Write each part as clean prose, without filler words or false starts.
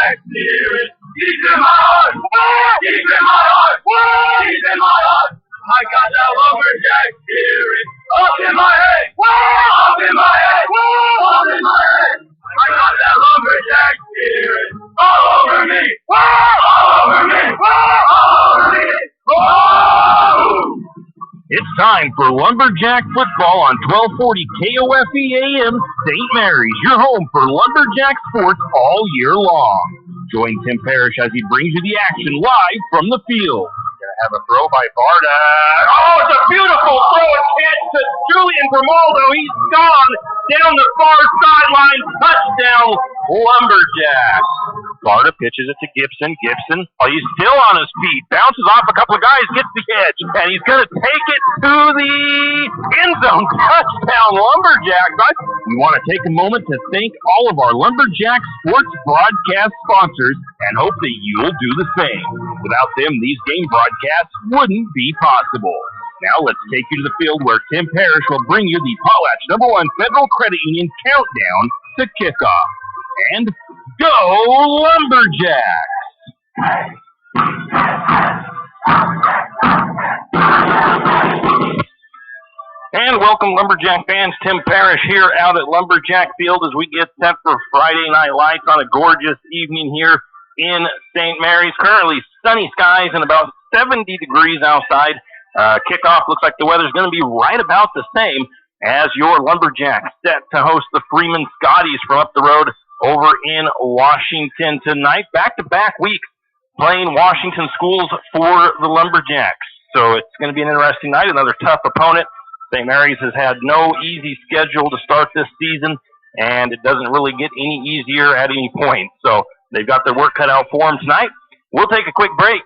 Lumberjack spirit. Deep in my heart. Deep in my heart. Deep in my heart. I got that Lumberjack spirit. Up in my head. Up in my head. Up in my head. I got that Lumberjack spirit. All over me. All over me. All over me. Oh! It's time for Lumberjack football on 1240 KOFE AM, St. Mary's, your home for Lumberjack sports all year long. Join Tim Parrish as he brings you the action live from the field. Gonna have a throw by Barda. Oh, it's a beautiful throw and catch to Julian Grimaldo. He's gone down the far sideline. Touchdown, Lumberjack. Barda pitches it to Gibson. Gibson, he's still on his feet. Bounces off a couple of guys, gets the edge, and he's going to take it to the end zone. Touchdown, Lumberjacks. We want to take a moment to thank all of our Lumberjack sports broadcast sponsors and hope that you'll do the same. Without them, these game broadcasts wouldn't be possible. Now let's take you to the field where Tim Parrish will bring you the Potlatch #1 Federal Credit Union countdown to kickoff. And go Lumberjacks! And welcome, Lumberjack fans. Tim Parrish here out at Lumberjack Field as we get set for Friday Night Lights on a gorgeous evening here in St. Mary's. Currently sunny skies and about 70 degrees outside. Kickoff looks like the weather's going to be right about the same as your Lumberjacks set to host the Freeman Scotties from up the road over in Washington tonight. Back-to-back weeks playing Washington schools for the Lumberjacks. So it's going to be an interesting night, another tough opponent. St. Mary's has had no easy schedule to start this season, and it doesn't really get any easier at any point. So they've got their work cut out for them tonight. We'll take a quick break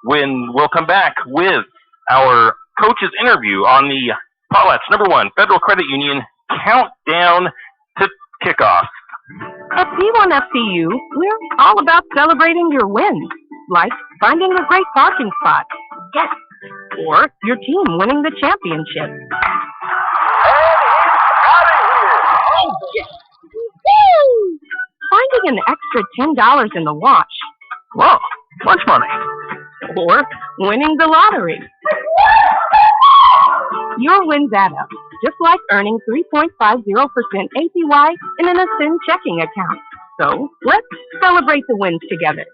when we'll come back with our coach's interview on the Potlatch #1 Federal Credit Union countdown to kickoff. At P1FCU, we're all about celebrating your wins, like finding a great parking spot, yes, or your team winning the championship. And he's out of here! Oh, yes! Woo! Finding an extra $10 in the wash. Whoa, lunch money. Or winning the lottery. Your wins add up, just like earning 3.50% APY in an Ascend checking account. So, let's celebrate the wins together.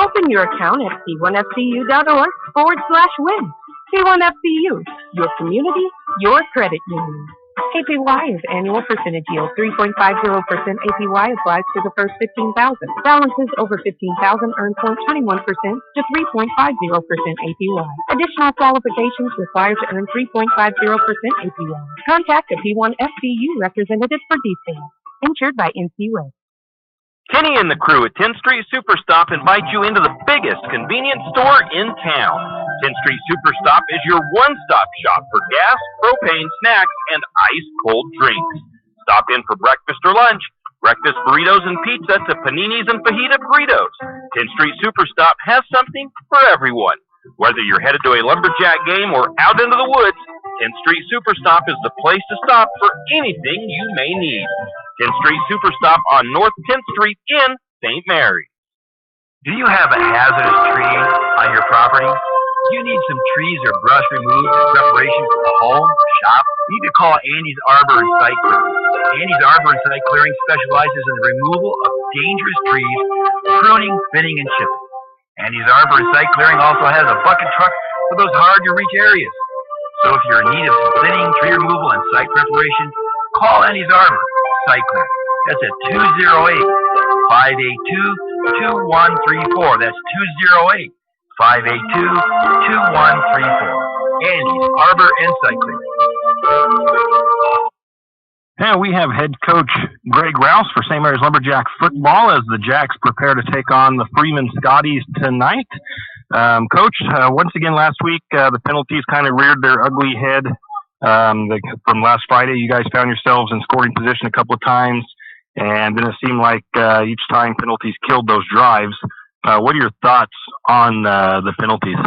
Open your account at p1fcu.org/win. P1FCU, your community, your credit union. APY is annual percentage yield. 3.50% APY applies to the first $15,000. Balances over $15,000 earn 0.21% to 3.50% APY. Additional qualifications required to earn 3.50% APY. Contact a P1FCU representative for details. Insured by NCUA. Kenny and the crew at 10th Street Superstop invite you into the biggest convenience store in town. 10th Street Superstop is your one-stop shop for gas, propane, snacks, and ice-cold drinks. Stop in for breakfast or lunch, breakfast burritos and pizza to paninis and fajita burritos. 10th Street Superstop has something for everyone. Whether you're headed to a Lumberjack game or out into the woods, 10th Street Superstop is the place to stop for anything you may need. 10th Street Superstop on North 10th Street in St. Mary's. Do you have a hazardous tree on your property? Do you need some trees or brush removed in preparation for a home or shop? You need to call Andy's Arbor and Site Clearing. Andy's Arbor and Site Clearing specializes in the removal of dangerous trees, pruning, thinning, and chipping. Andy's Arbor and Site Clearing also has a bucket truck for those hard-to-reach areas. So if you're in need of some thinning, tree removal, and site preparation, call Andy's Arbor Site Clearing. That's at 208-582-2134. That's 208-582-2134. Andy's Arbor and Site Clearing. And we have head coach Greg Rouse for St. Mary's Lumberjack football as the Jacks prepare to take on the Freeman Scotties tonight. Coach, once again last week, the penalties kind of reared their ugly head. From last Friday, you guys found yourselves in scoring position a couple of times, and then it seemed like each time penalties killed those drives. What are your thoughts on the penalties?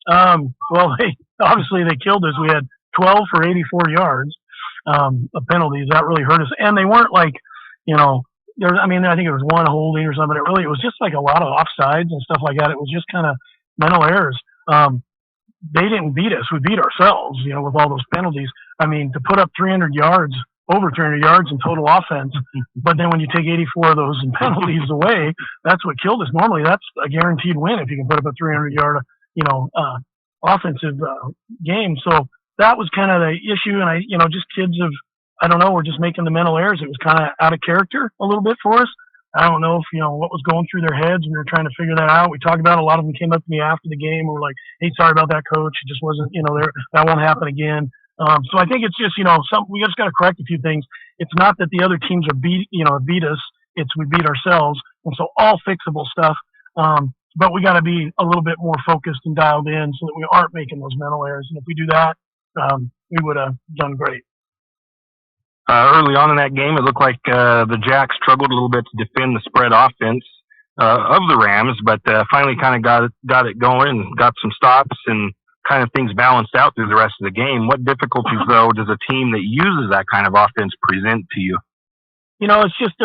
Well, obviously they killed us. We had 12 for 84 yards of penalties. That really hurt us. And they weren't like, I think it was one holding or something. It was just like a lot of offsides and stuff like that. It was just kind of mental errors. They didn't beat us. We beat ourselves, with all those penalties. To put up 300 yards, over 300 yards in total offense, but then when you take 84 of those in penalties away, that's what killed us. Normally, that's a guaranteed win if you can put up a 300-yard, offensive game. So that was kind of the issue. And just kids we're just making the mental errors. It was kind of out of character a little bit for us. I don't know if, what was going through their heads. We were trying to figure that out. We talked about it. A lot of them came up to me after the game and were like, hey, sorry about that, coach. It just wasn't, that won't happen again. So I think it's just, we just got to correct a few things. It's not that the other teams are beat us. It's we beat ourselves. And so all fixable stuff. But we got to be a little bit more focused and dialed in so that we aren't making those mental errors. And if we do that, we would have done great. Early on in that game, it looked like the Jacks struggled a little bit to defend the spread offense of the Rams, but finally kind of got it going and got some stops and kind of things balanced out through the rest of the game. What difficulties, though, does a team that uses that kind of offense present to you? It's just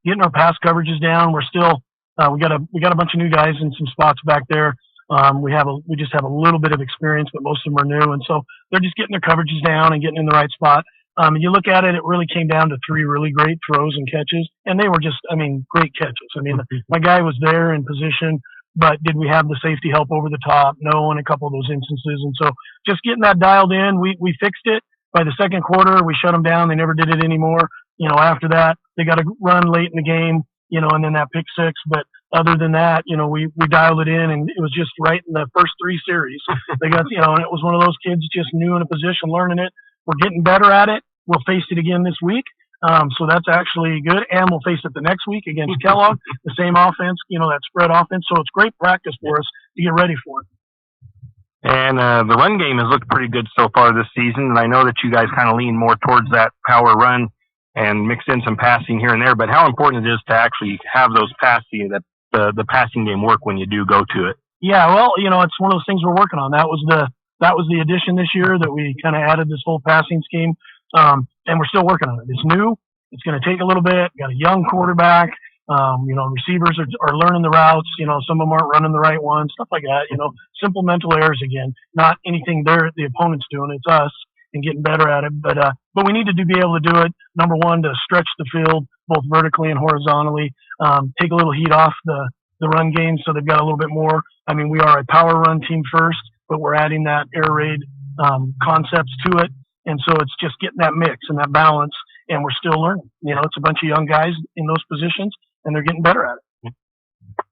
getting our pass coverages down. We're still we got a bunch of new guys in some spots back there. We just have a little bit of experience, but most of them are new, and so they're just getting their coverages down and getting in the right spot. You look at it, it really came down to 3 really great throws and catches, and they were just, great catches. My guy was there in position, but did we have the safety help over the top? No, in a couple of those instances. And so just getting that dialed in, we fixed it. By the second quarter, we shut them down. They never did it anymore. After that, they got to run late in the game, and then that pick 6. But other than that, we dialed it in, and it was just right in the first 3 series. They got, and it was one of those kids just new in a position, learning it. We're getting better at it. We'll face it again this week. So that's actually good. And we'll face it the next week against Kellogg, the same offense, that spread offense. So it's great practice for us to get ready for it. And the run game has looked pretty good so far this season. And I know that you guys kind of lean more towards that power run and mix in some passing here and there. But how important it is to actually have those the passing game work when you do go to it? Yeah, well, it's one of those things we're working on. That was the addition this year that we kind of added this whole passing scheme. And we're still working on it. It's new. It's going to take a little bit. We got a young quarterback. Receivers are learning the routes. Some of them aren't running the right ones, stuff like that. Simple mental errors again. Not anything the opponent's doing. It's us and getting better at it. But we need to be able to do it. Number one, to stretch the field both vertically and horizontally. Take a little heat off the run game so they've got a little bit more. We are a power run team first, but we're adding that air raid concepts to it. And so it's just getting that mix and that balance, and we're still learning. It's a bunch of young guys in those positions, and they're getting better at it.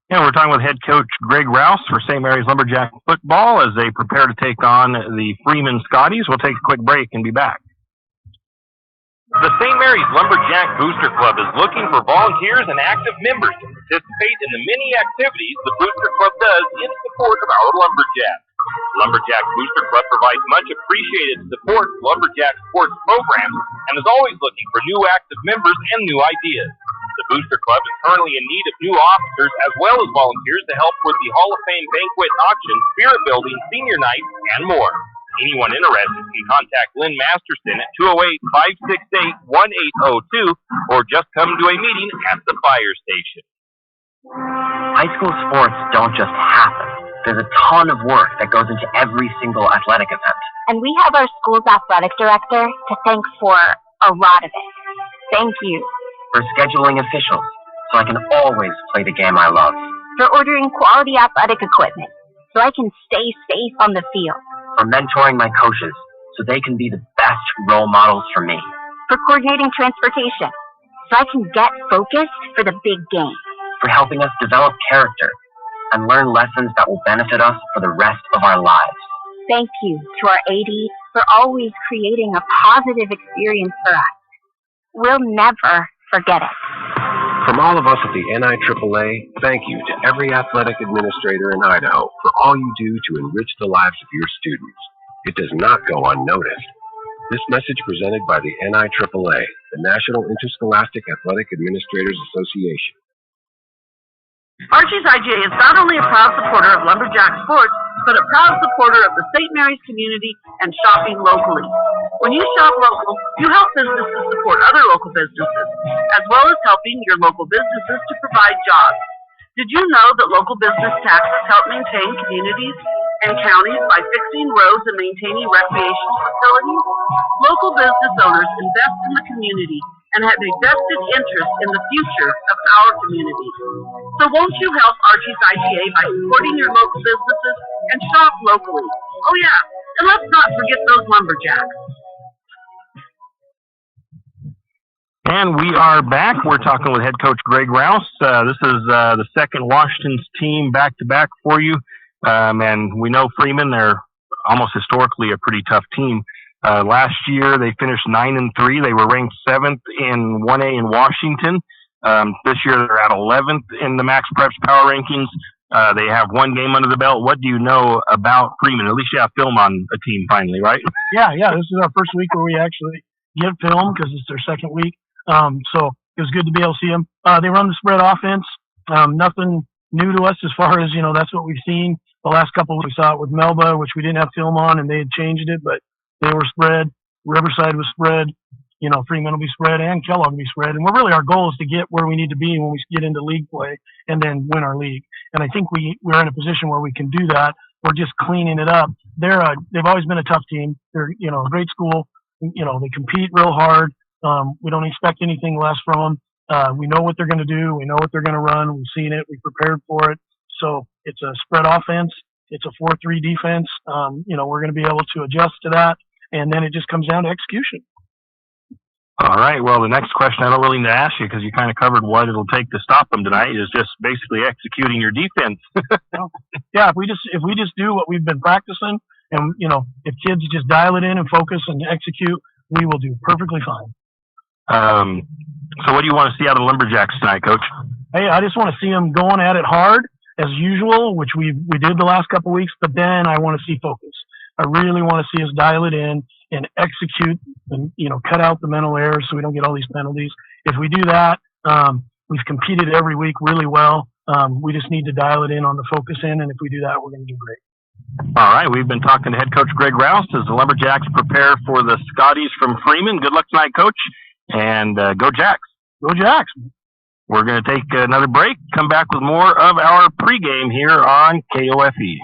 Yeah, we're talking with head coach Greg Rouse for St Maries Lumberjack football as they prepare to take on the Freeman Scotties. We'll take a quick break and be back. The St Maries Lumberjack Booster Club is looking for volunteers and active members to participate in the many activities the Booster Club does in support of our Lumberjacks. Lumberjack Booster Club provides much appreciated support to Lumberjack sports programs and is always looking for new active members and new ideas. The Booster Club is currently in need of new officers as well as volunteers to help with the Hall of Fame banquet auction, spirit building, senior night, and more. Anyone interested can contact Lynn Masterson at 208-568-1802 or just come to a meeting at the fire station. High school sports don't just happen. There's a ton of work that goes into every single athletic event. And we have our school's athletic director to thank for a lot of it. Thank you. For scheduling officials, so I can always play the game I love. For ordering quality athletic equipment, so I can stay safe on the field. For mentoring my coaches, so they can be the best role models for me. For coordinating transportation, so I can get focused for the big game. For helping us develop character and learn lessons that will benefit us for the rest of our lives. Thank you to our AD for always creating a positive experience for us. We'll never forget it. From all of us at the NIAAA, thank you to every athletic administrator in Idaho for all you do to enrich the lives of your students. It does not go unnoticed. This message presented by the NIAAA, the National Interscholastic Athletic Administrators Association. Archie's IGA is not only a proud supporter of Lumberjack sports, but a proud supporter of the St. Maries community and shopping locally. When you shop local, you help businesses support other local businesses, as well as helping your local businesses to provide jobs. Did you know that local business taxes help maintain communities and counties by fixing roads and maintaining recreational facilities? Local business owners invest in the community and have a vested interest in the future of our community. So won't you help Archie's IGA by supporting your local businesses and shop locally? Oh yeah, and let's not forget those lumberjacks. And we are back. We're talking with head coach Greg Rouse. This is the second Washington's team back-to-back for you. And we know Freeman, they're almost historically a pretty tough team. Last year, they finished 9-3. They were ranked 7th in 1A in Washington. This year, they're at 11th in the Max Preps Power Rankings. They have one game under the belt. What do you know about Freeman? At least you have film on a team finally, right? Yeah. This is our first week where we actually get film because it's their second week. So it was good to be able to see them. They run the spread offense. Nothing new to us as far as, that's what we've seen. The last couple of weeks we saw it with Melba, which we didn't have film on, and they had changed it, but they were spread. Riverside was spread. Freeman will be spread, and Kellogg will be spread. And our goal is to get where we need to be when we get into league play and then win our league. And I think we're in a position where we can do that. We're just cleaning it up. They've always been a tough team. They're, a great school. They compete real hard. We don't expect anything less from them. We know what they're going to do. We know what they're going to run. We've seen it. We've prepared for it. So it's a spread offense. It's a 4-3 defense. We're going to be able to adjust to that. And then it just comes down to execution. All right. Well, the next question I don't really need to ask you because you kind of covered what it'll take to stop them tonight is just basically executing your defense. Yeah. If we just do what we've been practicing and, if kids just dial it in and focus and execute, we will do perfectly fine. So what do you want to see out of Lumberjacks tonight, Coach? Hey, I just want to see them going at it hard as usual, which we did the last couple of weeks, but then I want to see focus. I really want to see us dial it in and execute and, cut out the mental errors so we don't get all these penalties. If we do that, we've competed every week really well. We just need to dial it in on the focus end, and if we do that, we're going to do great. All right, we've been talking to head coach Greg Rouse as the Lumberjacks prepare for the Scotties from Freeman. Good luck tonight, Coach, and go Jacks. Go Jacks. We're going to take another break, come back with more of our pregame here on KOFE.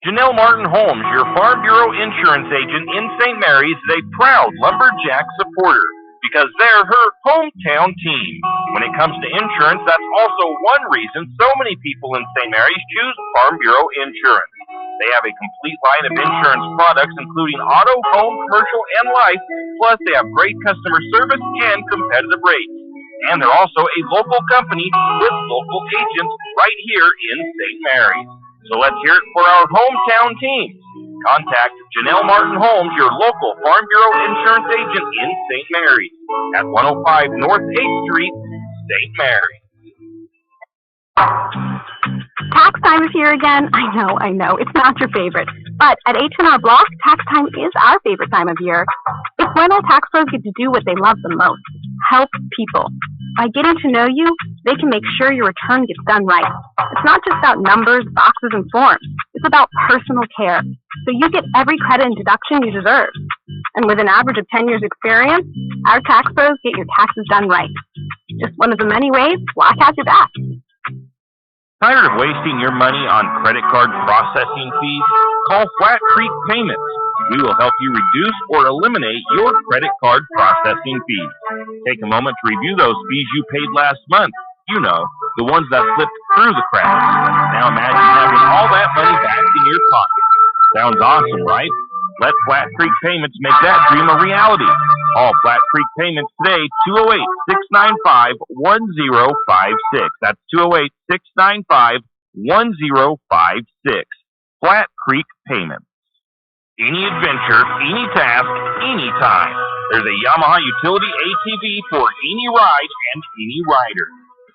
Janelle Martin Holmes, your Farm Bureau insurance agent in St. Maries, is a proud Lumberjack supporter because they're her hometown team. When it comes to insurance, that's also one reason so many people in St. Maries choose Farm Bureau insurance. They have a complete line of insurance products, including auto, home, commercial, and life, plus they have great customer service and competitive rates. And they're also a local company with local agents right here in St. Maries. So let's hear it for our hometown team. Contact Janelle Martin Holmes, your local Farm Bureau insurance agent in St. Maries at 105 North 8th Street, St. Maries. Tax time is here again. I know. It's not your favorite. But at H&R Block, tax time is our favorite time of year. It's when our tax pros get to do what they love the most, help people. By getting to know you, they can make sure your return gets done right. It's not just about numbers, boxes, and forms. It's about personal care. So you get every credit and deduction you deserve. And with an average of 10 years experience, our tax pros get your taxes done right. Just one of the many ways Block has your back. Tired of wasting your money on credit card processing fees? Call Flat Creek Payments. We will help you reduce or eliminate your credit card processing fees. Take a moment to review those fees you paid last month. The ones that slipped through the cracks. Now imagine having all that money back in your pocket. Sounds awesome, right? Let Flat Creek Payments make that dream a reality. Call Flat Creek Payments today, 208-695-1056. That's 208-695-1056. Flat Creek Payments. Any adventure, any task, anytime. There's a Yamaha utility ATV for any ride and any rider.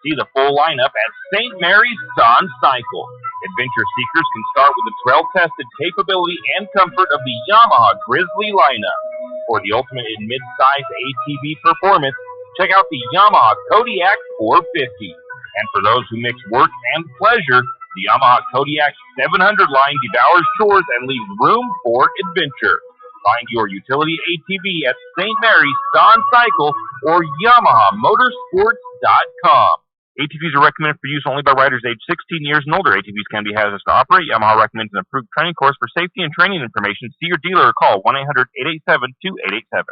See the full lineup at St. Maries Sun Cycle. Adventure seekers can start with the trail-tested capability and comfort of the Yamaha Grizzly lineup. For the ultimate in mid-size ATV performance, check out the Yamaha Kodiak 450. And for those who mix work and pleasure, The Yamaha Kodiak 700 line devours chores and leaves room for adventure. Find your utility ATV at St. Maries Don Cycle or YamahaMotorsports.com. ATVs are recommended for use only by riders aged 16 years and older. ATVs can be hazardous to operate. Yamaha recommends an approved training course. For safety and training information, see your dealer or call 1-800-887-2887.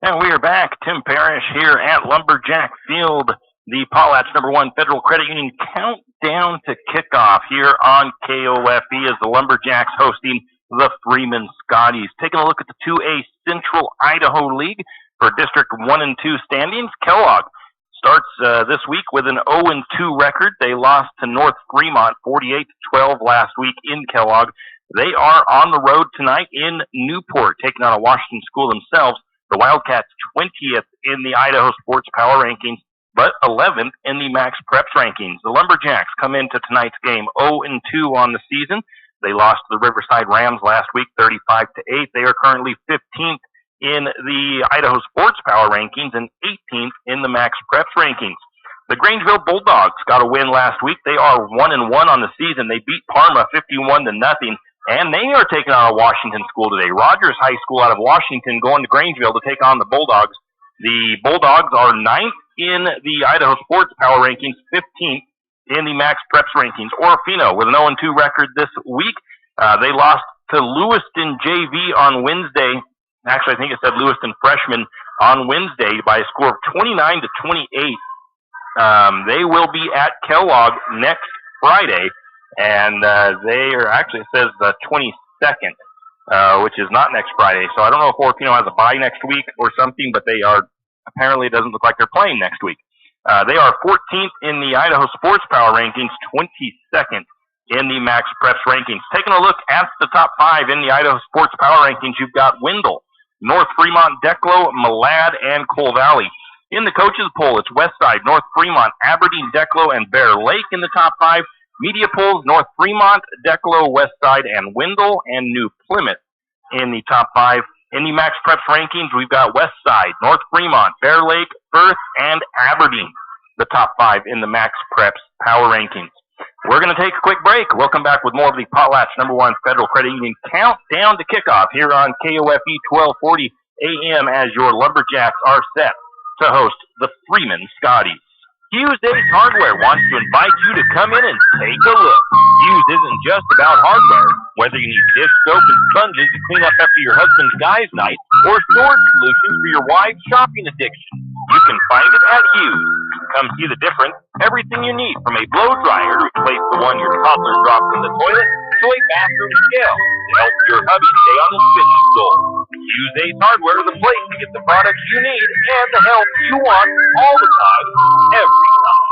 And we are back. Tim Parrish here at Lumberjack Field, the Potlatch #1 Federal Credit Union countdown to kickoff here on KOFE as the Lumberjacks hosting the Freeman Scotties. Taking a look at the 2A Central Idaho League for District 1 and 2 standings. Kellogg starts this week with an 0-2 record. They lost to North Fremont 48-12 last week in Kellogg. They are on the road tonight in Newport, taking on a Washington school themselves. The Wildcats 20th in the Idaho Sports Power Rankings, but 11th in the Max Preps Rankings. The Lumberjacks come into tonight's game 0-2 on the season. They lost to the Riverside Rams last week 35-8. They are currently 15th in the Idaho Sports Power Rankings and 18th in the Max Preps Rankings. The Grangeville Bulldogs got a win last week. They are 1-1 on the season. They beat Parma 51-0, and they are taking on a Washington school today. Rogers High School out of Washington going to Grangeville to take on the Bulldogs. The Bulldogs are 9th in the Idaho Sports Power Rankings, 15th in the Max Preps Rankings. Orofino with an 0-2 record this week. They lost to Lewiston JV on Wednesday. Actually, I think it said Lewiston Freshman on Wednesday by a score of 29-28. They will be at Kellogg next Friday, and they are actually, it says the 22nd, which is not next Friday. So I don't know if Orofino has a bye next week or something, but they are, apparently it doesn't look like they're playing next week. They are 14th in the Idaho Sports Power Rankings, 22nd in the Max Preps Rankings. Taking a look at the top 5 in the Idaho Sports Power Rankings, you've got Wendell, North Fremont, Declo, Malad, and Coal Valley. In the coaches poll, it's Westside, North Fremont, Aberdeen, Declo, and Bear Lake in the top 5. Media polls, North Fremont, Declo, Westside, and Wendell, and New Plymouth in the top 5. In the Max Preps Rankings, we've got Westside, North Fremont, Bear Lake, Firth, and Aberdeen, the top 5 in the Max Preps Power Rankings. We're going to take a quick break. We'll come back with more of the Potlatch #1 Federal Credit Union countdown to kickoff here on KOFE 1240 AM as your Lumberjacks are set to host the Freeman Scotties. Hughes Ace Hardware wants to invite you to come in and take a look. Hughes isn't just about hardware. Whether you need dish soap and sponges to clean up after your husband's guys' night or storage solutions for your wife's shopping addiction, you can find it at Hughes. Come see the difference. Everything you need from a blow dryer to replace the one your toddler dropped in the toilet to a bathroom scale to help your hubby stay on the spinning stool. Hughes Ace Hardware is the place to get the products you need and the help you want all the time, every time.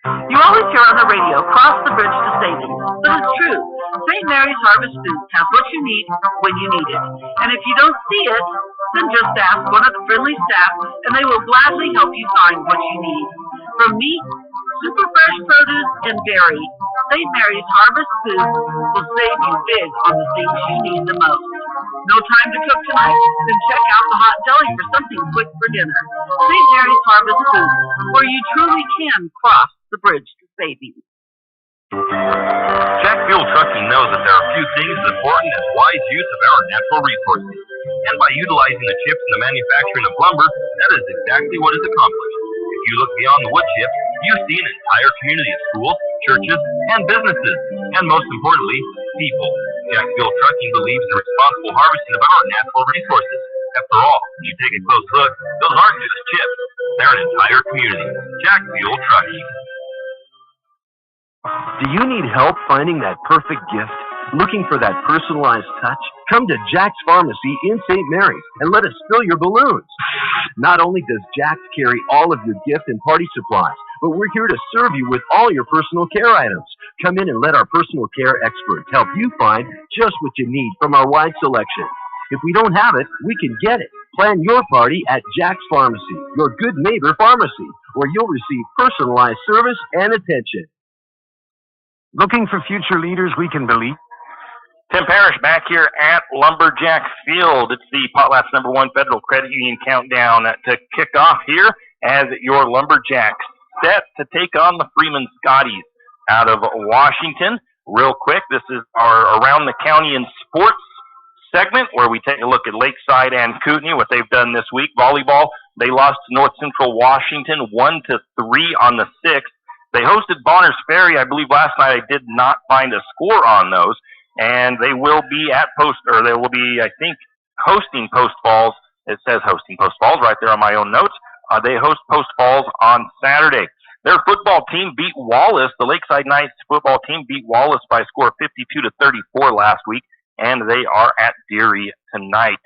You always hear on the radio, cross the bridge to savings. But it's true. St. Mary's Harvest Foods has what you need when you need it. And if you don't see it, then just ask one of the friendly staff and they will gladly help you find what you need. From meat, super fresh produce, and dairy, St. Mary's Harvest Foods will save you big on the things you need the most. No time to cook tonight? Then check out the hot deli for something quick for dinner. St. Mary's Harvest Foods, where you truly can cross the bridge to savings. Jack Fuel Trucking knows that there are few things as important as wise use of our natural resources. And by utilizing the chips in the manufacturing of lumber, that is exactly what is accomplished. If you look beyond the wood chips, you see an entire community of schools, churches, and businesses, and most importantly, people. Jack Fuel Trucking believes in the responsible harvesting of our natural resources. After all, when you take a close look, those aren't just chips. They're an entire community. Jack Fuel Trucking. Do you need help finding that perfect gift? Looking for that personalized touch? Come to Jack's Pharmacy in St. Mary's and let us fill your balloons. Not only does Jack's carry all of your gift and party supplies, but we're here to serve you with all your personal care items. Come in and let our personal care experts help you find just what you need from our wide selection. If we don't have it, we can get it. Plan your party at Jack's Pharmacy, your good neighbor pharmacy, where you'll receive personalized service and attention. Looking for future leaders we can believe? Tim Parrish back here at Lumberjack Field. It's the Potlatch #1 Federal Credit Union countdown to kick off here as your Lumberjacks set to take on the Freeman Scotties out of Washington. Real quick, this is our Around the County in Sports segment where we take a look at Lakeside and Kootenai, what they've done this week. Volleyball, they lost to North Central Washington 1-3 on the 6th. They hosted Bonners Ferry, I believe last night. I did not find a score on those. And they will be hosting Post Falls. It says hosting Post Falls right there on my own notes. They host Post Falls on Saturday. Their football team beat Wallace. The Lakeside Knights football team beat Wallace by a score of 52-34 last week, and they are at Deary tonight.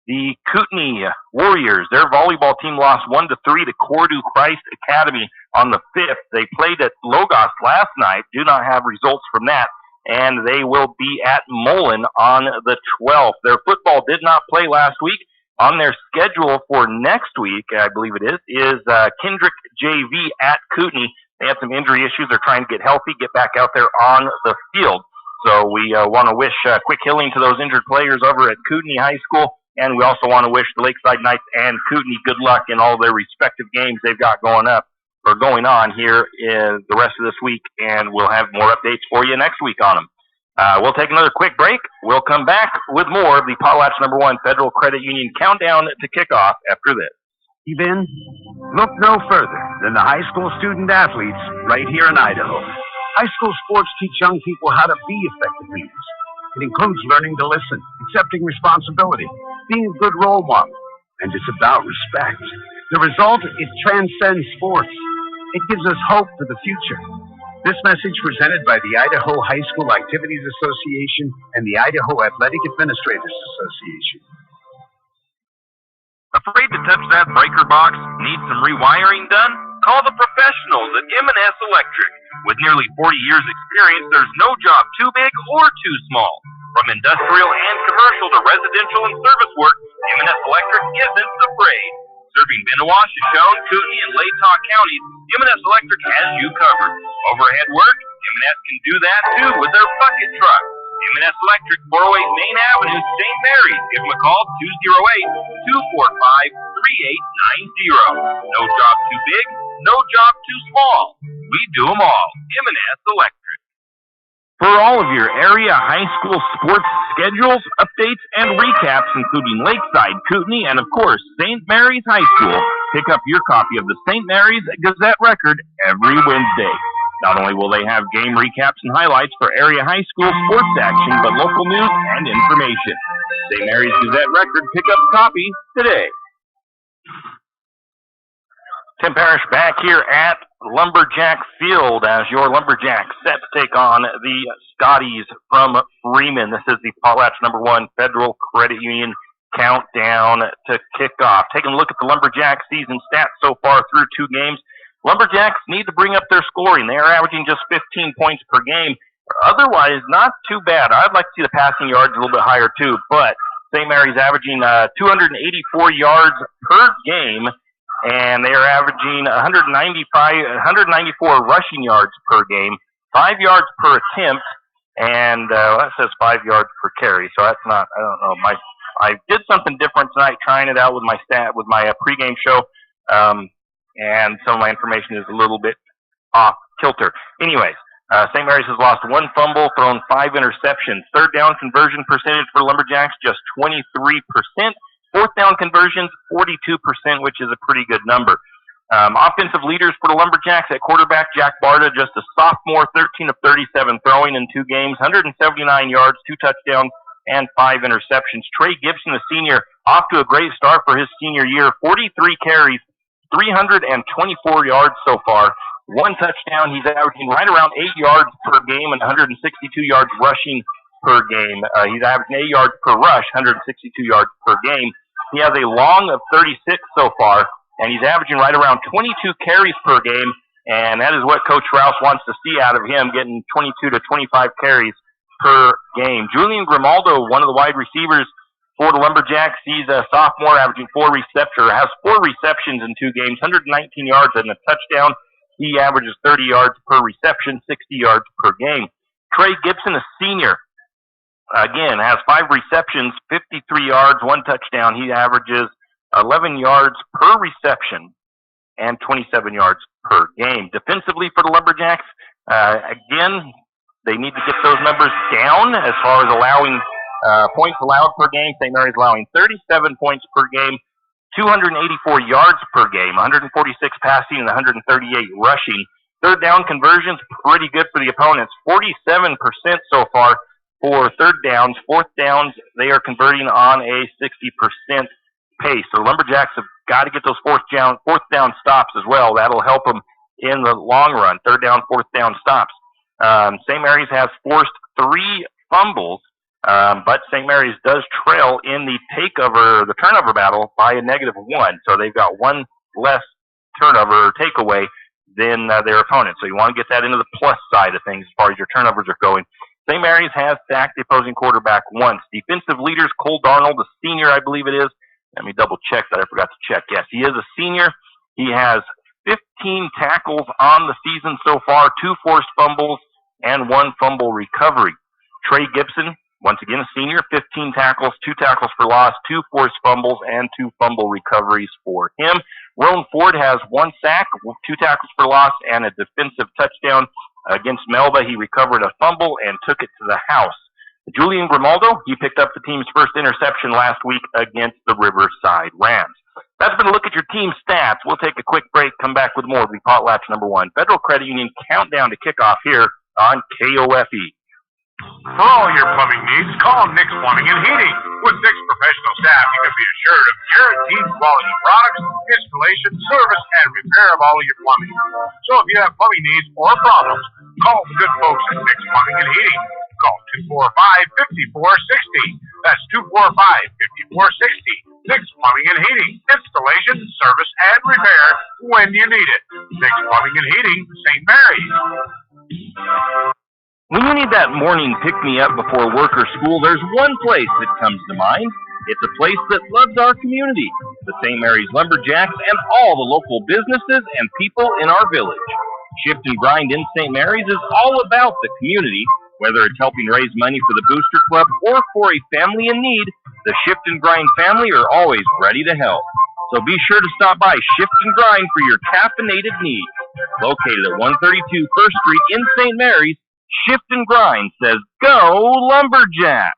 The Kootenai Warriors, their volleyball team lost 1-3 to Cordu Christ Academy on the 5th. They played at Logos last night. Do not have results from that, and they will be at Mullen on the 12th. Their football did not play last week. On their schedule for next week, I believe it is Kendrick JV at Kootenai. They had some injury issues. They're trying to get healthy, get back out there on the field. So we want to wish quick healing to those injured players over at Kootenai High School, and we also want to wish the Lakeside Knights and Kootenai good luck in all their respective games they've got going on here in the rest of this week, and we'll have more updates for you next week on them. We'll take another quick break. We'll come back with more of the Potlatch #1 Federal Credit Union countdown to kickoff after this. Then look no further than the high school student athletes right here in Idaho. High school sports teach young people how to be effective leaders. It includes learning to listen, accepting responsibility, being a good role model, and it's about respect. The result, it transcends sports. It gives us hope for the future. This message presented by the Idaho High School Activities Association and the Idaho Athletic Administrators Association. Afraid to touch that breaker box? Need some rewiring done? Call the professionals at M&S Electric. With nearly 40 years experience, there's no job too big or too small. From industrial and commercial to residential and service work, M&S Electric isn't afraid. Serving Benawa, Shoshone, Kootenai, and Latah counties, M&S Electric has you covered. Overhead work? M&S can do that too with their bucket truck. M&S Electric, 408 Main Avenue, St. Maries. Give them a call, 208-245-3890. No job too big, no job too small. We do them all. M&S Electric. For all of your area high school sports schedules, updates, and recaps, including Lakeside, Kootenai, and of course, St. Maries High School, pick up your copy of the St. Maries Gazette Record every Wednesday. Not only will they have game recaps and highlights for area high school sports action, but local news and information. St. Maries Gazette Record, pick up a copy today. Tim Parrish back here at Lumberjack Field as your Lumberjacks set to take on the Scotties from Freeman. This is the Potlatch #1 Federal Credit Union countdown to kickoff. Taking a look at the Lumberjack season stats so far through 2 games. Lumberjacks need to bring up their scoring. They are averaging just 15 points per game. Otherwise, not too bad. I'd like to see the passing yards a little bit higher too, but St. Mary's averaging 284 yards per game, and they are averaging 194 rushing yards per game, 5 yards per attempt, and that says 5 yards per carry. So that's not, I don't know. I did something different tonight, trying it out with my pregame show, and some of my information is a little bit off kilter. Anyways, St. Mary's has lost 1 fumble, thrown 5 interceptions. Third down conversion percentage for Lumberjacks, just 23%. Fourth down conversions, 42%, which is a pretty good number. Offensive leaders for the Lumberjacks at quarterback, Jack Barta, just a sophomore, 13 of 37 throwing in 2 games, 179 yards, 2 touchdowns, and 5 interceptions. Trey Gibson, the senior, off to a great start for his senior year, 43 carries, 324 yards so far, 1 touchdown. He's averaging right around 8 yards per game and 162 yards rushing per game. He's averaging 8 yards per rush, 162 yards per game. He has a long of 36 so far, and he's averaging right around 22 carries per game, and that is what Coach Rouse wants to see out of him, getting 22 to 25 carries per game. Julian Grimaldo, one of the wide receivers for the Lumberjacks, he's a sophomore, averaging 4 receptions in 2 games, 119 yards and a touchdown. He averages 30 yards per reception, 60 yards per game. Trey Gibson, a senior, again, has 5 receptions, 53 yards, 1 touchdown. He averages 11 yards per reception. and 27 yards per game. Defensively for the Lumberjacks, again, they need to get those numbers down as far as allowing points allowed per game. St. Mary's allowing 37 points per game, 284 yards per game, 146 passing and 138 rushing. Third down conversions, pretty good for the opponents. 47% so far for third downs. Fourth downs, they are converting on a 60% pace. So Lumberjacks have got to get those fourth down stops as well. That'll help them in the long run. Third down, fourth down stops. St. Mary's has forced 3 fumbles, but St. Mary's does trail in the turnover battle by a -1. So they've got 1 less turnover or takeaway than their opponent. So you want to get that into the plus side of things as far as your turnovers are going. St. Mary's has sacked the opposing quarterback once. Defensive leaders, Cole Darnold, a senior, I believe it is. Let me double check that. I forgot to check. Yes, he is a senior. He has 15 tackles on the season so far, 2 forced fumbles, and 1 fumble recovery. Trey Gibson, once again a senior, 15 tackles, 2 tackles for loss, 2 forced fumbles, and 2 fumble recoveries for him. Roan Ford has 1 sack, 2 tackles for loss, and a defensive touchdown. Against Melba, he recovered a fumble and took it to the house. Julian Grimaldo, he picked up the team's first interception last week against the Riverside Rams. That's been a look at your team stats. We'll take a quick break, come back with more of the Potlatch #1 Federal Credit Union countdown to kickoff here on KOFE. For all your plumbing needs, call Nick's Plumbing and Heating. With 6 professional staff, you can be assured of guaranteed quality products, installation, service, and repair of all of your plumbing. So if you have plumbing needs or problems, call the good folks at Nick's Plumbing and Heating. Call 245-5460. That's 245-5460. Nick's Plumbing and Heating. Installation, service, and repair when you need it. Nick's Plumbing and Heating, St. Mary's. When you need that morning pick-me-up before work or school, there's one place that comes to mind. It's a place that loves our community, the St. Maries Lumberjacks, and all the local businesses and people in our village. Shift and Grind in St. Maries is all about the community. Whether it's helping raise money for the Booster Club or for a family in need, the Shift and Grind family are always ready to help. So be sure to stop by Shift and Grind for your caffeinated needs. Located at 132 First Street in St. Maries, Shift and Grind says, go Lumberjacks!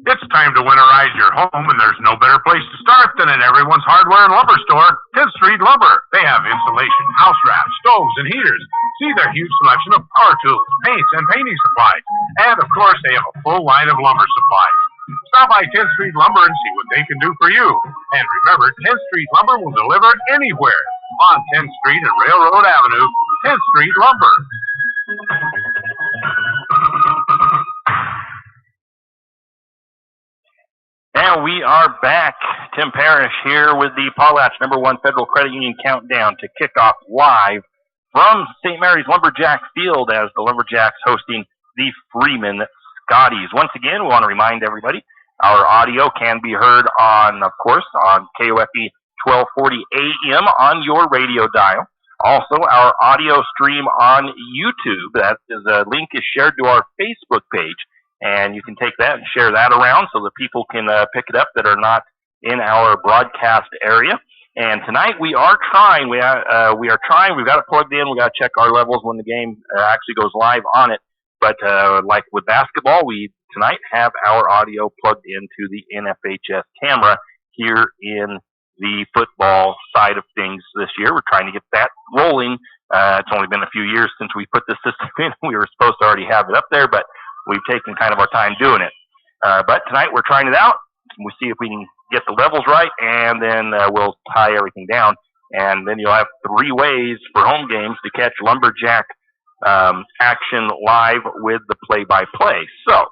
It's time to winterize your home, and there's no better place to start than at everyone's hardware and lumber store, 10th Street Lumber. They have insulation, house wraps, stoves, and heaters. See their huge selection of power tools, paints, and painting supplies. And, of course, they have a full line of lumber supplies. Stop by 10th Street Lumber and see what they can do for you. And remember, 10th Street Lumber will deliver anywhere on 10th Street and Railroad Avenue, 10th Street Lumber. And we are back. Tim Parrish here with the Potlatch #1 Federal Credit Union countdown to kickoff live from St. Maries Lumberjack Field as the Lumberjacks hosting the Freeman Scotties. Once again, we want to remind everybody our audio can be heard on, of course, on KOFE 1240 AM on your radio dial. Also, our audio stream on YouTube. That is a link is shared to our Facebook page. And you can take that and share that around so that people can pick it up that are not in our broadcast area. And tonight we are trying. We are trying. We've got it plugged in. We've got to check our levels when the game actually goes live on it. But like with basketball, we tonight have our audio plugged into the NFHS camera here in the football side of things this year. We're trying to get that rolling. It's only been a few years since we put this system in. We were supposed to already have it up there, but we've taken kind of our time doing it. But tonight we're trying it out. We'll see if we can get the levels right, and then we'll tie everything down. And then you'll have 3 ways for home games to catch Lumberjack action live with the play-by-play. So,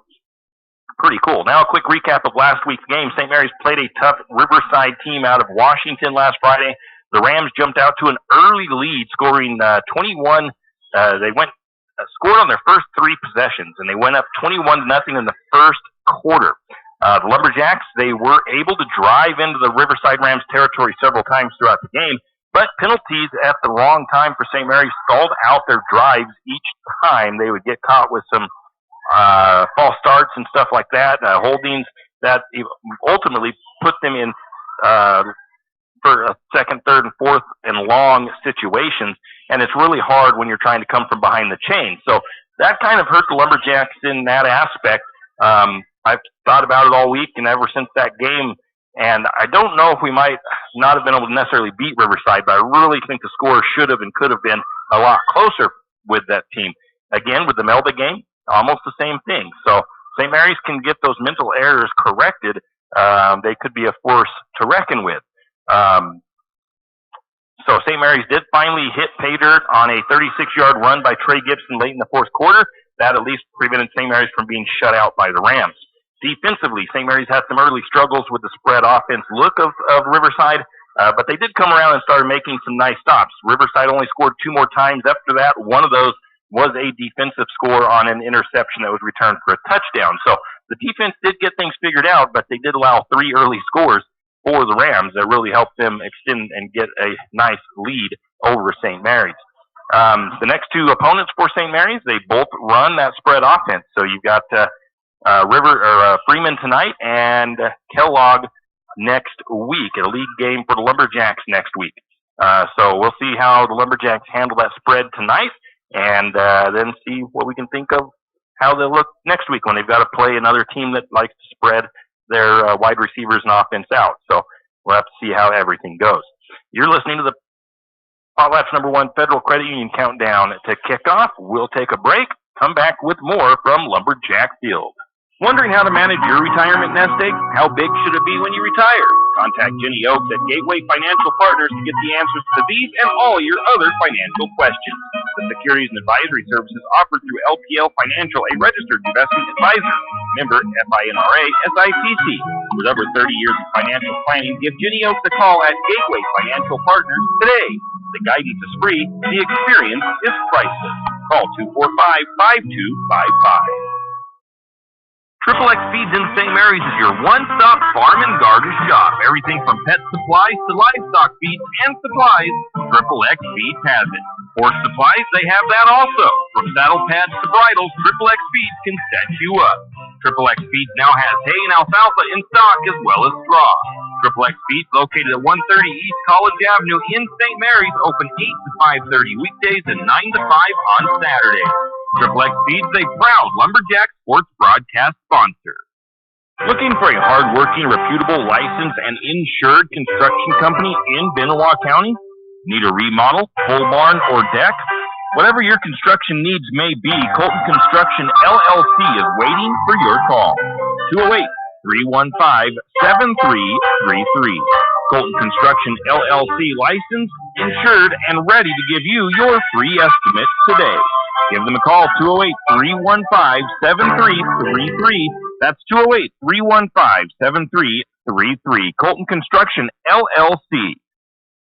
pretty cool. Now a quick recap of last week's game. St. Mary's played a tough Riverside team out of Washington last Friday. The Rams jumped out to an early lead, scoring 21. They scored on their first 3 possessions, and they went up 21-0 in the first quarter. The Lumberjacks, they were able to drive into the Riverside Rams territory several times throughout the game, but penalties at the wrong time for St. Mary's stalled out their drives each time. They would get caught with some false starts and stuff like that, holdings that ultimately put them in for for second, third, and fourth and long situations, and it's really hard when you're trying to come from behind the chain. So that kind of hurt the Lumberjacks in that aspect. I've thought about it all week and ever since that game, and I don't know if we might not have been able to necessarily beat Riverside, but I really think the score should have and could have been a lot closer with that team. Again, with the Melba game, almost the same thing. So St. Mary's can get those mental errors corrected. They could be a force to reckon with. So St. Mary's did finally hit pay dirt on a 36-yard run by Trey Gibson late in the fourth quarter. That at least prevented St. Mary's from being shut out by the Rams. Defensively, St. Mary's had some early struggles with the spread offense look of Riverside, but they did come around and started making some nice stops. Riverside only scored 2 more times after that. One of those was a defensive score on an interception that was returned for a touchdown. So the defense did get things figured out, but they did allow 3 early scores for the Rams that really helped them extend and get a nice lead over St. Mary's. The next 2 opponents for St. Mary's, they both run that spread offense. So you've got Freeman tonight and Kellogg next week, a league game for the Lumberjacks next week. So we'll see how the Lumberjacks handle that spread tonight, and then see what we can think of how they'll look next week when they've got to play another team that likes to spread their wide receivers and offense out. So we'll have to see how everything goes. You're listening to the Potlatch #1 Federal Credit Union Countdown to Kickoff. We'll take a break, come back with more from Lumberjack Field. Wondering how to manage your retirement nest egg? How big should it be when you retire? Contact Jenny Oaks at Gateway Financial Partners to get the answers to these and all your other financial questions. The securities and advisory services offered through LPL Financial, a registered investment advisor. Member FINRA SIPC. With over 30 years of financial planning, give Jenny Oaks a call at Gateway Financial Partners today. The guidance is free. The experience is priceless. Call 245-5255. Triple X Feeds in St. Mary's is your one-stop farm and garden shop. Everything from pet supplies to livestock feeds and supplies, Triple X Feeds has it. Horse supplies, they have that also. From saddle pads to bridles, Triple X Feeds can set you up. Triple X Feeds now has hay and alfalfa in stock as well as straw. Triple X Feeds, located at 130 East College Avenue in St. Mary's, open 8 to 5:30 weekdays and 9 to 5 on Saturdays. Triple X Feeds, a proud Lumberjack sports broadcast sponsor. Looking for a hard-working, reputable, licensed, and insured construction company in Benoit County? Need a remodel, pole barn, or deck? Whatever your construction needs may be, Colton Construction LLC is waiting for your call. 208-315-7333. Colton Construction LLC, licensed, insured, and ready to give you your free estimate today. Give them a call, 208-315-7333. That's 208-315-7333. Colton Construction LLC.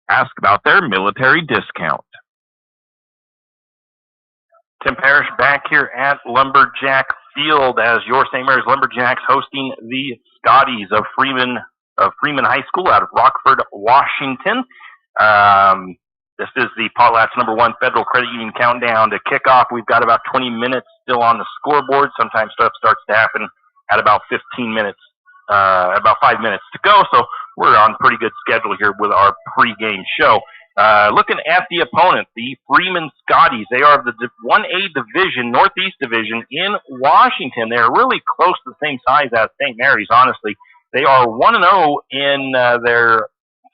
Ask about their military discount. Tim Parrish back here at Lumberjack Field as your St. Mary's Lumberjacks hosting the Scotties of Freeman High School out of Rockford, Washington. This is the Potlatch #1 Federal Credit Union Countdown to Kickoff. We've got about 20 minutes still on the scoreboard. Sometimes stuff starts to happen at about 15 minutes, about 5 minutes to go. So we're on pretty good schedule here with our pregame show. Looking at the opponent, the Freeman Scotties. They are the 1A division, Northeast Division in Washington. They're really close to the same size as St. Mary's, honestly. They are 1-0 in their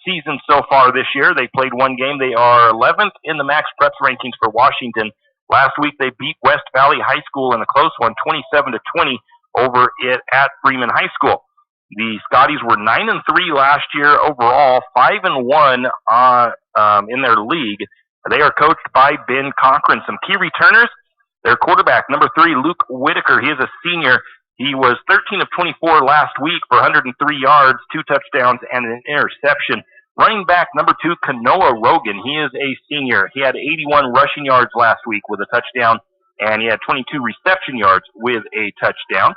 season so far this year. They played one game. They are 11th in the Max Preps rankings for Washington. Last week they beat West Valley High School in a close one, 27-20 over it at Freeman High School. The Scotties were 9-3 last year overall, 5-1 in their league. They are coached by Ben Cochran. Some key returners. Their quarterback, number 3, Luke Whitaker. He is a senior. He was 13 of 24 last week for 103 yards, 2 touchdowns, and an interception. Running back, number 2, Kanoa Rogan. He is a senior. He had 81 rushing yards last week with a touchdown, and he had 22 reception yards with a touchdown.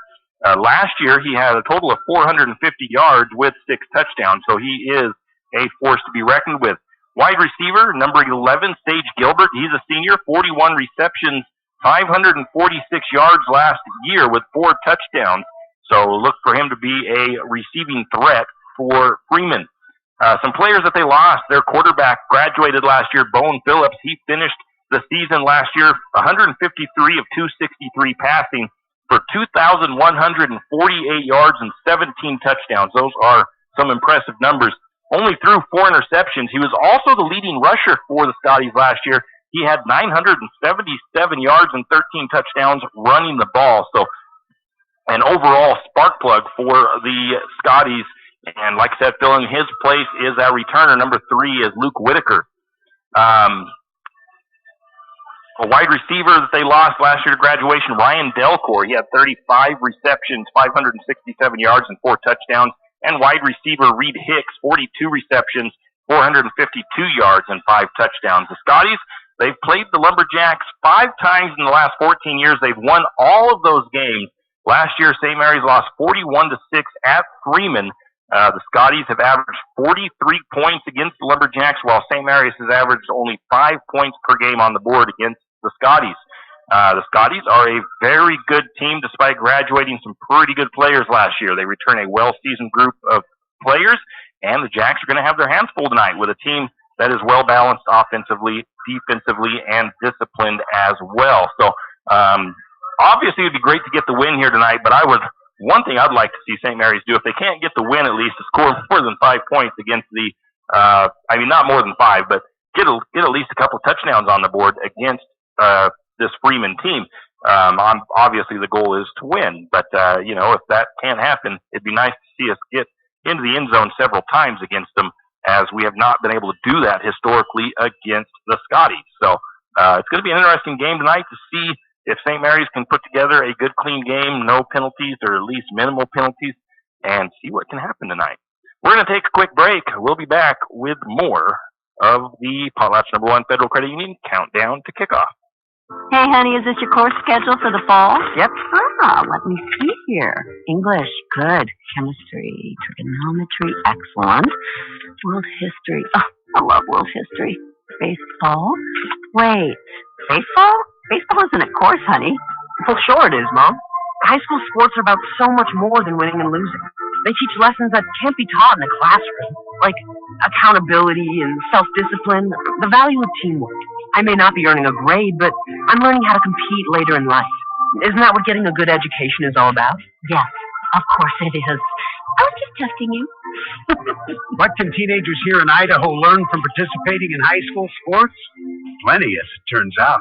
Last year, he had a total of 450 yards with 6 touchdowns, so he is a force to be reckoned with. Wide receiver, number 11, Sage Gilbert. He's a senior, 41 receptions, 546 yards last year with 4 touchdowns. So look for him to be a receiving threat for Freeman. Some players that they lost, their quarterback graduated last year, Bone Phillips. He finished the season last year 153 of 263 passing for 2,148 yards and 17 touchdowns. Those are some impressive numbers. Only threw 4 interceptions. He was also the leading rusher for the Scotties last year. He had 977 yards and 13 touchdowns running the ball. So an overall spark plug for the Scotties. And like I said, filling his place is that returner. Number 3 is Luke Whitaker. A wide receiver that they lost last year to graduation, Ryan Delcor. He had 35 receptions, 567 yards, and 4 touchdowns. And wide receiver Reed Hicks, 42 receptions, 452 yards, and 5 touchdowns. The Scotties, they've played the Lumberjacks 5 times in the last 14 years. They've won all of those games. Last year, St. Maries lost 41-6 at Freeman. The Scotties have averaged 43 points against the Lumberjacks, while St. Maries has averaged only 5 points per game on the board against the Scotties. The Scotties are a very good team despite graduating some pretty good players last year. They return a well-seasoned group of players, and the Jacks are going to have their hands full tonight with a team that is well-balanced offensively, defensively, and disciplined as well. So, obviously, it would be great to get the win here tonight, but one thing I'd like to see St. Maries do, if they can't get the win at least, to score more than 5 points against the, not more than 5, but get at least a couple touchdowns on the board against this Freeman team. Obviously, the goal is to win, but, if that can't happen, it'd be nice to see us get into the end zone several times against them, as we have not been able to do that historically against the Scotties. So it's going to be an interesting game tonight to see if St. Maries can put together a good, clean game, no penalties, or at least minimal penalties, and see what can happen tonight. We're going to take a quick break. We'll be back with more of the Potlatch #1 Federal Credit Union Countdown to Kickoff. Hey, honey, is this your course schedule for the fall? Yep. Let me see here. English, good. Chemistry, trigonometry, excellent. World history, I love world history. Baseball? Wait, baseball? Baseball isn't a course, honey. Well, sure it is, Mom. High school sports are about so much more than winning and losing. They teach lessons that can't be taught in the classroom, like accountability and self-discipline, the value of teamwork. I may not be earning a grade, but I'm learning how to compete later in life. Isn't that what getting a good education is all about? Yes, of course it is. I was just testing you. What can teenagers here in Idaho learn from participating in high school sports? Plenty, as it turns out.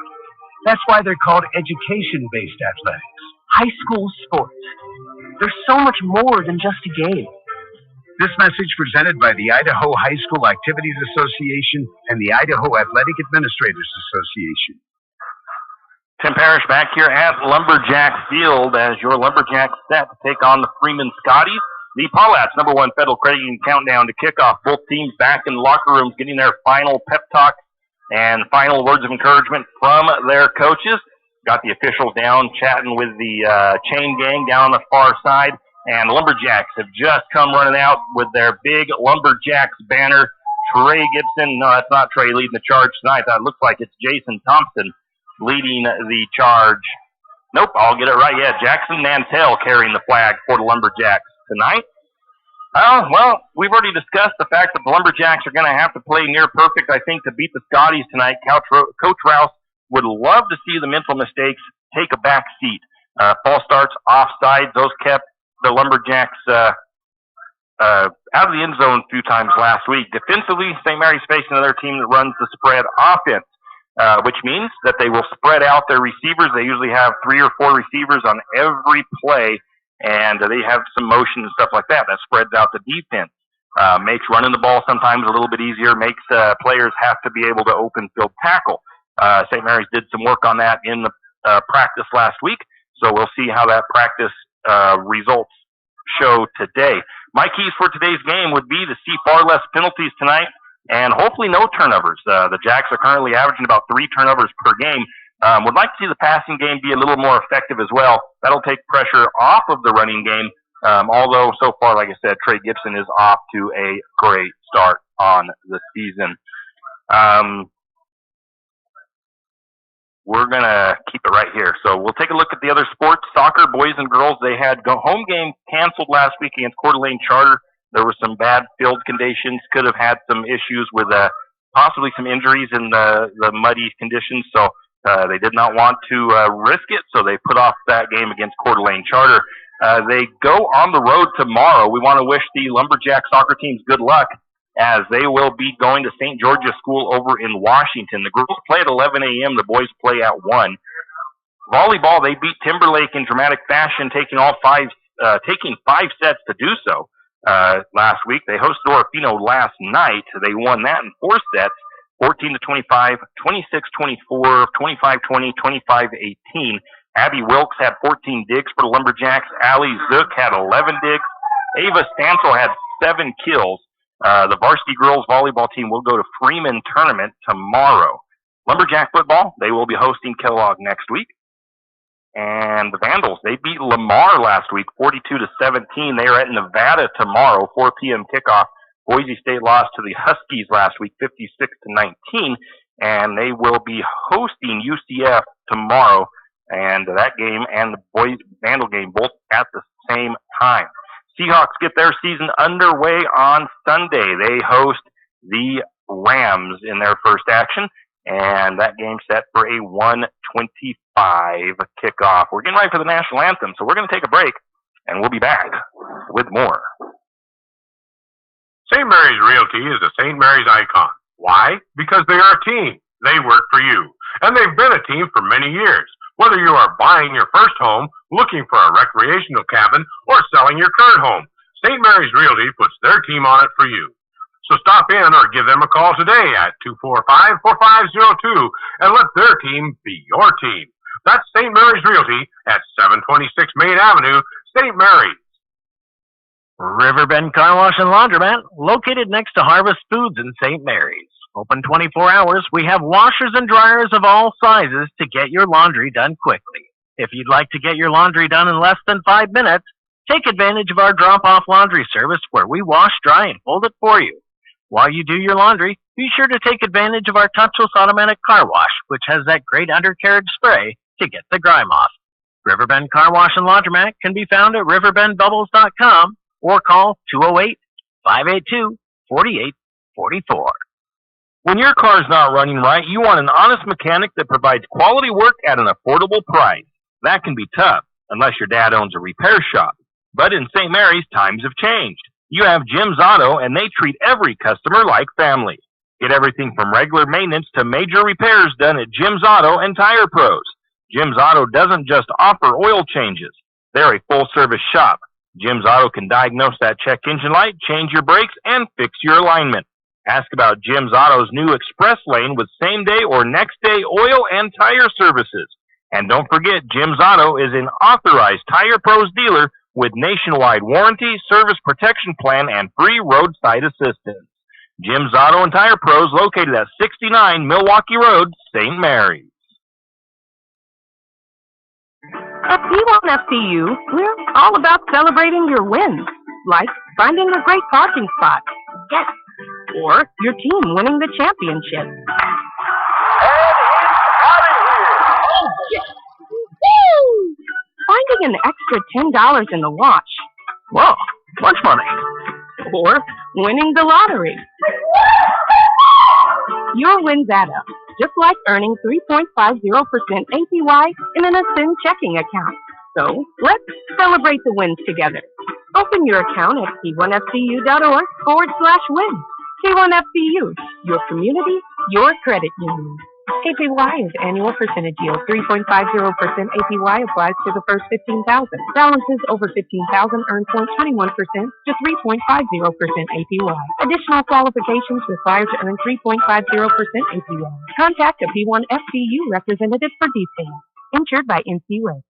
That's why they're called education-based athletics. High school sports. They're so much more than just a game. This message presented by the Idaho High School Activities Association and the Idaho Athletic Administrators Association. Tim Parrish back here at Lumberjack Field as your Lumberjacks set to take on the Freeman Scotties. The Potlatch #1 Federal Credit Union Countdown to Kickoff. Both teams back in the locker rooms getting their final pep talk and final words of encouragement from their coaches. Got the officials down chatting with the chain gang down on the far side. And Lumberjacks have just come running out with their big Lumberjacks banner. Trey Gibson, no, that's not Trey leading the charge tonight. That looks like it's Jason Thompson leading the charge. Nope, I'll get it right. Yeah, Jackson Mantell carrying the flag for the Lumberjacks tonight. Well, we've already discussed the fact that the Lumberjacks are going to have to play near perfect, I think, to beat the Scotties tonight. Coach Rouse would love to see the mental mistakes take a back seat. False starts, offsides, those kept the Lumberjacks out of the end zone a few times last week. Defensively, St. Maries faced another team that runs the spread offense, which means that they will spread out their receivers. They usually have 3 or 4 receivers on every play, and they have some motion and stuff like that. That spreads out the defense. Makes running the ball sometimes a little bit easier, makes players have to be able to open field tackle. St. Maries did some work on that in the practice last week, so we'll see how that practice results show today. My keys for today's game would be to see far less penalties tonight and hopefully no turnovers. The Jacks are currently averaging about 3 turnovers per game. Would like to see the passing game be a little more effective as well. That'll take pressure off of the running game, although so far, like I said, Trey Gibson is off to a great start on the season. We're going to keep it right here. So we'll take a look at the other sports. Soccer, boys and girls, they had home game canceled last week against Coeur d'Alene Charter. There were some bad field conditions, could have had some issues with possibly some injuries in the muddy conditions, so they did not want to risk it, so they put off that game against Coeur d'Alene Charter. They go on the road tomorrow. We want to wish the Lumberjack soccer teams good luck, as they will be going to St. George's School over in Washington. The girls play at 11 a.m., the boys play at 1. Volleyball, they beat Timberlake in dramatic fashion, taking 5 sets to do so last week. They hosted Orofino last night. They won that in 4 sets, 14-25, 26-24, 25-20, 25-18. Abby Wilkes had 14 digs for the Lumberjacks. Allie Zook had 11 digs. Ava Stansel had 7 kills. The varsity girls volleyball team will go to Freeman tournament tomorrow. Lumberjack football, they will be hosting Kellogg next week. And the Vandals, they beat Lamar last week, 42-17. They are at Nevada tomorrow, 4 p.m. kickoff. Boise State lost to the Huskies last week, 56-19. And they will be hosting UCF tomorrow. And that game and the Vandal game both at the same time. Seahawks get their season underway on Sunday. They host the Rams in their first action, and that game set for a 1:25 kickoff. We're getting ready for the national anthem, so we're going to take a break, and we'll be back with more. St. Maries Realty is a St. Maries icon. Why? Because they are a team. They work for you, and they've been a team for many years. Whether you are buying your first home, looking for a recreational cabin, or selling your current home, St. Maries Realty puts their team on it for you. So stop in or give them a call today at 245-4502 and let their team be your team. That's St. Maries Realty at 726 Main Avenue, St. Maries. Riverbend Car Wash and Laundromat, located next to Harvest Foods in St. Maries. Open 24 hours, we have washers and dryers of all sizes to get your laundry done quickly. If you'd like to get your laundry done in less than 5 minutes, take advantage of our drop-off laundry service where we wash, dry, and fold it for you. While you do your laundry, be sure to take advantage of our touchless automatic car wash, which has that great undercarriage spray to get the grime off. Riverbend Car Wash and Laundromat can be found at riverbendbubbles.com or call 208-582-4844. When your car's not running right, you want an honest mechanic that provides quality work at an affordable price. That can be tough, unless your dad owns a repair shop. But in St. Mary's, times have changed. You have Jim's Auto, and they treat every customer like family. Get everything from regular maintenance to major repairs done at Jim's Auto and Tire Pros. Jim's Auto doesn't just offer oil changes. They're a full-service shop. Jim's Auto can diagnose that check engine light, change your brakes, and fix your alignment. Ask about Jim's Auto's new Express Lane with same-day or next-day oil and tire services. And don't forget, Jim's Auto is an authorized Tire Pros dealer with nationwide warranty, service protection plan, and free roadside assistance. Jim's Auto and Tire Pros, located at 69 Milwaukee Road, St. Mary's. At P1FCU, we're all about celebrating your wins, like finding a great parking spot. Yes. Or your team winning the championship. Oh, yes. Woo! Finding an extra $10 in the wash. Whoa, lunch money. Or winning the lottery. Your wins add up, just like earning 3.50% APY in an Ascend checking account. So let's celebrate the wins together. Open your account at p1fcu.org/win. P1FCU, your community, your credit union. APY is annual percentage yield. 3.50% APY applies to the first 15,000. Balances over 15,000 earn 0.21% to 3.50% APY. Additional qualifications required to earn 3.50% APY. Contact a P1FCU representative for details. Insured by NCUA.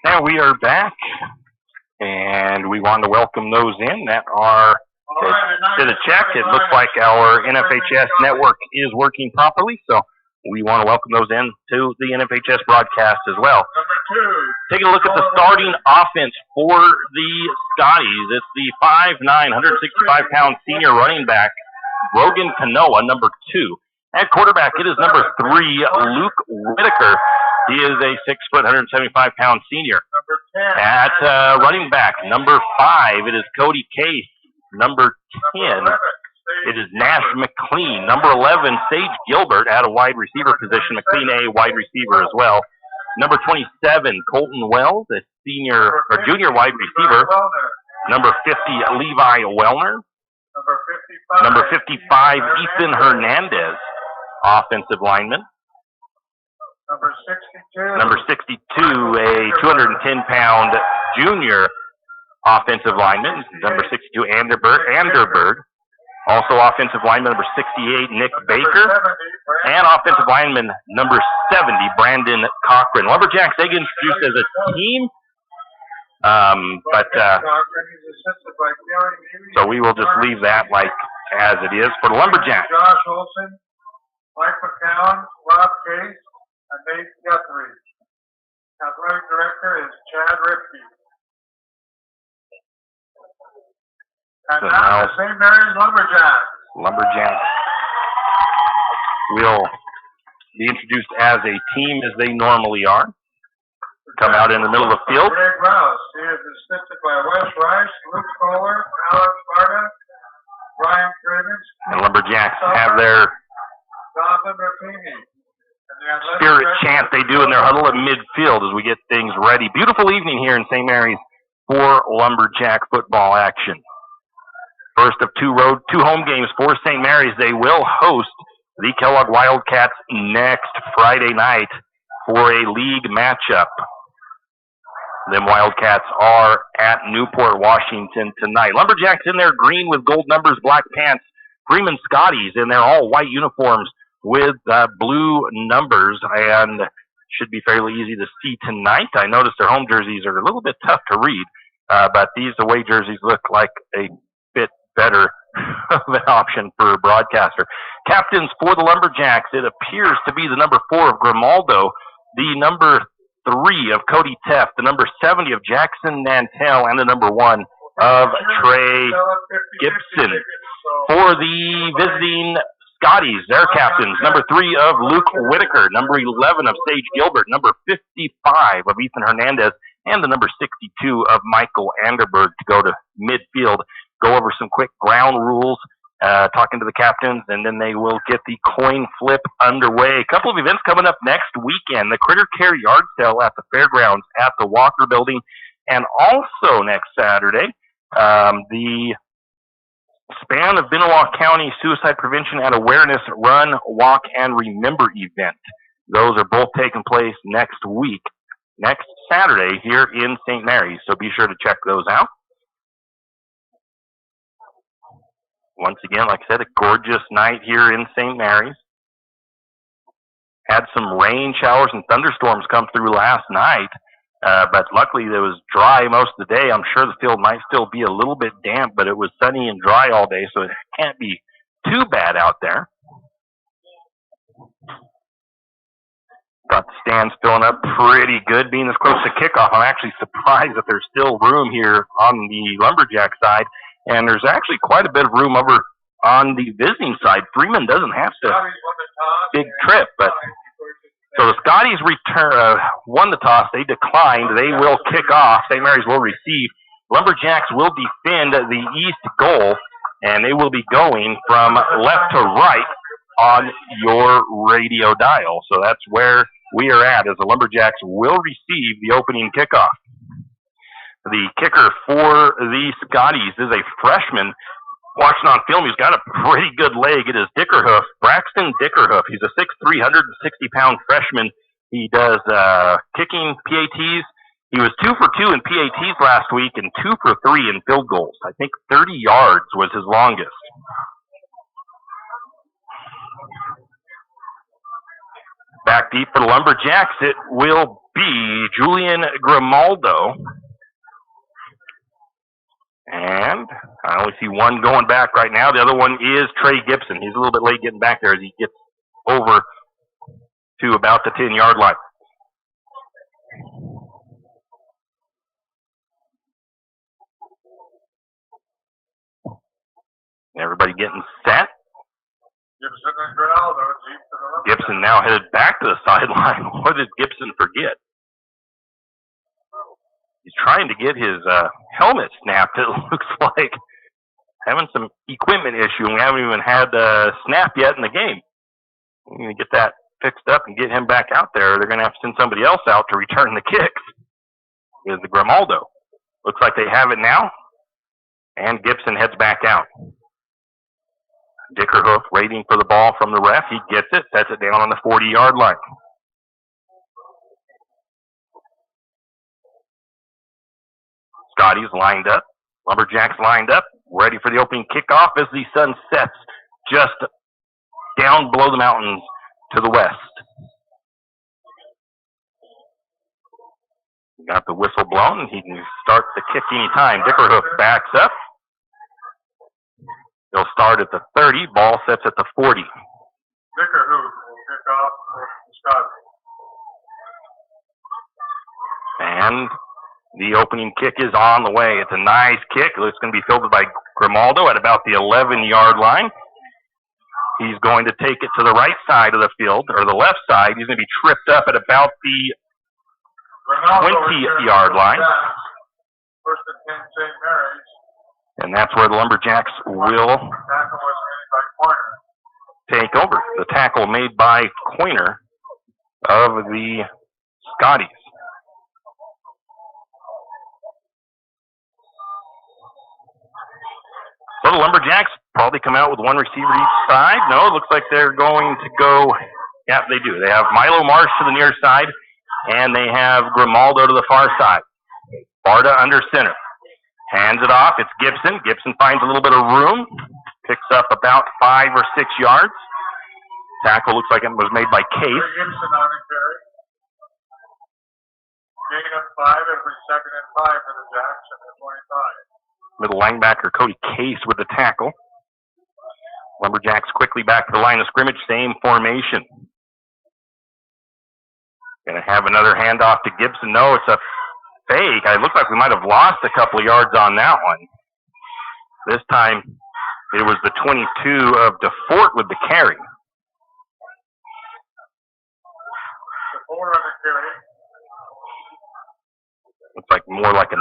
Now we are back, and we want to welcome those in that are did a check. It looks like our NFHS network is working properly, so we want to welcome those in to the NFHS broadcast as well. Taking a look at the starting offense for the Scotties. It's the 5'9", 165-pound senior running back, Brogan Kanoa, number 2. At quarterback, it is number 3, Luke Whitaker. He is a 6 foot, 175-pound senior. At running back, number 5, it is Cody Case. Number 10, it is Nash McLean. Number 11, Sage Gilbert at a wide receiver position. McLean a wide receiver as well. Number 27, Colton Wells, a senior or junior wide receiver. Number 50, Levi Wellner. Number 55, Ethan Hernandez, offensive lineman. Number 62, a 210-pound junior offensive lineman. Number 62, Anderberg. Also offensive lineman number 68, Nick Baker. And offensive lineman number 70, Brandon Cochran. Lumberjacks, they get introduced as a team. So we will just leave that like as it is for the Lumberjacks. Josh Olson, Mike McCown, Rob Case, and Nate Guthrie. Athletic director is Chad Ripke. And So now the St. Maries Lumberjacks. Lumberjacks will be introduced as a team as they normally are. Come out in the middle of the field. Greg Rouse. He is assisted by Wes Rice, Luke Kohler, Alex Sparta, Brian Cravens, And Lumberjacks have their Jonathan Rapini. spirit chant they do in their huddle at midfield as we get things ready. Beautiful evening here in St. Maries for Lumberjack football action. First of two home games for St. Maries. They will host the Kellogg Wildcats next Friday night for a league matchup. Them Wildcats are at Newport, Washington tonight. Lumberjacks in their green with gold numbers, black pants. Freeman Scotties in their all white uniforms with blue numbers, and should be fairly easy to see tonight. I noticed their home jerseys are a little bit tough to read, but these away jerseys look like a bit better of an option for a broadcaster. Captains for the Lumberjacks, it appears to be the number 4 of Grimaldo, the number 3 of Cody Teff, the number 70 of Jackson Nantel, and the number 1 of Trey Gibson. For the visiting Scotties, their captains, number 3 of Luke Whitaker, number 11 of Sage Gilbert, number 55 of Ethan Hernandez, and the number 62 of Michael Anderberg to go to midfield. Go over some quick ground rules, talking to the captains, and then they will get the coin flip underway. A couple of events coming up next weekend. The Critter Care Yard Sale at the Fairgrounds at the Walker Building, and also next Saturday, the Span of Benoit County Suicide Prevention and Awareness Run, Walk, and Remember event. Those are both taking place next week, next Saturday here in St. Mary's, so be sure to check those out. Once again, like I said, a gorgeous night here in St. Mary's. Had some rain showers and thunderstorms come through last night, but luckily it was dry most of the day. I'm sure the field might still be a little bit damp, but it was sunny and dry all day, so it can't be too bad out there. Got the stands filling up pretty good. Being this close to kickoff, I'm actually surprised that there's still room here on the Lumberjack side. And there's actually quite a bit of room over on the visiting side. Freeman doesn't have to big trip, but so the Scotties won the toss. They declined. They will kick off. St. Mary's will receive. Lumberjacks will defend the east goal, and they will be going from left to right on your radio dial. So that's where we are at, as the Lumberjacks will receive the opening kickoff. The kicker for the Scotties is a freshman. Watching on film, he's got a pretty good leg. It is Dickerhoof, Braxton Dickerhoof. He's a 6'3", 160-pound freshman. He does kicking PATs. He was 2 for 2 in PATs last week and 2 for 3 in field goals. I think 30 yards was his longest. Back deep for the Lumberjacks, it will be Julian Grimaldo. And I only see one going back right now. The other one is Trey Gibson. He's a little bit late getting back there as he gets over to about the 10-yard line. Everybody getting set. Gibson now headed back to the sideline. What did Gibson forget? He's trying to get his helmet snapped, it looks like. Having some equipment issue, and we haven't even had snap yet in the game. We're going to get that fixed up and get him back out there. They're going to have to send somebody else out to return the kicks. Is the Grimaldo. Looks like they have it now. And Gibson heads back out. Dickerhoof waiting for the ball from the ref. He gets it, sets it down on the 40-yard line. Scotties lined up. Lumberjacks lined up, ready for the opening kickoff as the sun sets just down below the mountains to the west. Got the whistle blown, and he can start the kick anytime. Dickerhoof backs up. He'll start at the 30. Ball sets at the 40. Dickerhoof will kick off for Scotties. And the opening kick is on the way. It's a nice kick. It's going to be fielded by Grimaldo at about the 11-yard line. He's going to take it to the right side of the field, or the left side. He's going to be tripped up at about the 20-yard line. First and 10, St. Mary's. And that's where the Lumberjacks will take over. The tackle made by Coiner of the Scotties. So the Lumberjacks probably come out with one receiver each side. No, it looks like they're going to go. Yeah, they do. They have Milo Marsh to the near side, and they have Grimaldo to the far side. Barta under center. Hands it off. It's Gibson. Gibson finds a little bit of room. Picks up about 5 or 6 yards. Tackle looks like it was made by Case. Gibson on the carry. Gain of 5 every second and 5 for the Jacks at the 25. Middle linebacker Cody Case with the tackle. Lumberjacks quickly back to the line of scrimmage. Same formation. Going to have another handoff to Gibson. No, it's a fake. It looks like we might have lost a couple of yards on that one. This time it was the 22 of DeFort with the carry. DeFort on the carry. Looks like more like a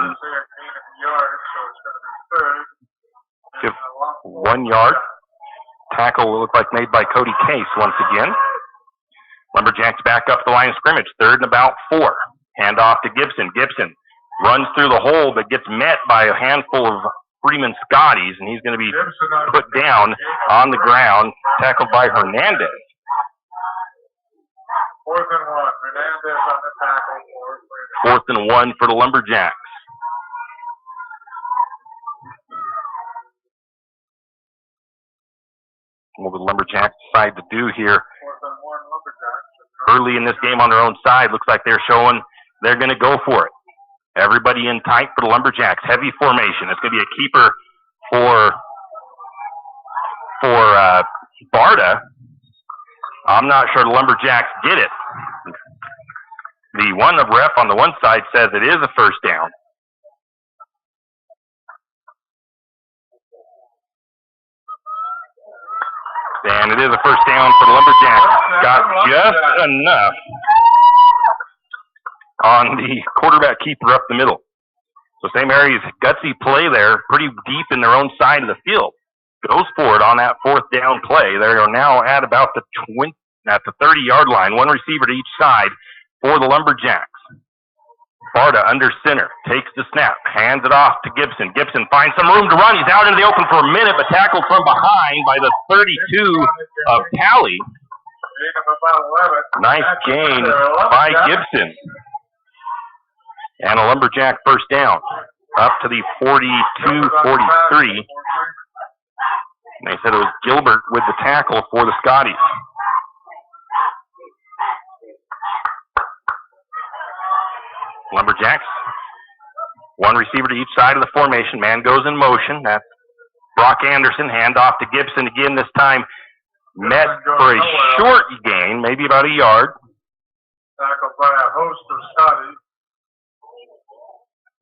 Yards, so it's going to be third. 1 yard. Tackle will look like made by Cody Case once again. Lumberjacks back up the line of scrimmage. 3rd and about 4. Hand off to Gibson. Gibson runs through the hole but gets met by a handful of Freeman Scotties, and he's going to be put down on the ground, tackled by Hernandez. 4th and 1. Hernandez on the tackle. 4th and 1 for the Lumberjacks. What will the Lumberjacks decide to do here? 4th and 1 Lumberjacks. Early in this game on their own side, looks like they're showing they're going to go for it. Everybody in tight for the Lumberjacks. Heavy formation. It's going to be a keeper for Barta. I'm not sure the Lumberjacks get it. The one of ref on the one side says it is a first down. And it is a first down for the Lumberjacks. Got just enough on the quarterback keeper up the middle. So St. Mary's gutsy play there, pretty deep in their own side of the field. Goes for it on that 4th down play. They are now at about the 30-yard line. One receiver to each side for the Lumberjacks. Barta under center, takes the snap, hands it off to Gibson. Gibson finds some room to run. He's out into the open for a minute, but tackled from behind by the 32 of Talley. Nice gain by Gibson. And a Lumberjack first down, up to the 42-43. They said it was Gilbert with the tackle for the Scotties. Lumberjacks, one receiver to each side of the formation. Man goes in motion. That's Brock Anderson, handoff to Gibson again, this time met for a short gain, maybe about a yard. Tackled by a host of Scotties.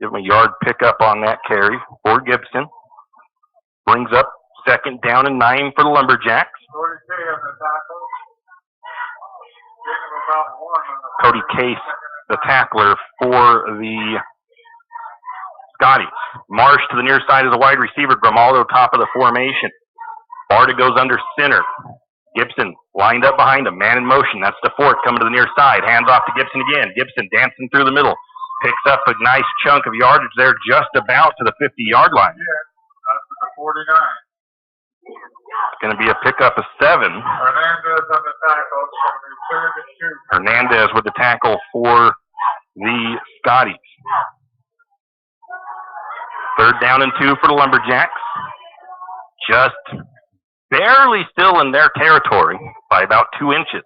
Give him a yard pickup on that carry for Gibson. Brings up 2nd down and 9 for the Lumberjacks. 43 on the tackle. Gave him about 1 on the Cody Case, the tackler for the Scotties. Marsh to the near side as a wide receiver. Grimaldo top of the formation. Barta goes under center. Gibson lined up behind him. Man in motion. That's DeFort coming to the near side. Hands off to Gibson again. Gibson dancing through the middle. Picks up a nice chunk of yardage there, just about to the 50-yard line. Yeah, that's the 49. It's going to be a pickup of 7. Hernandez on the tackle. It's going to be 3rd and 2. Hernandez with the tackle for the Scotties. 3rd down and 2 for the Lumberjacks. Just barely still in their territory by about 2 inches.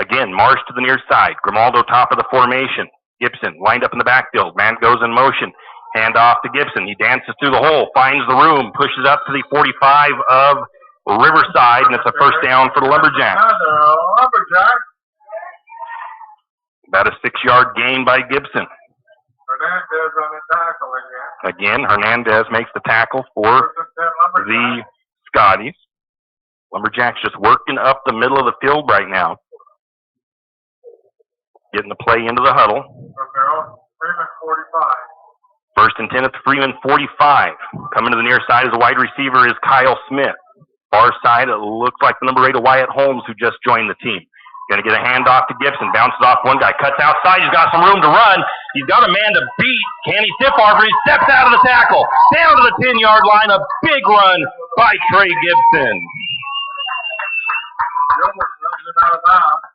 Again, Marsh to the near side. Grimaldo top of the formation. Gibson lined up in the backfield. Man goes in motion. Hand off to Gibson. He dances through the hole, finds the room, pushes up to the 45 of Riverside, and it's a 1st down for the Lumberjacks. About a 6-yard gain by Gibson. Hernandez on the tackle again. Again, Hernandez makes the tackle for the Scotties. Lumberjacks just working up the middle of the field right now. Getting the play into the huddle. Freeman 45. 1st and 10 at the Freeman 45. Coming to the near side as a wide receiver is Kyle Smith. Far side, it looks like the number 8 of Wyatt Holmes, who just joined the team. Going to get a handoff to Gibson. Bounces off one guy. Cuts outside. He's got some room to run. He's got a man to beat. Can he stiff arm? He steps out of the tackle. Down to the 10-yard line. A big run by Trey Gibson. Out of bounds.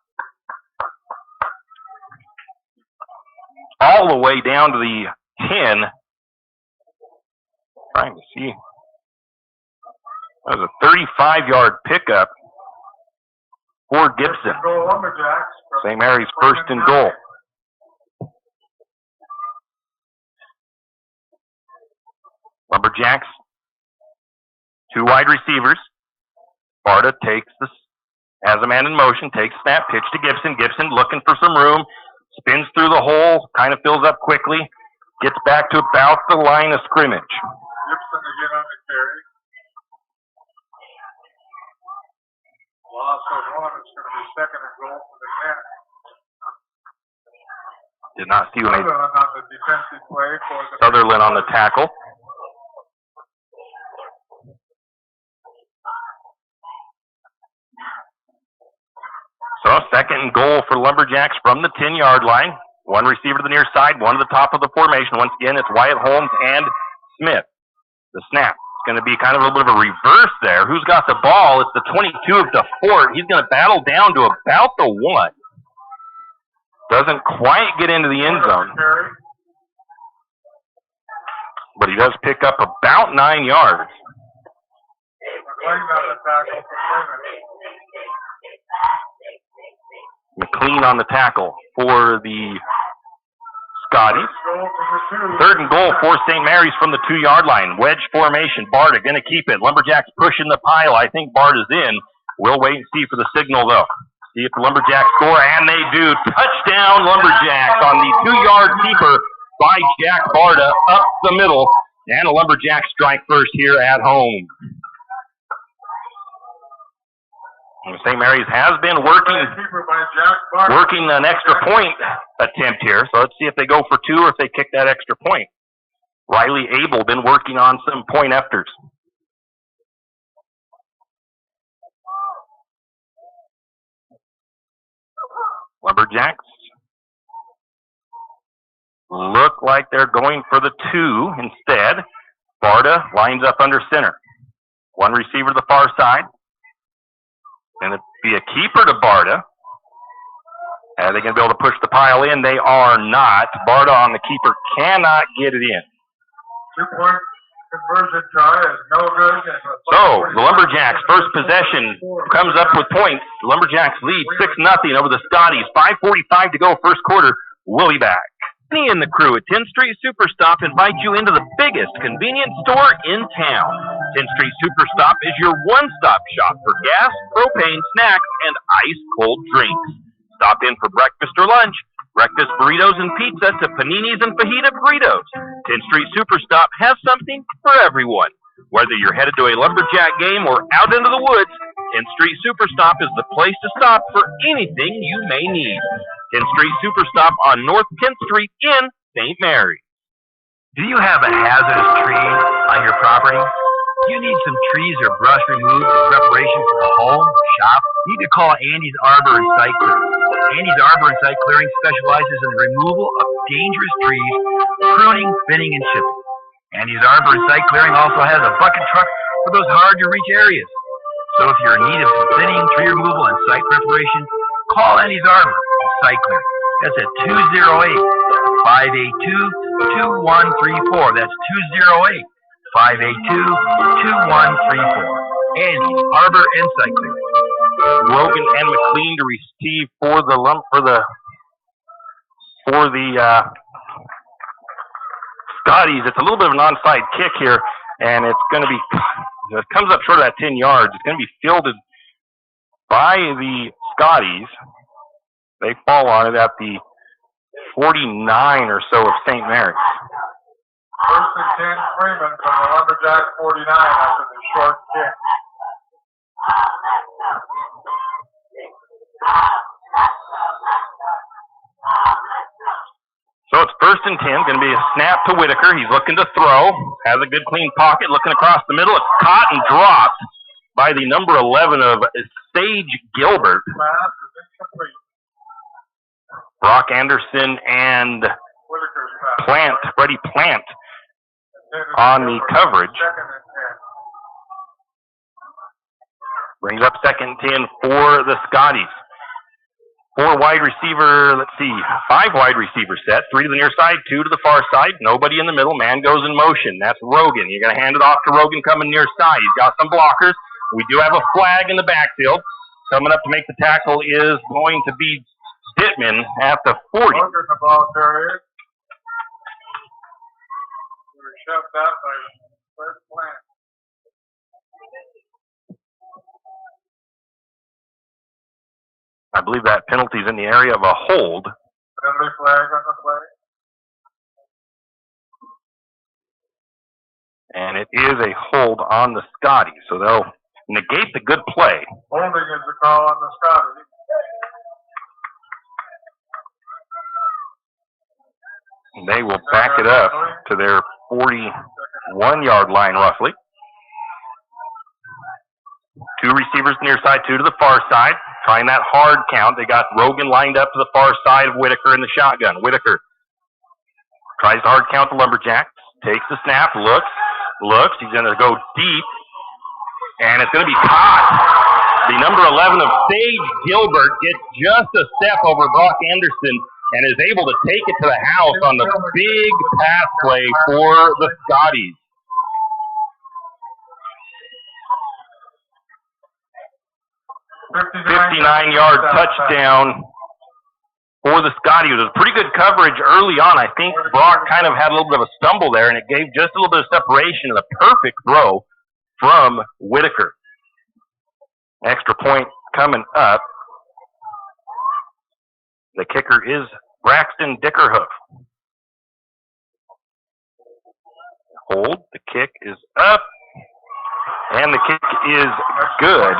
All the way down to the 10. Trying to see. That was a 35-yard pickup for Gibson. St. Mary's 1st and goal. Lumberjacks, 2 wide receivers. Barta takes this, has a man in motion, takes snap, pitch to Gibson. Gibson looking for some room. Spins through the hole, kind of fills up quickly, gets back to about the line of scrimmage. Gibson again on the carry. Loss of 1. It's going to be 2nd and goal for the 10. Did not see when Sutherland on the defensive play for the Sutherland on the tackle. So 2nd and goal for Lumberjacks from the 10-yard line. 1 receiver to the near side, 1 to the top of the formation. Once again, it's Wyatt Holmes and Smith. The snap. It's going to be kind of a little bit of a reverse there. Who's got the ball? It's the 22 of DeFort. He's going to battle down to about the 1. Doesn't quite get into the end zone. But he does pick up about 9 yards. McLean on the tackle for the Scotties. 3rd and goal for St. Mary's from the 2-yard line. Wedge formation. Barta going to keep it. Lumberjacks pushing the pile. I think Barta's in. We'll wait and see for the signal, though. See if the Lumberjacks score, and they do. Touchdown, Lumberjacks on the 2-yard keeper by Jack Barta up the middle. And a Lumberjack strike first here at home. St. Mary's has been working an extra point attempt here. So let's see if they go for 2 or if they kick that extra point. Riley Abel been working on some point efters. Lumberjacks look like they're going for the 2 instead. Barta lines up under center. 1 receiver to the far side. Going to be a keeper to Barta. Are they going to be able to push the pile in? They are not. Barta on the keeper cannot get it in. 2-point conversion try is no good. So the Lumberjacks' first possession comes up with points. The Lumberjacks lead 6-0 over the Scotties. 5:45 to go, first quarter. We'll be back. Kenny and the crew at 10th Street Superstop invite you into the biggest convenience store in town. 10th Street Superstop is your one-stop shop for gas, propane, snacks, and ice-cold drinks. Stop in for breakfast or lunch, breakfast burritos and pizza to paninis and fajita burritos. 10th Street Superstop has something for everyone. Whether you're headed to a Lumberjack game or out into the woods, 10th Street Superstop is the place to stop for anything you may need. 10th Street Superstop on North 10th Street in St. Maries. Do you have a hazardous tree on your property? You need some trees or brush removed in preparation for the home or shop? You need to call Andy's Arbor and Site Clearing. Andy's Arbor and Site Clearing specializes in the removal of dangerous trees, pruning, thinning, and chipping. Andy's Arbor and Site Clearing also has a bucket truck for those hard-to-reach areas. So if you're in need of some thinning, tree removal, and site preparation, call Andy's Arbor and Site Clearing. That's at 208-582-2134. That's 208-582-2134. Andy's Arbor and Site Clearing. Rogan and McLean to receive for the Scotties. It's a little bit of an onside kick here, and it's going to be, it comes up short of that 10 yards. It's going to be fielded by the Scotties. They fall on it at the 49 or so of St. Maries. First and 10, Freeman from the Lumberjack 49 after the short kick. So it's first and 10, going to be a snap to Whitaker. He's looking to throw, has a good clean pocket, looking across the middle. It's caught and dropped by the number 11 of Sage Gilbert. Brock Anderson and Freddie Plant on the coverage. Brings up second 10 for the Scotties. 5 wide receiver set. 3 to the near side, 2 to the far side. Nobody in the middle. Man goes in motion. That's Rogan. You're going to hand it off to Rogan coming near side. He's got some blockers. We do have a flag in the backfield. Coming up to make the tackle is going to be Dittman at the 40. The ball carrier. We were shoved out by Fred Plant. I believe that penalty is in the area of a hold. Penalty flag on the play. And it is a hold on the Scotties, so they'll negate the good play. Holding is the call on the Scotties. They will back it up to their 41-yard line, roughly. 2 receivers near side, 2 to the far side. Trying that hard count. They got Rogan lined up to the far side of Whitaker in the shotgun. Whitaker tries to hard count the Lumberjacks. Takes the snap, looks. He's going to go deep. And it's going to be caught. The number 11 of Sage Gilbert gets just a step over Brock Anderson and is able to take it to the house on the big pass play for the Scotties. 59-yard touchdown for the Scotties. It was pretty good coverage early on. I think Brock kind of had a little bit of a stumble there, and it gave just a little bit of separation and a perfect throw from Whitaker. Extra point coming up. The kicker is Braxton Dickerhoof. Hold. The kick is up. And the kick is good.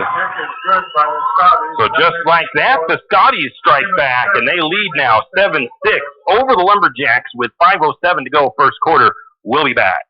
So just like that, the Scotties strike back, and they lead now 7-6 over the Lumberjacks with 5:07 to go first quarter. We'll be back.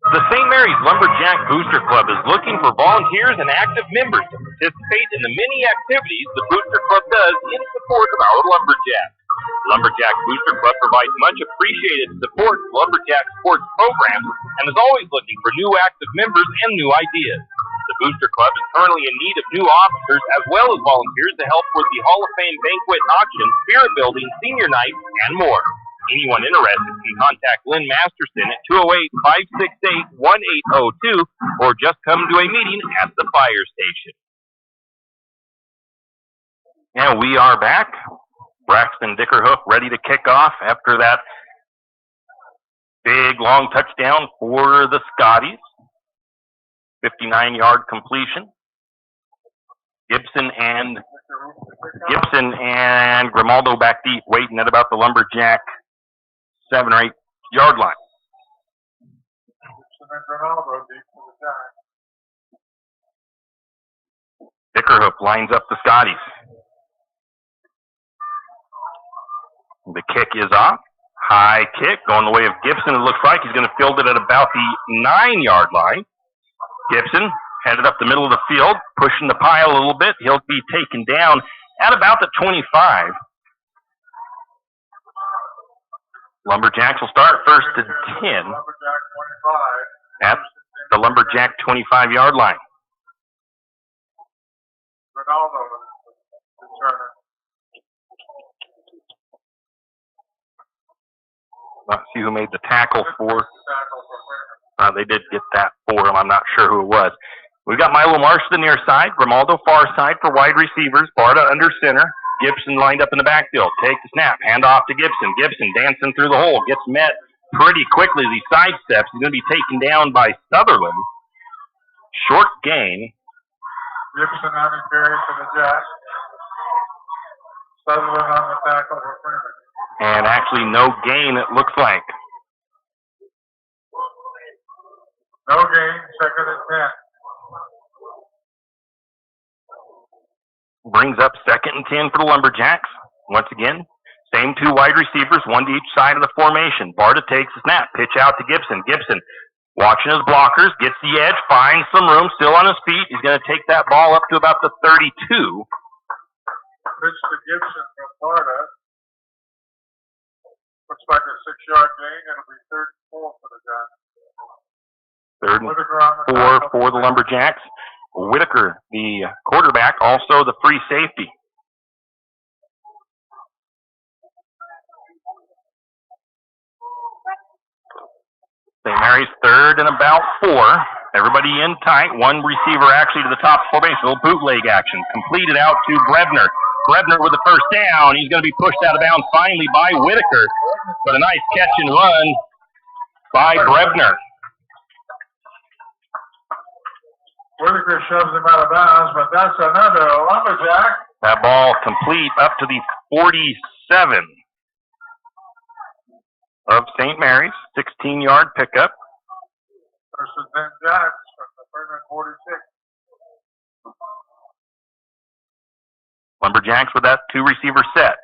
The St. Maries Lumberjack Booster Club is looking for volunteers and active members to participate in the many activities the Booster Club does in support of our Lumberjacks. Lumberjack Booster Club provides much appreciated support to Lumberjack sports programs and is always looking for new active members and new ideas. The Booster Club is currently in need of new officers as well as volunteers to help with the Hall of Fame banquet and auction, spirit building, senior night, and more. Anyone interested can contact Lynn Masterson at 208-568-1802 or just come to a meeting at the fire station. And we are back. Braxton Dickerhoof ready to kick off after that Big, long touchdown for the Scotties. 59-yard completion. Gibson and Grimaldo back deep, waiting at about the Lumberjack 7 or 8 yard line. Dickerhoof lines up the Scotties. The kick is off. High kick going the way of Gibson. It looks like he's going to field it at about the 9-yard line. Gibson headed up the middle of the field, pushing the pile a little bit. He'll be taken down at about the 25. Lumberjacks will start first and 10 at the Lumberjack 25-yard line. Not see who made the tackle for. They did get that for him. I'm not sure who it was. We've got Milo Marsh to the near side, Grimaldo far side for wide receivers, Barta under center, Gibson lined up in the backfield. Take the snap, hand off to Gibson. Gibson dancing through the hole, gets met pretty quickly as he sidesteps. He's going to be taken down by Sutherland. Short gain. Gibson on the carry for the Jacks. Sutherland on the tackle for Freeman. And actually no gain, it looks like. No gain, second and 10. Brings up second and 10 for the Lumberjacks. Once again, same two wide receivers, one to each side of the formation. Barta takes the snap, pitch out to Gibson. Gibson watching his blockers, gets the edge, finds some room, still on his feet. He's going to take that ball up to about the 32. Pitch to Gibson from Barta. Looks like a 6-yard gain. It'll be 3rd and 4 for the Jacks. 3rd and 4 for the Lumberjacks. Whitaker, the quarterback, also the free safety. St. Mary's 3rd and about 4. Everybody in tight. One receiver actually to the top formation. A little bootleg action. Completed out to Brebner. Brebner with the first down. He's going to be pushed out of bounds finally by Whitaker. But a nice catch and run by Brebner. Whitaker shoves him out of bounds, but that's another Lumberjack. That ball complete up to the 47 of St. Mary's. 16-yard pickup. First and 10 Jacks from the Freeman 46. Lumberjacks with that two-receiver set.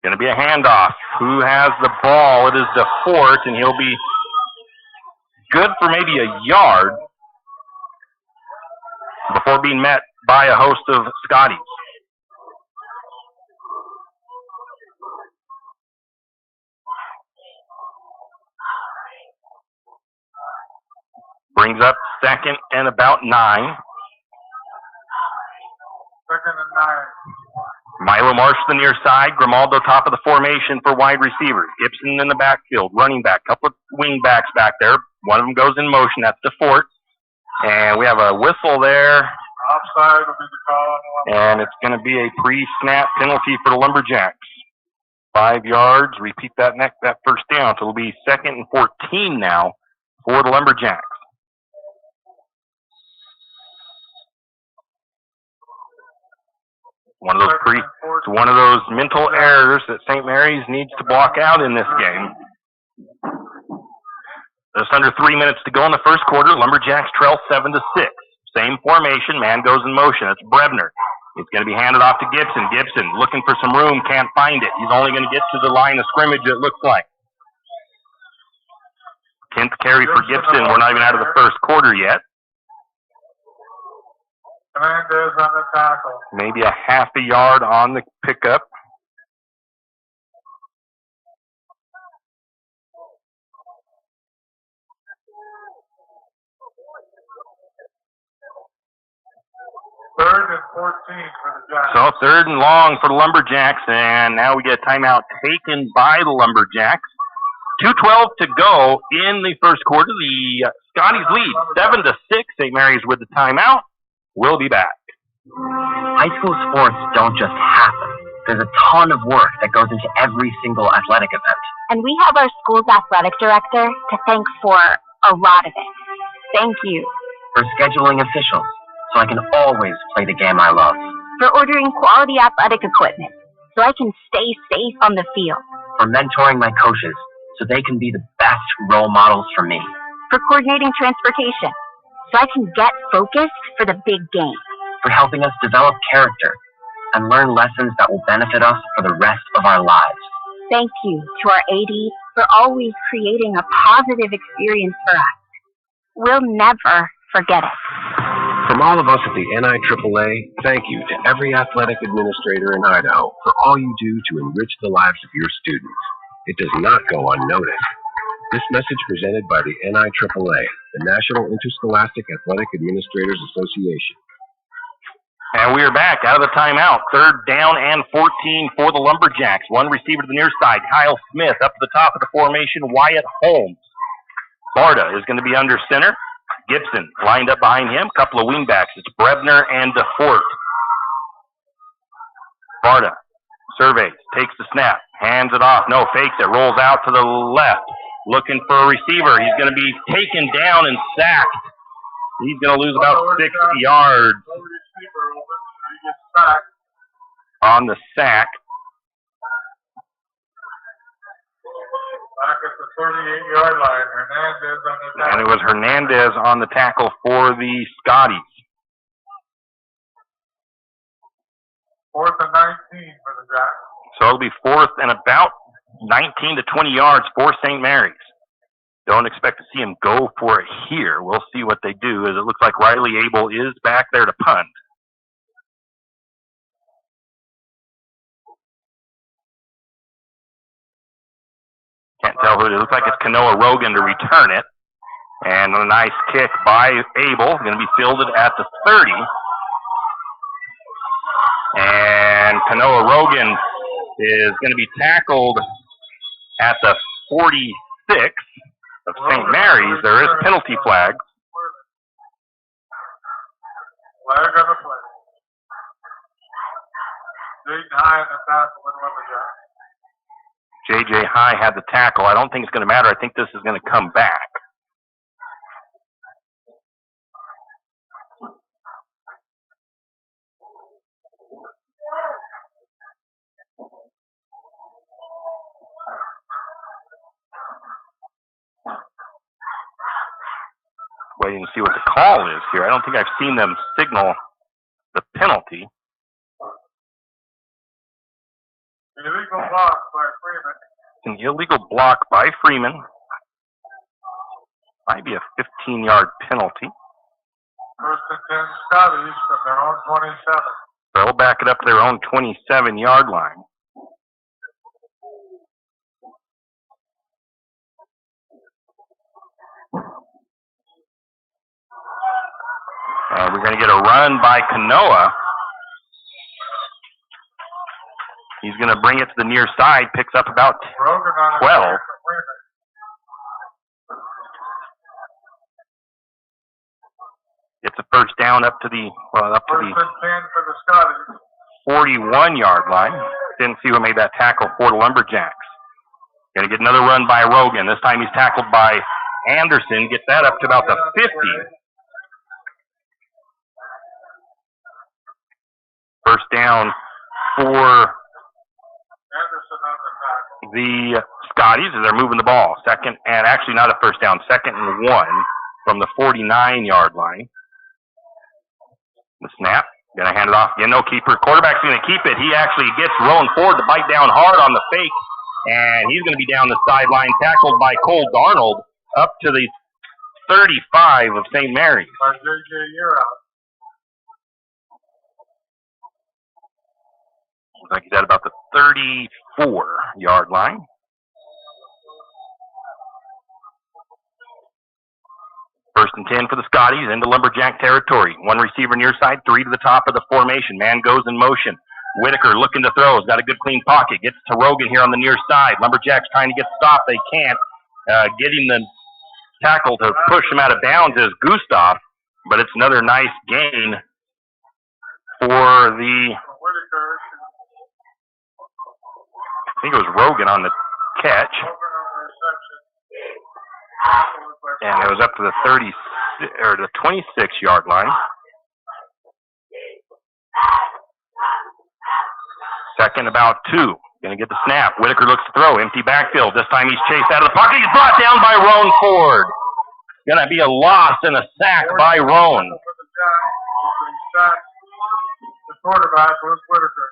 Going to be a handoff. Who has the ball? It is DeFort, and he'll be good for maybe a yard before being met by a host of Scotties. Brings up second and about 9. Second and 9. Milo Marsh to the near side. Grimaldo top of the formation for wide receivers. Gibson in the backfield, running back. Couple of wing backs back there. One of them goes in motion. That's DeFort. And we have a whistle there. Offside will be the call. And it's going to be a pre-snap penalty for the Lumberjacks. 5 yards. Repeat that first down. So it'll be 2nd and 14 now for the Lumberjacks. One of those mental errors that St. Mary's needs to block out in this game. Just under 3 minutes to go in the first quarter. Lumberjacks trail 7-6. Same formation. Man goes in motion. It's Brebner. It's going to be handed off to Gibson. Gibson looking for some room. Can't find it. He's only going to get to the line of scrimmage, it looks like. 10th carry for Gibson. We're not even out of the first quarter yet. Hernandez on the tackle. Maybe a half a yard on the pickup. Third and 14 for the Jacks. So 3rd and long for the Lumberjacks, and now we get a timeout taken by the Lumberjacks. 2:12 to go in the first quarter. The Scotties lead 7-6. St. Mary's with the timeout. We'll be back. High school sports don't just happen. There's a ton of work that goes into every single athletic event. And we have our school's athletic director to thank for a lot of it. Thank you. For scheduling officials, so I can always play the game I love. For ordering quality athletic equipment, so I can stay safe on the field. For mentoring my coaches, so they can be the best role models for me. For coordinating transportation, so I can get focused for the big game. For helping us develop character and learn lessons that will benefit us for the rest of our lives. Thank you to our ADs for always creating a positive experience for us. We'll never forget it. From all of us at the NIAAA, thank you to every athletic administrator in Idaho for all you do to enrich the lives of your students. It does not go unnoticed. This message presented by the NIAAA, the National Interscholastic Athletic Administrators Association. And we are back out of the timeout. 3rd down and 14 for the Lumberjacks. One receiver to the near side, Kyle Smith. Up to the top of the formation, Wyatt Holmes. Barta is going to be under center. Gibson lined up behind him. Couple of wingbacks. It's Brebner and DeFort. Barta surveys, takes the snap, hands it off. No, fakes it, rolls out to the left. Looking for a receiver. He's going to be taken down and sacked. He's going to lose about 6 yards on the sack. Back at the 38-yard line, Hernandez on the tackle. And it was Hernandez on the tackle for the Scotties. 4th and 19 for the Jacks. So it'll be 4th and about 19 to 20 yards for St. Mary's. Don't expect to see him go for it here. We'll see what they do, as it looks like Riley Abel is back there to punt. Can't tell who it is. It looks like it's Kanoa Rogan to return it. And a nice kick by Abel. Going to be fielded at the 30. And Kanoa Rogan is going to be tackled at the 46 of St. Mary's. There is penalty flag. Flag on the play. Jake High in the tackle with Lumberjack. J.J. High had the tackle. I don't think it's going to matter. I think this is going to come back. Waiting to see what the call is here. I don't think I've seen them signal the penalty. Illegal block by Freeman. It's an illegal block by Freeman. Might be a 15-yard penalty. 1st and 10 Scotties from their own 27. They'll back it up to their own 27-yard line. And we're going to get a run by Kanoa. He's going to bring it to the near side, picks up about 12. It's a first down up to the 41-yard line. Didn't see who made that tackle for the Lumberjacks. Going to get another run by Rogan. This time he's tackled by Anderson. Gets that up to about the 50. First down for the Scotties as they're moving the ball. Second, and actually not a first down, 2nd and 1 from the 49-yard line. The snap, gonna hand it off. Again, no keeper. Quarterback's gonna keep it. He actually gets rolling forward to bite down hard on the fake, and he's gonna be down the sideline, tackled by Cole Darnold up to the 35 of St. Mary's. J.J. You're out. Looks like he's at about the 34-yard line. First and 10 for the Scotties into Lumberjack territory. One receiver near side, 3 to the top of the formation. Man goes in motion. Whitaker looking to throw. He's got a good clean pocket. Gets to Rogan here on the near side. Lumberjacks trying to get stopped. They can't. Getting the tackle to push him out of bounds is Gustav, but it's another nice gain for the, I think it was Rogan on the catch. And it was up to the 30 or the 26-yard line. Second about 2. Going to get the snap. Whitaker looks to throw. Empty backfield. This time he's chased out of the pocket. He's brought down by Roan Ford. Going to be a loss and a sack by Roan. The quarterback was Whitaker.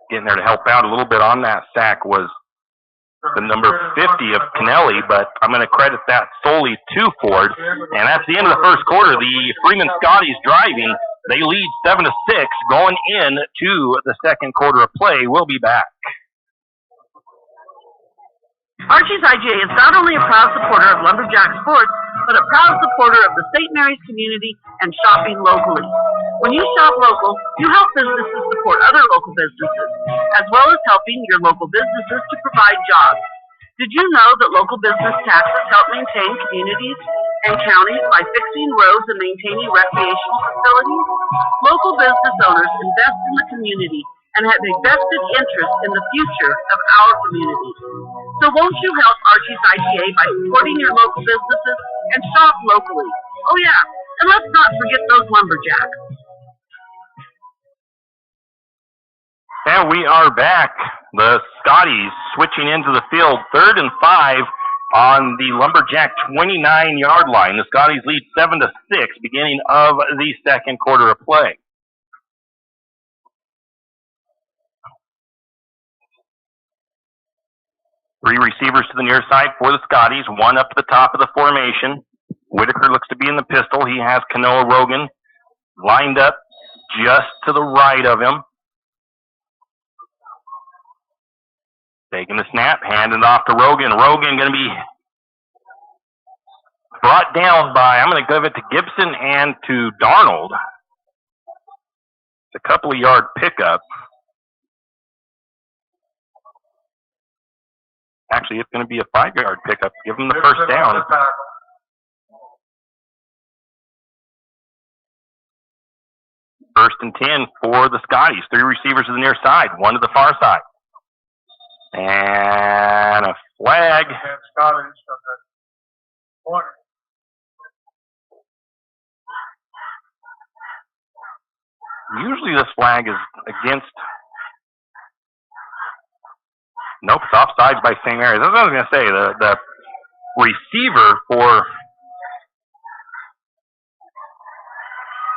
Getting there to help out a little bit on that sack was the number 50 of Kennelly, but I'm going to credit that solely to Ford. And that's the end of the first quarter. The Freeman Scotties driving. They lead 7-6 going into the second quarter of play. We'll be back. Archie's IGA is not only a proud supporter of Lumberjack sports, but a proud supporter of the St. Maries community and shopping locally. When you shop local, you help businesses support other local businesses, as well as helping your local businesses to provide jobs. Did you know that local business taxes help maintain communities and counties by fixing roads and maintaining recreational facilities? Local business owners invest in the community and have a vested interest in the future of our community. So won't you help Archie's IGA by supporting your local businesses and shop locally? Oh yeah, and let's not forget those Lumberjacks. And we are back. The Scotties switching into the field, 3rd and 5 on the Lumberjack 29-yard line. The Scotties lead 7-6, beginning of the second quarter of play. Three receivers to the near side for the Scotties, one up to the top of the formation. Whitaker looks to be in the pistol. He has Kanoa Rogan lined up just to the right of him. Taking the snap, handing it off to Rogan. Rogan going to be brought down by, I'm going to give it to Gibson and to Darnold. It's a couple of yard pickup. Actually, it's going to be a 5-yard pickup. Give him the first down. First and 10 for the Scotties. 3 receivers to the near side, 1 to the far side. And a flag. Usually this flag is against. Nope, it's offsides by St. Mary's. That's what I was going to say. The receiver for.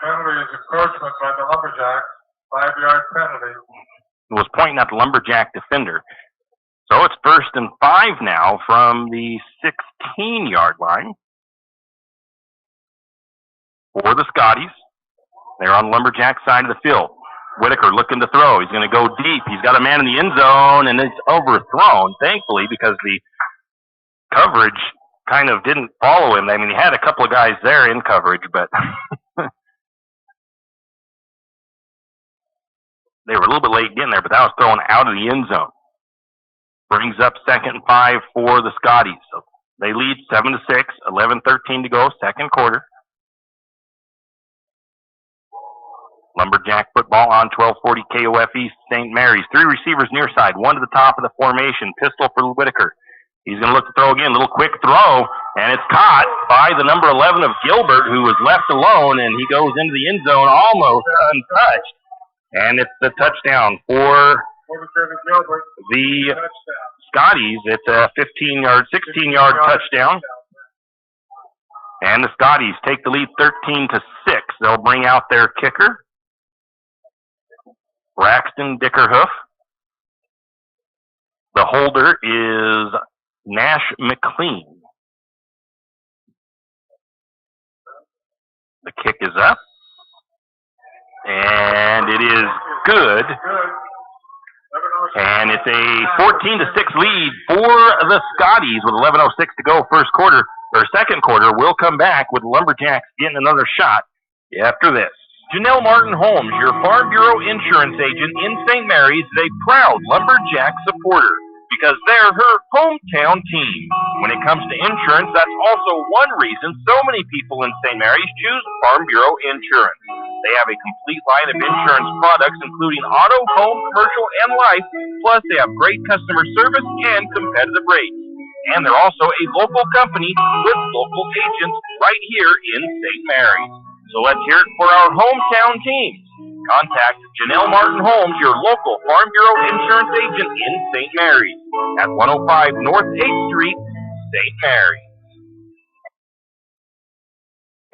Penalty is encroachment by the Lumberjack. 5-yard penalty. Was pointing at the Lumberjack defender. So it's 1st and 5 now from the 16-yard line for the Scotties. They're on the Lumberjack side of the field. Whitaker looking to throw. He's going to go deep. He's got a man in the end zone, and it's overthrown, thankfully, because the coverage kind of didn't follow him. I mean, he had a couple of guys there in coverage, but they were a little bit late getting there, but that was thrown out of the end zone. Brings up 2nd and 5 for the Scotties. So they lead 7-6, 11-13 to go, second quarter. Lumberjack football on 1240 KOFE St. Mary's. 3 receivers near side, 1 to the top of the formation. Pistol for Whitaker. He's going to look to throw again. Little quick throw, and it's caught by the number 11 of Gilbert, who was left alone, and he goes into the end zone almost untouched. And it's the touchdown for the Scotties. It's a 16-yard touchdown. And the Scotties take the lead 13-6. They'll bring out their kicker, Braxton Dickerhoof. The holder is Nash McLean. The kick is up. And it is good. And it's a 14-6 lead for the Scotties with 11:06 to go first quarter, or second quarter. We'll come back with Lumberjacks getting another shot after this. Janelle Martin Holmes, your Farm Bureau insurance agent in St. Mary's, is a proud Lumberjack supporter because they're her hometown team. When it comes to insurance, that's also one reason so many people in St. Mary's choose Farm Bureau insurance. They have a complete line of insurance products, including auto, home, commercial, and life. Plus, they have great customer service and competitive rates. And they're also a local company with local agents right here in St. Maries. So let's hear it for our hometown teams. Contact Janelle Martin Holmes, your local Farm Bureau insurance agent in St. Maries at 105 North 8th Street, St. Maries.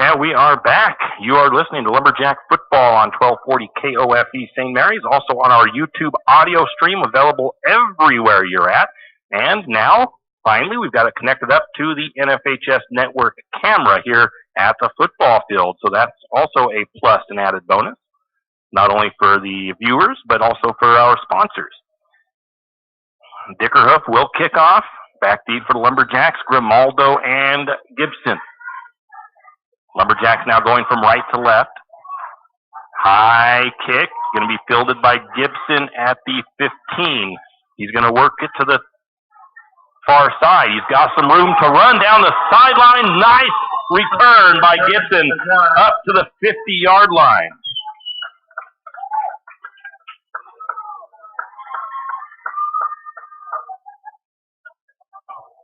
And we are back. You are listening to Lumberjack Football on 1240 KOFE St. Maries, also on our YouTube audio stream, available everywhere you're at. And now, finally, we've got it connected up to the NFHS network camera here at the football field. So that's also a plus and added bonus, not only for the viewers, but also for our sponsors. Dickerhoof will kick off. Back deep for the Lumberjacks, Grimaldo and Gibson. Lumberjacks now going from right to left. High kick, going to be fielded by Gibson at the 15. He's going to work it to the far side. He's got some room to run down the sideline. Nice return by Gibson up to the 50-yard line.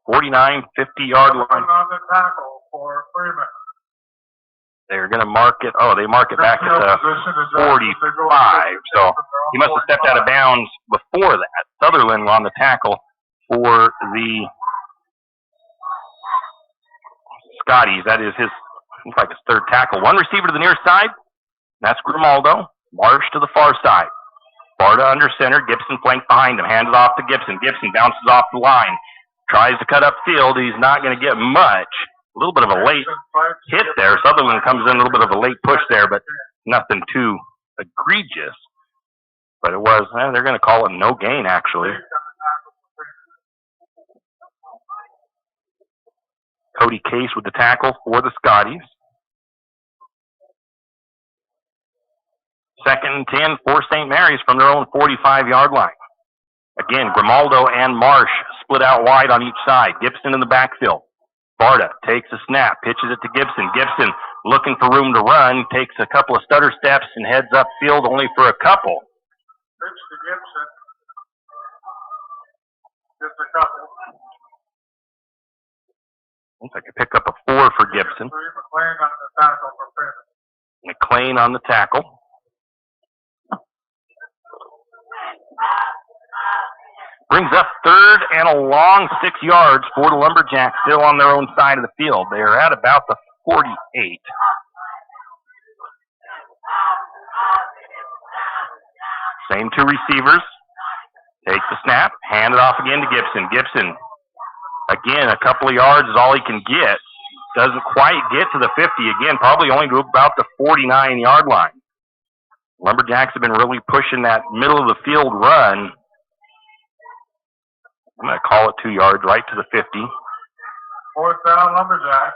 49, 50-yard line. On the tackle for Freeman. They're going to mark it. Oh, they mark it back at the 45. So he must have stepped out of bounds before that. Sutherland on the tackle for the Scotties. That is his, looks like his third tackle. One receiver to the near side. That's Grimaldo. Marsh to the far side. Barta under center. Gibson flanked behind him. Hands it off to Gibson. Gibson bounces off the line. Tries to cut upfield. He's not going to get much. A little bit of a late hit there. Sutherland comes in a little bit of a late push there, but nothing too egregious. But it was, they're going to call it no gain, actually. Cody Case with the tackle for the Scotties. 2nd and 10 for St. Mary's from their own 45-yard line. Again, Grimaldo and Marsh split out wide on each side. Gibson in the backfield. Barta takes a snap, pitches it to Gibson. Gibson looking for room to run, takes a couple of stutter steps and heads upfield only for a couple. Pitch to Gibson. Just a couple. Looks like a pick up a 4 for Gibson. McLean on the tackle for Freeman. McLean on the tackle. Brings up 3rd and a long 6 yards for the Lumberjacks, still on their own side of the field. They are at about the 48. Same two receivers. Take the snap, hand it off again to Gibson. Gibson, again, a couple of yards is all he can get. Doesn't quite get to the 50 again, probably only to about the 49-yard line. Lumberjacks have been really pushing that middle of the field run. I'm going to call it 2 yards, right to the 50. 4th down, Lumberjack.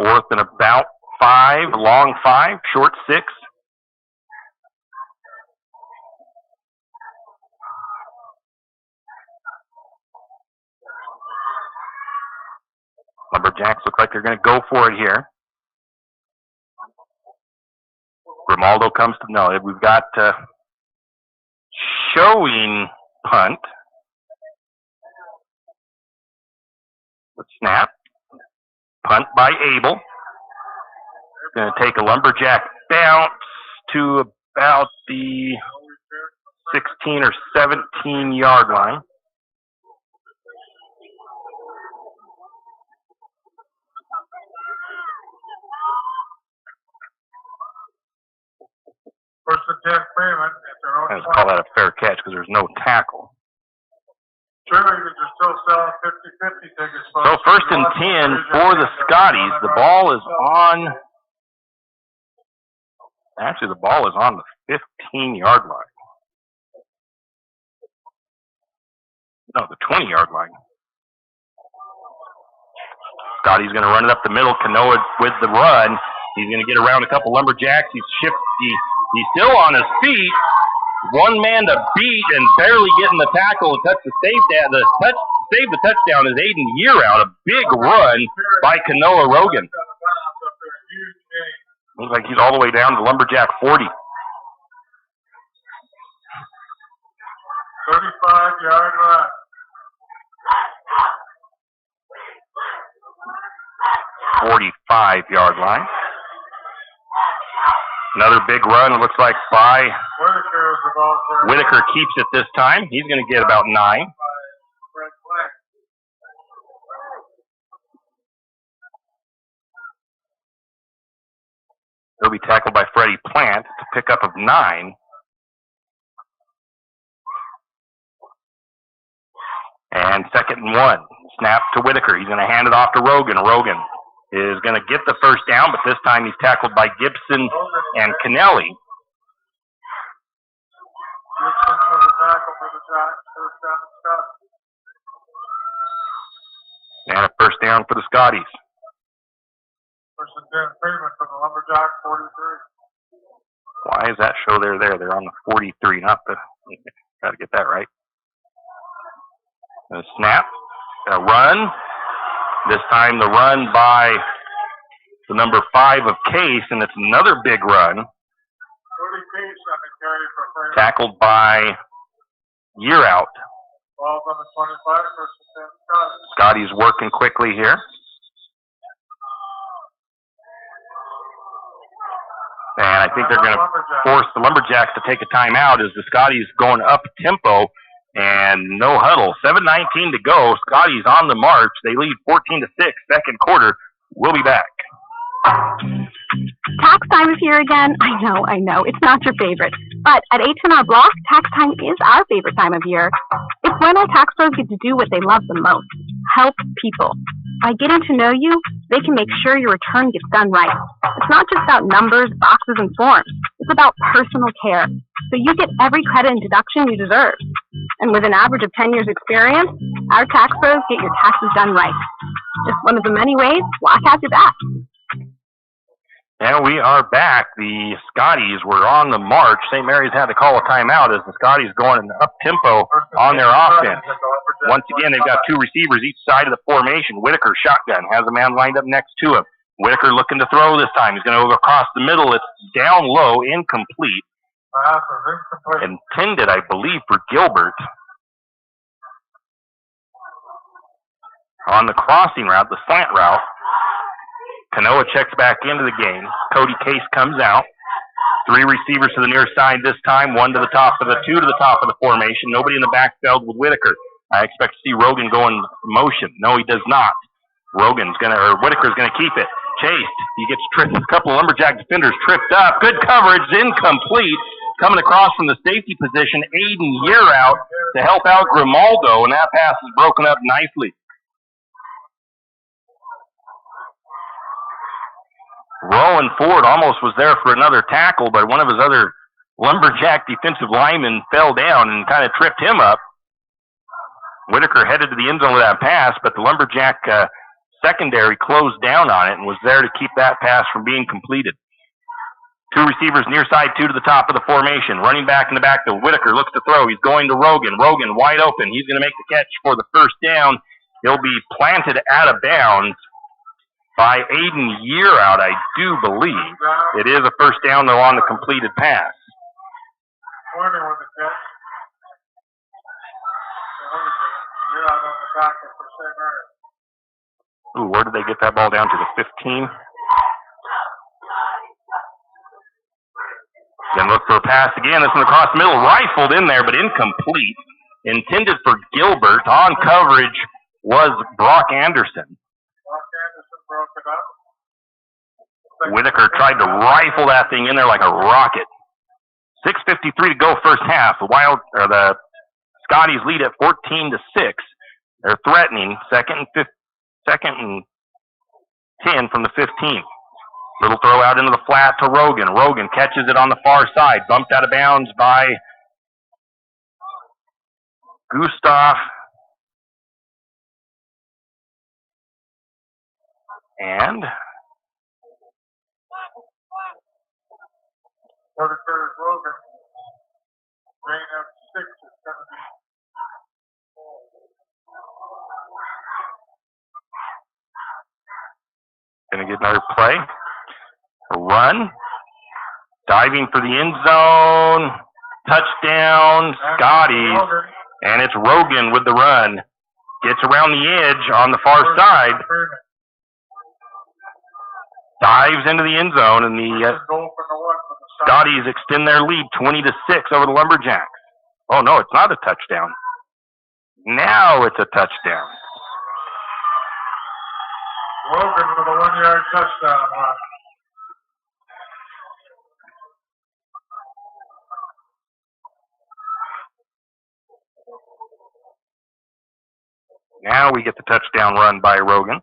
4th and about 5, long 5, short 6. Lumberjacks look like they're going to go for it here. Grimaldo comes to, no, we've got showing punt. The snap. Punt by Abel. Going to take a Lumberjack bounce to about the 16 or 17-yard line. First and 10, Freeman. Let's call that a fair catch because there's no tackle. Sure, you can still sell 50-50 tickets. So 1st and 10 for the Scotties. The ball is on. Actually, the ball is on the 15-yard line. No, the 20-yard line. Scotty's going to run it up the middle. Canoa with the run. He's going to get around a couple Lumberjacks. He's still on his feet. One man to beat and barely getting the tackle and touch the save the touchdown is Aiden Yearout. A big run by Canoa Rogan. Looks like he's all the way down to Lumberjack 40. 35-yard run. 45-yard line. Another big run, it looks like, by Whitaker keeps it this time. He's going to get about 9. He'll be tackled by Freddie Plant to pick up of 9. And 2nd and 1. Snap to Whitaker. He's going to hand it off to Rogan. Rogan is going to get the first down, but this time he's tackled by Gibson and Kennelly. And a first down for the Scotties. First and 10, Freeman from the Lumberjack 43. Why is that show there? They're on the 43, not the... Got to get that right. A snap. A run. This time the run by the number 5 of Case, and it's another big run. Tackled by Year Out. Ball's on the 25, first and 10, Scotties. Scotties working quickly here. And I think they're going to force the Lumberjacks to take a timeout as the Scotties going up tempo and no huddle. 7:19 to go. Scotties on the march. They lead 14-6. Second quarter. We'll be back. Tax time is here again. I know. It's not your favorite. But at H&R Block, tax time is our favorite time of year. It's when our tax pros get to do what they love the most, help people. By getting to know you, they can make sure your return gets done right. It's not just about numbers, boxes, and forms. It's about personal care. So you get every credit and deduction you deserve. And with an average of 10 years experience, our tax pros get your taxes done right. Just one of the many ways Block has your back. And we are back. The Scotties were on the march. St. Mary's had to call a timeout as the Scotties going up-tempo on their offense. Once again, they've got 2 receivers each side of the formation. Whitaker, shotgun, has a man lined up next to him. Whitaker looking to throw this time. He's going to go across the middle. It's down low, incomplete. Intended, I believe, for Gilbert. On the crossing route, the slant route, Kanoa checks back into the game. Cody Case comes out. 3 receivers to the near side this time. 1 to the top of the 2 to the top of the formation. Nobody in the backfield with Whitaker. I expect to see Rogan go in motion. No, he does not. Whitaker's gonna keep it. Chased. He gets tripped. A couple of Lumberjack defenders tripped up. Good coverage. Incomplete. Coming across from the safety position, Aiden Year Out to help out Grimaldo, and that pass is broken up nicely. Rowan Ford almost was there for another tackle, but one of his other Lumberjack defensive linemen fell down and kind of tripped him up. Whitaker headed to the end zone with that pass, but the Lumberjack secondary closed down on it and was there to keep that pass from being completed. 2 receivers near side, 2 to the top of the formation. Running back in the backfield. Whitaker looks to throw. He's going to Rogan. Rogan wide open. He's going to make the catch for the first down. He'll be planted out of bounds by Aiden Year Out, I do believe. It is a first down, though, on the completed pass. Ooh, where did they get that ball down to? The 15? Then look for a pass again. This one across the middle, rifled in there, but incomplete. Intended for Gilbert. On coverage was Brock Anderson. Whitaker tried to rifle that thing in there like a rocket. 6:53 to go first half. The Scotties lead at 14-6. They're threatening second and 10 from the 15. Little throw out into the flat to Rogan. Rogan catches it on the far side. Bumped out of bounds by Gustav. And Rogan. Rain up 6 is going to be. Going to get another play. A run. Diving for the end zone. Touchdown, Scotties. And it's Rogan with the run. Gets around the edge on the far side. Dives into the end zone, and the Scotties extend their lead 20-6 over the Lumberjacks. Oh, no, it's not a touchdown. Now it's a touchdown. Logan with a 1-yard touchdown run. Now we get the touchdown run by Rogan.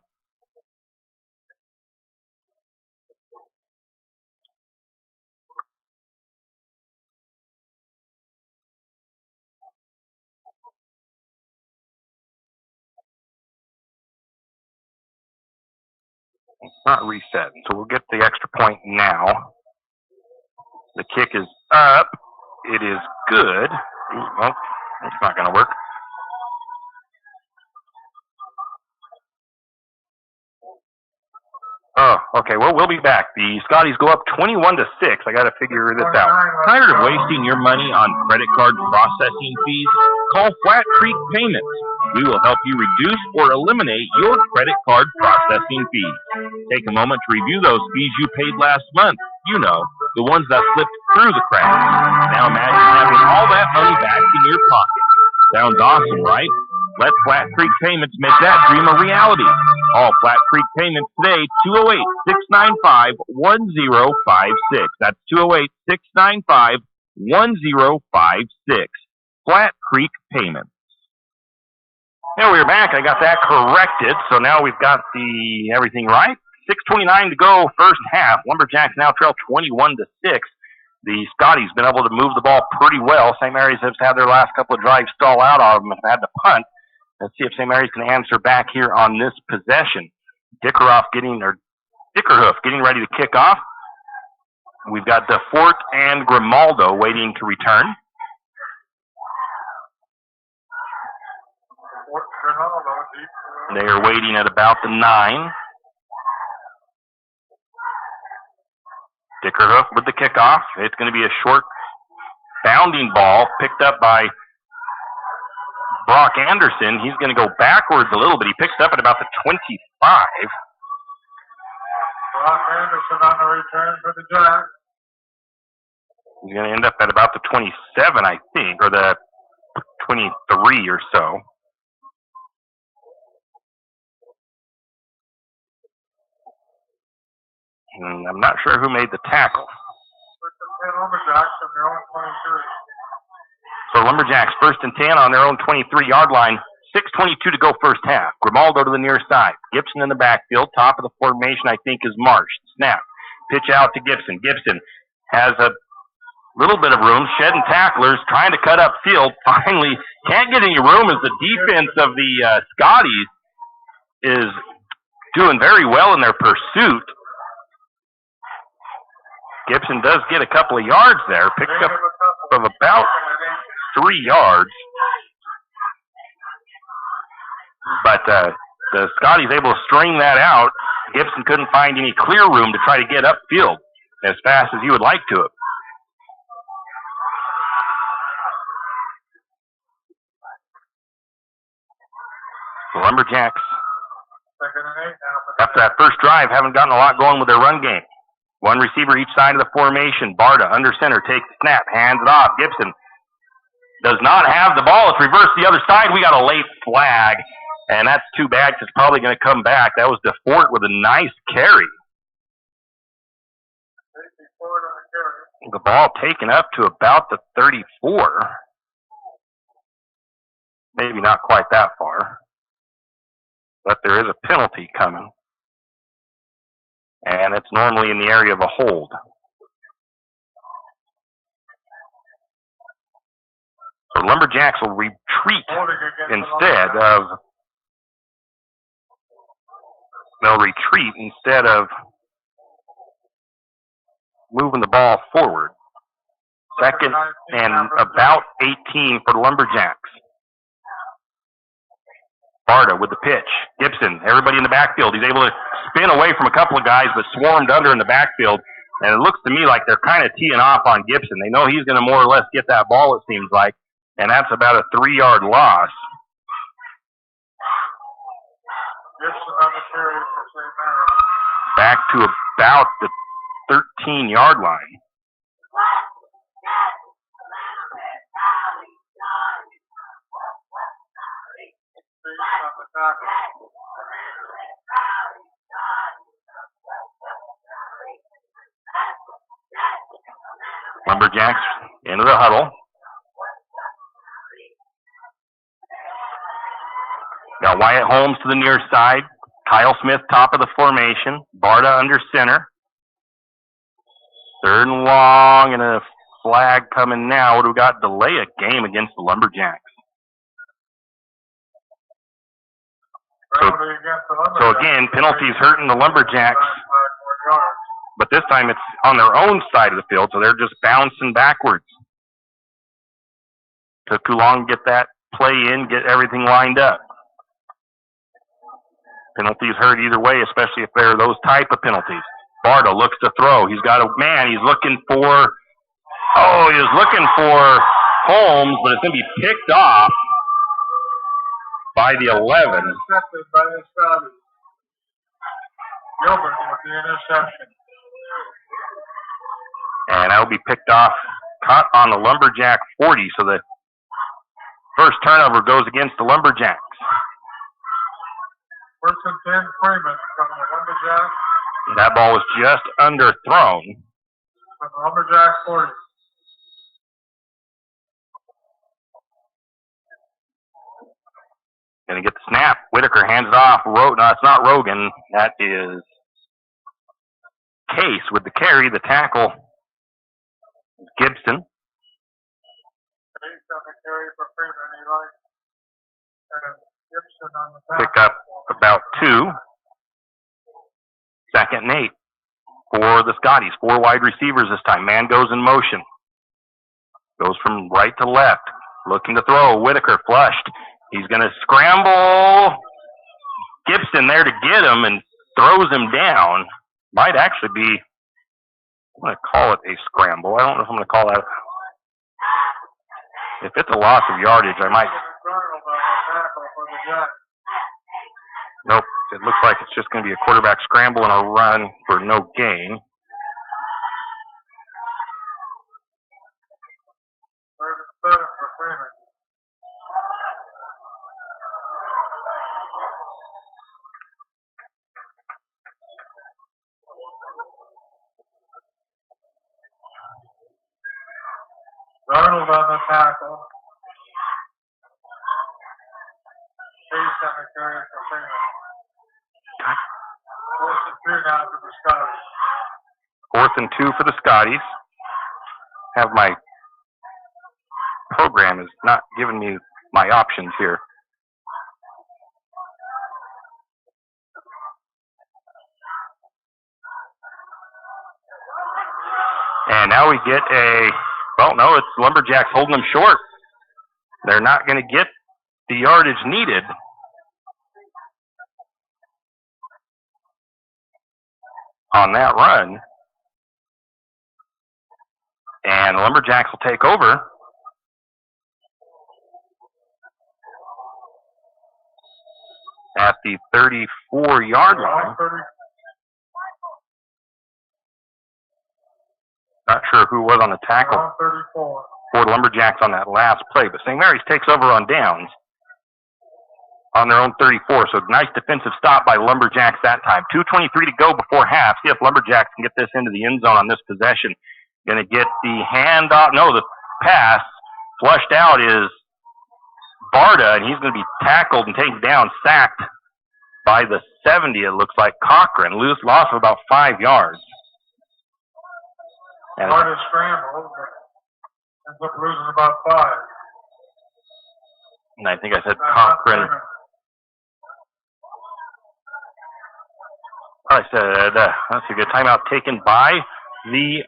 It's not reset, so we'll get the extra point now. The kick is up. It is good. Ooh, well, it's not going to work. Oh, okay. Well, we'll be back. The Scotties go up 21-6. I got to figure this out. Tired of wasting your money on credit card processing fees? Call Flat Creek Payments. We will help you reduce or eliminate your credit card processing fees. Take a moment to review those fees you paid last month. You know, the ones that slipped through the cracks. Now imagine having all that money back in your pocket. Sounds awesome, right? Let Flat Creek Payments make that dream a reality. Call Flat Creek Payments today, 208-695-1056. That's 208-695-1056. Flat Creek Payments. Now we're back. I got that corrected, so now we've got everything right. 6:29 to go, first half. Lumberjacks now trail 21-6. The Scotties been able to move the ball pretty well. St. Maries has had their last couple of drives stall out on them and had to punt. Let's see if St. Maries can answer back here on this possession. Dickerhoof getting ready to kick off. We've got DeFort and Grimaldo waiting to return. They are waiting at about the 9. Dickerhoof with the kickoff. It's going to be a short bounding ball picked up by Brock Anderson. He's going to go backwards a little bit. He picks up at about the 25. Brock Anderson on the return for the Jacks. He's going to end up at about the 27, I think, or the 23 or so. And I'm not sure who made the tackle. Lumberjacks on their own 23. So Lumberjacks 1st and 10 on their own 23-yard line. 6:22 to go first half. Grimaldo to the near side. Gibson in the backfield. Top of the formation, I think, is Marsh. Snap. Pitch out to Gibson. Gibson has a little bit of room. Shedding tacklers. Trying to cut up field. Finally can't get any room as the defense of the Scotties is doing very well in their pursuit. Gibson does get a couple of yards there. Picks up of about 3 yards. But the Scotties able to string that out. Gibson couldn't find any clear room to try to get upfield as fast as he would like to. The Lumberjacks, after that first drive, haven't gotten a lot going with their run game. One receiver each side of the formation. Barta under center takes the snap, hands it off. Gibson does not have the ball. It's reversed the other side. We got a late flag, and that's too bad because it's probably going to come back. That was DeFort with a nice carry. The ball taken up to about the 34. Maybe not quite that far, but there is a penalty coming. And it's normally in the area of a hold. So Lumberjacks will retreat instead of moving the ball forward. 2nd and about 18 for the Lumberjacks. Barta with the pitch. Gibson, everybody in the backfield. He's able to spin away from a couple of guys, but swarmed under in the backfield. And it looks to me like they're kind of teeing off on Gibson. They know he's going to more or less get that ball, it seems like. And that's about a 3-yard loss. Gibson on the carry for St. Maries. Back to about the 13-yard line. Lumberjacks into the huddle. Got Wyatt Holmes to the near side. Kyle Smith top of the formation. Barta under center. 3rd and long, and a flag coming now. What do we got? Delay a game against the Lumberjacks. So again, penalties hurting the Lumberjacks. But this time it's on their own side of the field, so they're just bouncing backwards. Took too long to get that play in, get everything lined up. Penalties hurt either way, especially if they're those type of penalties. Barta looks to throw. He's got a man. He's looking for Holmes, but it's going to be picked off by the 11. Intercepted by the Scotties. Gilbert with the interception. And that'll be picked off, caught on the Lumberjack 40, so the first turnover goes against the Lumberjacks. 1st and 10, Freeman from the Lumberjack. That ball was just underthrown. From the Lumberjack 40. Gonna get the snap. Whitaker hands it off. No, it's not Rogan. That is Case with the carry. The tackle is Gibson. Case on the carry for Freeman. And Gibson on the tackle. Pick up about 2. 2nd and 8 for the Scotties. 4 wide receivers this time. Man goes in motion. Goes from right to left. Looking to throw. Whitaker flushed. He's going to scramble. Gibson there to get him and throws him down. Might actually be, I'm going to call it a scramble. I don't know if I'm going to call that. If it's a loss of yardage, I might. Nope. It looks like it's just going to be a quarterback scramble and a run for no gain. 3rd and 7 for Freeman. Arnold on the tackle. Case on the carry for Freeman. 4th and 2 now for the Scotties. 4th and 2 for the Scotties. Have my program is not giving me my options here. And now we get no, it's Lumberjacks holding them short. They're not going to get the yardage needed. On that run. And the Lumberjacks will take over. At the 34-yard line. Not sure who was on the tackle for the Lumberjacks on that last play, but St. Mary's takes over on downs on their own 34. So nice defensive stop by Lumberjacks that time. 2:23 to go before half. See if Lumberjacks can get this into the end zone on this possession. Going to get the handoff. No, the pass flushed out is Barta, and he's going to be tackled and taken down, sacked by the 70. It looks like Cochran. Loss of about 5 yards. Barta scrambled, but ends up losing about 5. And I think I said Cochran. I said that's a good timeout taken by the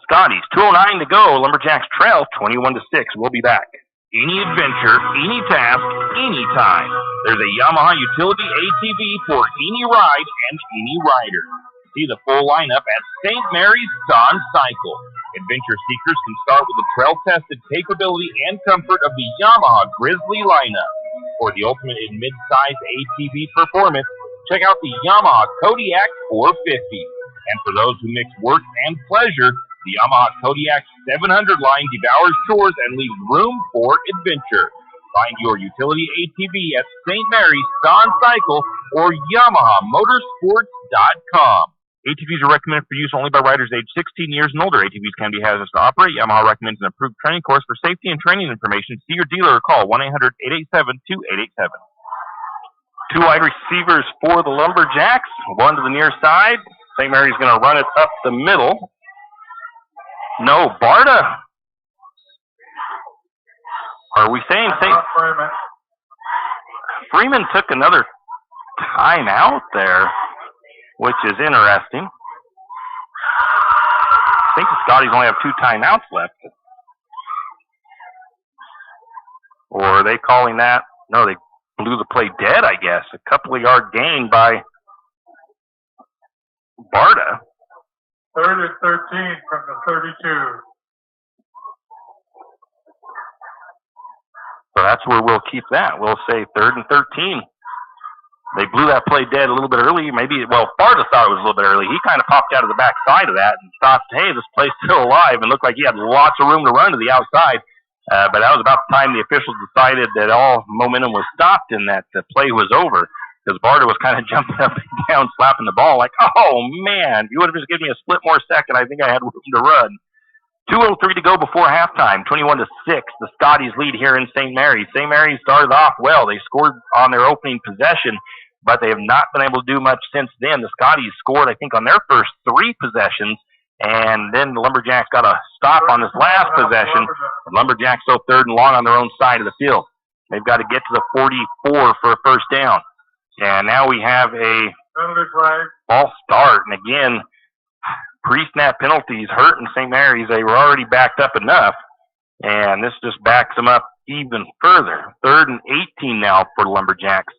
Scotties. 2:09 to go. Lumberjacks trail 21-6. We'll be back. Any adventure, any task, anytime. There's a Yamaha utility ATV for any ride and any rider. See the full lineup at St. Maries Dawn Cycle. Adventure seekers can start with the trail-tested capability and comfort of the Yamaha Grizzly lineup. For the ultimate in mid-size ATV performance, check out the Yamaha Kodiak 450. And for those who mix work and pleasure, the Yamaha Kodiak 700 line devours chores and leaves room for adventure. Find your utility ATV at St. Mary's Dawn Cycle or YamahaMotorsports.com. ATVs are recommended for use only by riders aged 16 years and older. ATVs can be hazardous to operate. Yamaha recommends an approved training course. For safety and training information, see your dealer or call 1-800-887-2887. Two wide receivers for the Lumberjacks. One to the near side. St. Mary's going to run it up the middle. No, Barta. Are we saying Freeman took another timeout there, which is interesting. I think the Scotties only have 2 timeouts left. Or are they calling that? No, they blew the play dead, I guess. A couple of yard gain by Barta. 3rd and 13 from the 32. So that's where we'll keep that. We'll say 3rd and 13. They blew that play dead a little bit early. Barta thought it was a little bit early. He kind of popped out of the back side of that and thought, hey, this play's still alive, and looked like he had lots of room to run to the outside. But that was about the time the officials decided that all momentum was stopped and that the play was over, because Barta was kind of jumping up and down, slapping the ball like, oh, man, if you would have just given me a split more second, I think I had room to run. 2:03 to go before halftime, 21-6. The Scotties lead here in St. Mary's. St. Mary's started off well. They scored on their opening possession, but they have not been able to do much since then. The Scotties scored, I think, on their first 3 possessions, and then the Lumberjacks got a stop on this last possession. The Lumberjacks go 3rd and long on their own side of the field. They've got to get to the 44 for a first down. And now we have a false start. And again, pre-snap penalties hurting St. Mary's. They were already backed up enough, and this just backs them up even further. 3rd and 18 now for the Lumberjacks.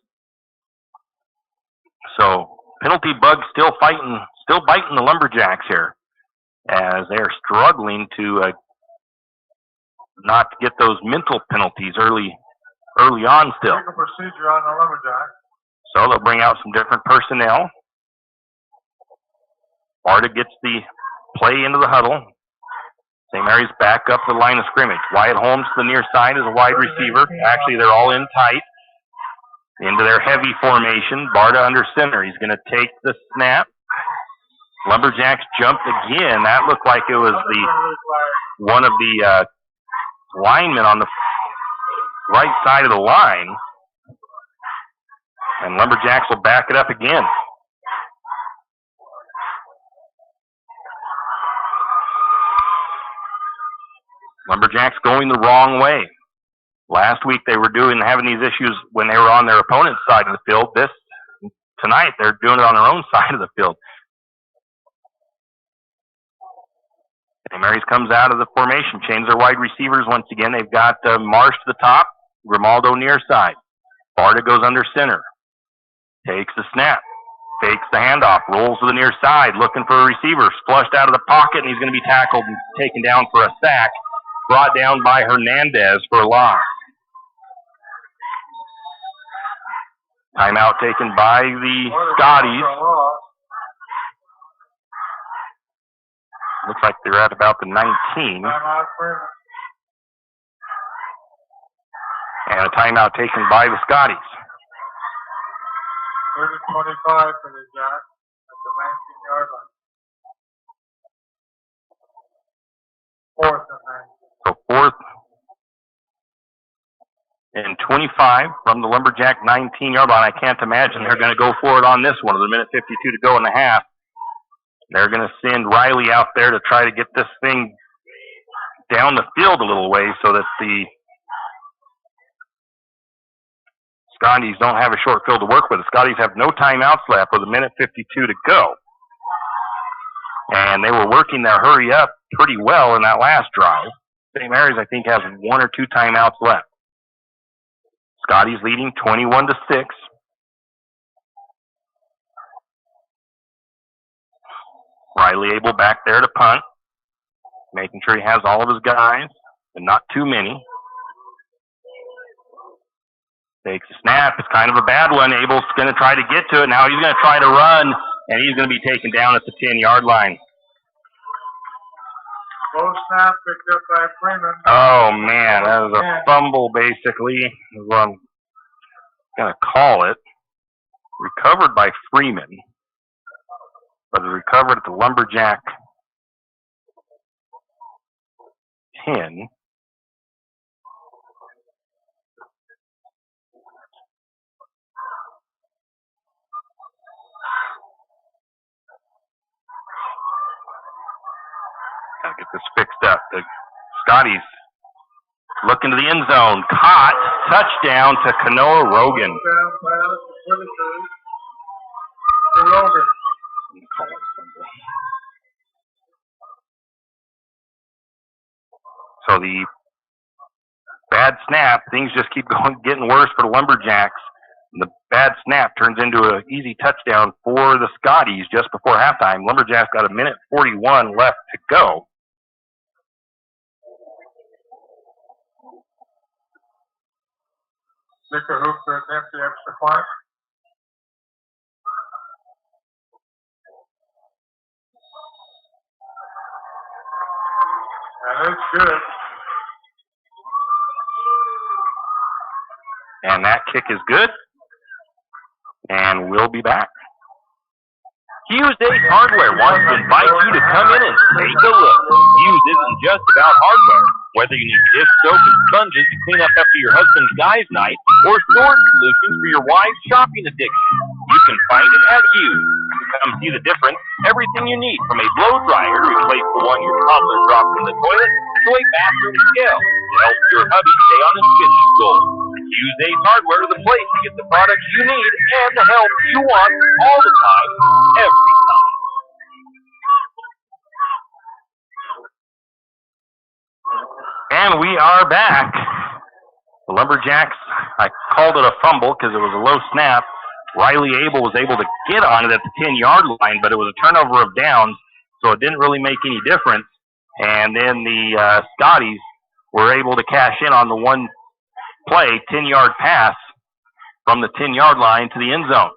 So penalty bug still biting the Lumberjacks here, as they are struggling to not get those mental penalties early on still. Take a procedure on the Lumberjacks. So they'll bring out some different personnel. Barta gets the play into the huddle. St. Mary's back up the line of scrimmage. Wyatt Holmes to the near side is a wide receiver. Actually, they're all in tight. Into their heavy formation. Barta under center. He's going to take the snap. Lumberjacks jumped again. That looked like it was one of the linemen on the right side of the line. And Lumberjacks will back it up again. Lumberjacks going the wrong way. Last week they were having these issues when they were on their opponent's side of the field. Tonight they're doing it on their own side of the field. St. Mary's comes out of the formation, changes their wide receivers once again. They've got Marsh to the top, Grimaldo near side. Barta goes under center. Takes the snap. Fakes the handoff. Rolls to the near side, looking for a receiver. Flushed out of the pocket, and he's going to be tackled and taken down for a sack. Brought down by Hernandez for a loss. Timeout taken by the Scotties. Looks like they're at about the 19. And a timeout taken by the Scotties. 30-25 for the Jacks at the 19-yard line. 4th and 19. So 4th and 25 from the Lumberjack 19-yard line. I can't imagine they're going to go for it on this one. With a minute 52 to go in the half. They're going to send Riley out there to try to get this thing down the field a little way so that the Scotties don't have a short field to work with. The Scotties have no timeouts left with a minute 52 to go. And they were working their hurry up pretty well in that last drive. St. Mary's, I think, has 1 or 2 timeouts left. Scotties leading 21-6. Riley Abel back there to punt, making sure he has all of his guys, and not too many. Takes a snap. It's kind of a bad one. Abel's going to try to get to it. Now he's going to try to run, and he's going to be taken down at the 10-yard line. Low snap picked up by Freeman. Oh, man. That was a fumble, basically. Is what I'm going to call it. Recovered by Freeman, but it recovered at the Lumberjack 10. Gotta get this fixed up. The Scotties look into the end zone. Caught. Touchdown to Kanoa Rogan. So the bad snap, things just keep going, getting worse for the Lumberjacks. And the bad snap turns into an easy touchdown for the Scotties just before halftime. Lumberjacks got 1:41 left to go. Liquor hoop to attempt the extra point. And it's good. And that kick is good. And we'll be back. Hughes Ace Hardware wants to invite you to come in and take a look. Hughes isn't just about hardware. Whether you need dish soap and sponges to clean up after your husband's guys' night, or storage solutions for your wife's shopping addiction, you can find it at Hughes. Come see the difference. Everything you need, from a blow dryer to replace the one your toddler dropped in the toilet, to a bathroom scale to help your hubby stay on his fitness goals. Hughes Ace Hardware is the place to get the products you need and the help you want all the time, every time. And we are back. The Lumberjacks, I called it a fumble because it was a low snap. Riley Abel was able to get on it at the 10-yard line, but it was a turnover of downs, so it didn't really make any difference. And then the Scotties were able to cash in on the one play, 10-yard pass from the 10-yard line to the end zone.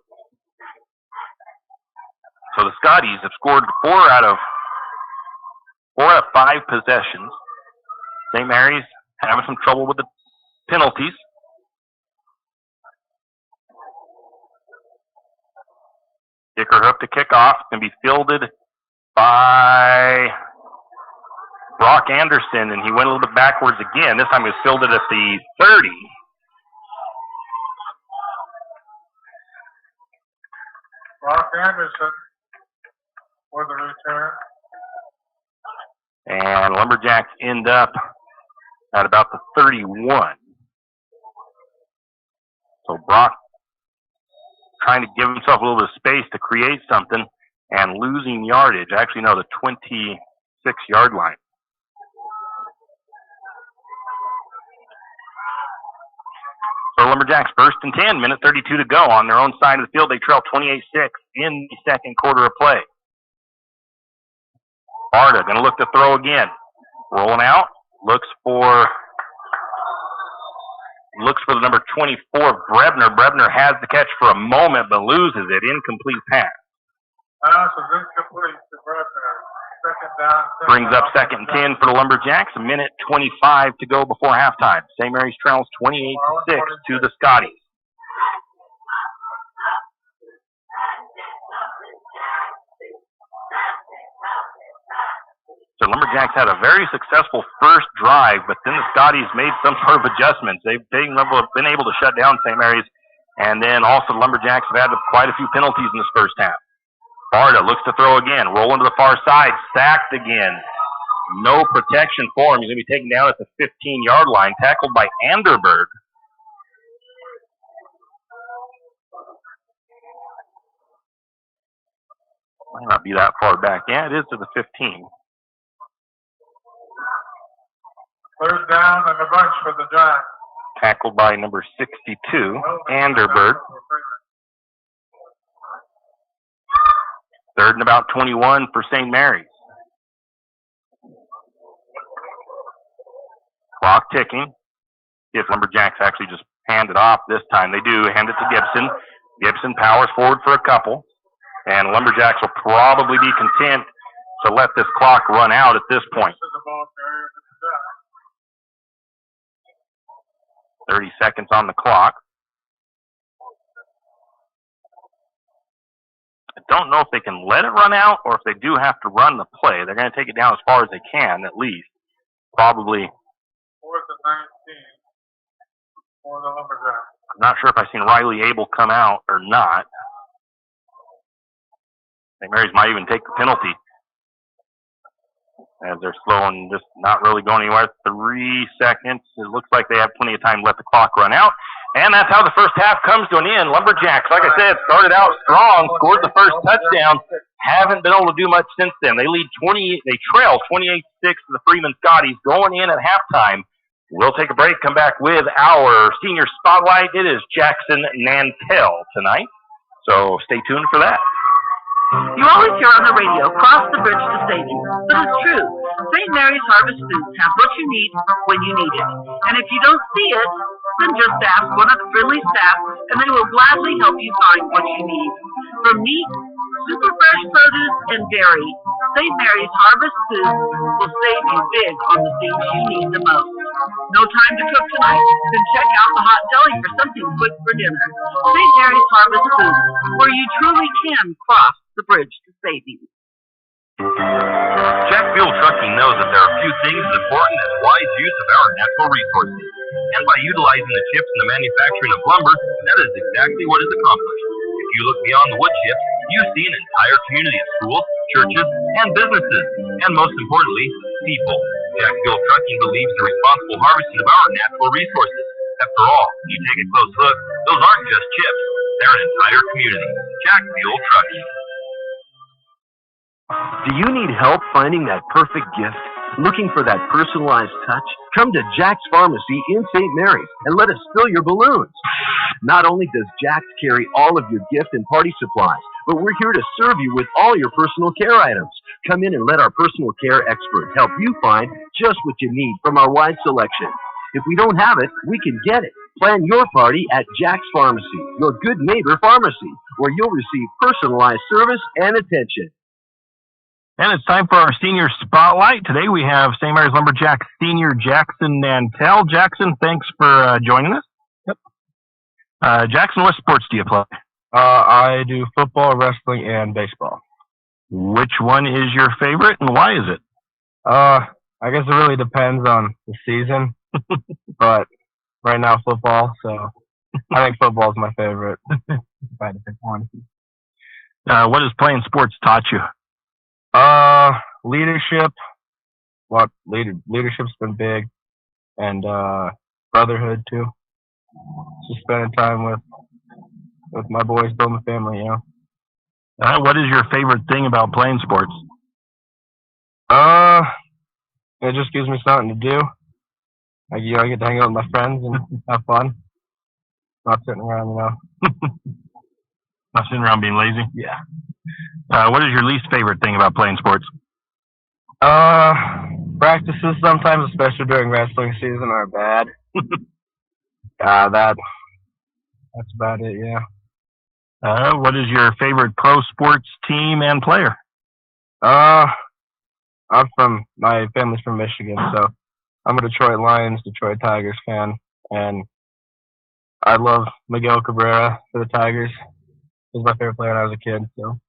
So the Scotties have scored four out of 5 possessions. St. Mary's having some trouble with the penalties. Dicker hook to kick off. Can be fielded by Brock Anderson, and he went a little bit backwards again. This time he was fielded at the 30. Brock Anderson for the return. And Lumberjacks end up at about the 31. So Brock trying to give himself a little bit of space to create something and losing yardage. Actually, no, the 26-yard line. So Lumberjacks first and 10, minute 32 to go on their own side of the field. They trail 28-6 in the second quarter of play. Barta going to look to throw again. Rolling out, looks for the number 24, Brebner. Brebner has the catch for a moment, but loses it. Incomplete pass. So incomplete to Brebner. Second down. Brings up second and 10 for the Lumberjacks. A minute 25 to go before halftime. St. Mary's trails 28-6 to the Scotties. So Lumberjacks had a very successful first drive, but then the Scotties made some sort of adjustments. They've been able to shut down St. Mary's, and then also the Lumberjacks have had quite a few penalties in this first half. Barta looks to throw again, rolling to the far side, sacked again. No protection for him. He's going to be taken down at the 15-yard line, tackled by Anderberg. Might not be that far back. Yeah, it is to the 15. Third down and a bunch for the Giants. Tackled by number 62, Anderberg. 3rd and about 21 for St. Mary's. Clock ticking. If Lumberjacks actually just hand it off this time. They do hand it to Gibson. Gibson powers forward for a couple. And Lumberjacks will probably be content to let this clock run out at this point. 30 seconds on the clock. I don't know if they can let it run out or if they do have to run the play. They're going to take it down as far as they can, at least. Probably. 4th and 19 for the Lumberjacks. I'm not sure if I've seen Riley Abel come out or not. St. Mary's might even take the penalty. As they're slow and just not really going anywhere. 3 seconds. It looks like they have plenty of time to let the clock run out. And that's how the first half comes to an end. Lumberjacks, like I said, started out strong, scored the first touchdown. Haven't been able to do much since then. They trail 28-6 to the Freeman Scotties going in at halftime. We'll take a break, come back with our senior spotlight. It is Jackson Nantel tonight. So stay tuned for that. You always hear on the radio, cross the bridge to savings. But it's true. St. Mary's Harvest Foods has what you need when you need it. And if you don't see it, then just ask one of the friendly staff, and they will gladly help you find what you need. From meat, super fresh produce, and dairy, St. Mary's Harvest Foods will save you big on the things you need the most. No time to cook tonight? Then check out the hot deli for something quick for dinner. St. Mary's Harvest Foods, where you truly can cross the bridge to savings. Jack Fuel Trucking knows that there are few things as important as wise use of our natural resources. And by utilizing the chips in the manufacturing of lumber, that is exactly what is accomplished. If you look beyond the wood chips, you see an entire community of schools, churches, and businesses. And most importantly, people. Jack Fuel Trucking believes in responsible harvesting of our natural resources. After all, you take a close look, those aren't just chips. They're an entire community. Jack Fuel Trucking. Do you need help finding that perfect gift? Looking for that personalized touch? Come to Jack's Pharmacy in St. Mary's and let us fill your balloons. Not only does Jack's carry all of your gift and party supplies, but we're here to serve you with all your personal care items. Come in and let our personal care experts help you find just what you need from our wide selection. If we don't have it, we can get it. Plan your party at Jack's Pharmacy, your good neighbor pharmacy, where you'll receive personalized service and attention. And it's time for our senior spotlight. Today we have St. Mary's Lumberjacks senior Jackson Nantel. Jackson, thanks for joining us. Yep. Jackson, what sports do you play? I do football, wrestling, and baseball. Which one is your favorite, and why is it? I guess it really depends on the season, but right now football, so I think football is my favorite. If I had to pick one. What has playing sports taught you? Leadership. Leadership's been big, and brotherhood too. Just spending time with my boys, building a family, you know. What is your favorite thing about playing sports? It just gives me something to do. I get to hang out with my friends and have fun. Not sitting around, you know. Not sitting around being lazy? Yeah. What is your least favorite thing about playing sports? Practices sometimes, especially during wrestling season, are bad. That's about it, yeah. What is your favorite pro sports team and player? My family's from Michigan, so I'm a Detroit Lions, Detroit Tigers fan, and I love Miguel Cabrera for the Tigers. He was my favorite player when I was a kid, so.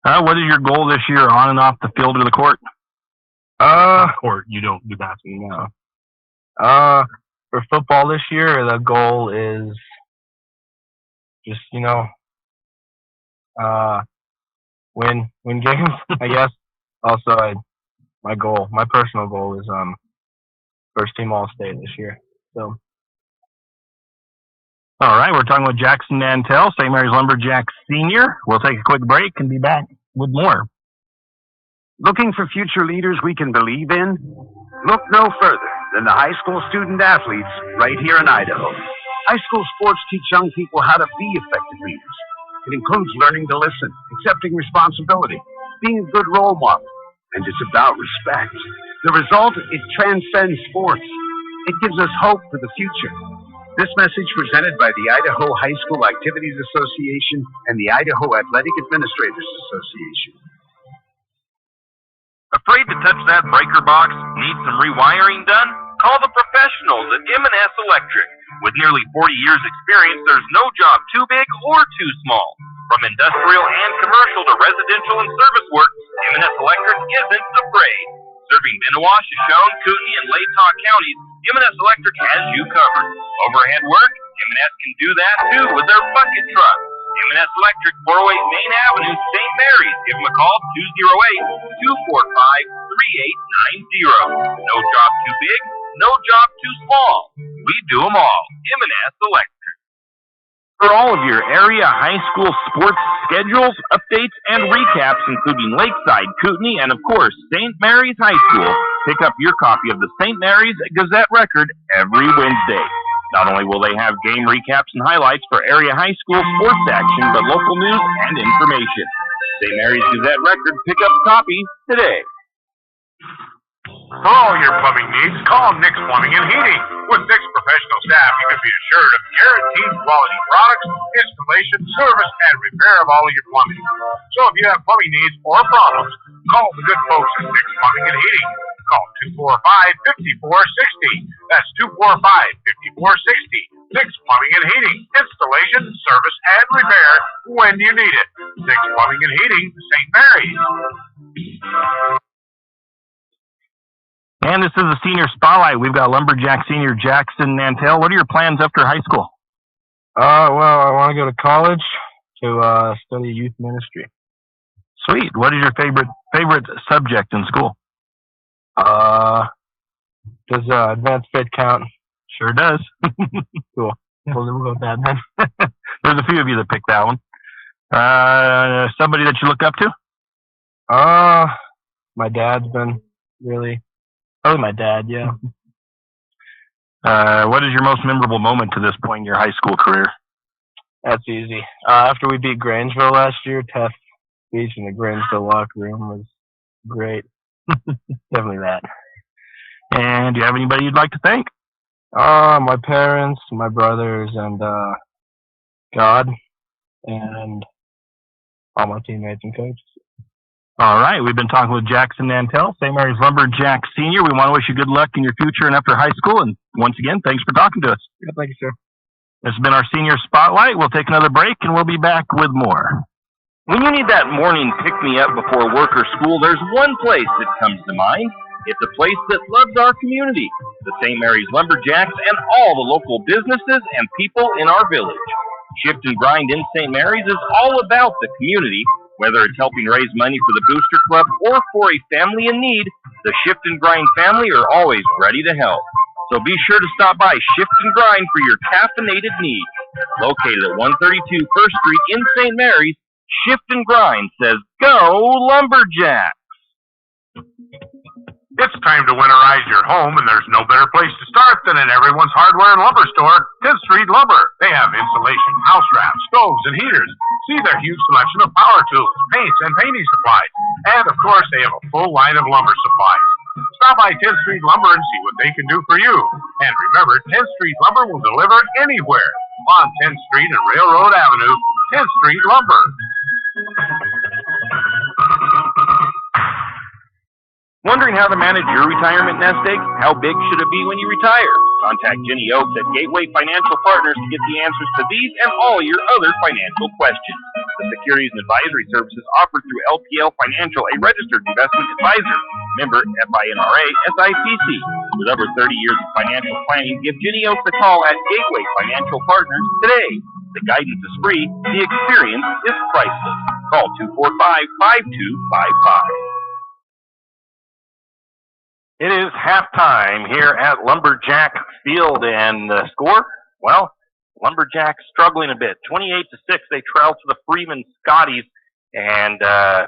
What is your goal this year on and off the field or the court? Court, you don't do basketball. No. For football this year, the goal is just, you know, win games, I guess. Also, my personal goal is first team All-State this year. So. All right, we're talking with Jackson Nantel, St. Mary's Lumberjacks senior. We'll take a quick break and be back with more. Looking for future leaders we can believe in? Look no further than the high school student athletes right here in Idaho. High school sports teach young people how to be effective leaders. It includes learning to listen, accepting responsibility, being a good role model, and it's about respect. The result, it transcends sports. It gives us hope for the future. This message presented by the Idaho High School Activities Association and the Idaho Athletic Administrators Association. Afraid to touch that breaker box? Need some rewiring done? Call the professionals at M&S Electric. With nearly 40 years experience, there's no job too big or too small. From industrial and commercial to residential and service work, M&S Electric isn't afraid. Serving Benawah, Shoshone, Kootenai, and Latah counties, M&S Electric has you covered. Overhead work? M&S can do that too with their bucket truck. M&S Electric, 408 Main Avenue, St. Maries. Give them a call, 208-245-3890. No job too big, no job too small. We do them all. M&S Electric. For all of your area high school sports schedules, updates, and recaps, including Lakeside, Kootenai, and of course, St. Maries High School, pick up your copy of the St. Maries Gazette Record every Wednesday. Not only will they have game recaps and highlights for area high school sports action, but local news and information. St. Maries Gazette Record, pick up a copy today. For all your plumbing needs, call Nick's Plumbing and Heating. With Nick's professional staff, you can be assured of guaranteed quality products, installation, service, and repair of all of your plumbing. So if you have plumbing needs or problems, call the good folks at Nick's Plumbing and Heating. Call 245-5460. That's 245-5460. Nick's Plumbing and Heating. Installation, service, and repair when you need it. Nick's Plumbing and Heating, St. Maries. And this is the Senior Spotlight. We've got Lumberjack Senior Jackson Nantel. What are your plans after high school? Well, I want to go to college to study youth ministry. Sweet. What is your favorite subject in school? Does advanced fit count? Sure does. Cool. We'll go with that then. There's a few of you that picked that one. Somebody that you look up to? My dad's been really... Probably my dad, yeah. What is your most memorable moment to this point in your high school career? That's easy. After we beat Grangeville last year, Tef speech in the Grangeville locker room was great. Definitely that. And do you have anybody you'd like to thank? My parents, my brothers, and God, and all my teammates and coaches. All right, we've been talking with Jackson Nantel, St. Maries Lumberjack Senior. We want to wish you good luck in your future and after high school. And once again, thanks for talking to us. Yeah, thank you, sir. This has been our Senior Spotlight. We'll take another break, and we'll be back with more. When you need that morning pick-me-up before work or school, there's one place that comes to mind. It's a place that loves our community, the St. Maries Lumberjacks, and all the local businesses and people in our village. Shift and Grind in St. Maries is all about the community. Whether it's helping raise money for the Booster Club or for a family in need, the Shift and Grind family are always ready to help. So be sure to stop by Shift and Grind for your caffeinated needs. Located at 132 First Street in St. Maries, Shift and Grind says, "Go Lumberjacks!" It's time to winterize your home, and there's no better place to start than at everyone's hardware and lumber store, 10th Street Lumber. They have insulation, house wraps, stoves, and heaters. See their huge selection of power tools, paints, and painting supplies. And, of course, they have a full line of lumber supplies. Stop by 10th Street Lumber and see what they can do for you. And remember, 10th Street Lumber will deliver anywhere on 10th Street and Railroad Avenue, 10th Street Lumber. Wondering how to manage your retirement nest egg? How big should it be when you retire? Contact Jenny Oaks at Gateway Financial Partners to get the answers to these and all your other financial questions. The securities and advisory services offered through LPL Financial, a registered investment advisor. Member FINRA SIPC. With over 30 years of financial planning, give Jenny Oaks a call at Gateway Financial Partners today. The guidance is free. The experience is priceless. Call 245-5255. It is halftime here at Lumberjack Field, and the score, well, Lumberjack struggling a bit. 28-6, they trail to the Freeman Scotties, and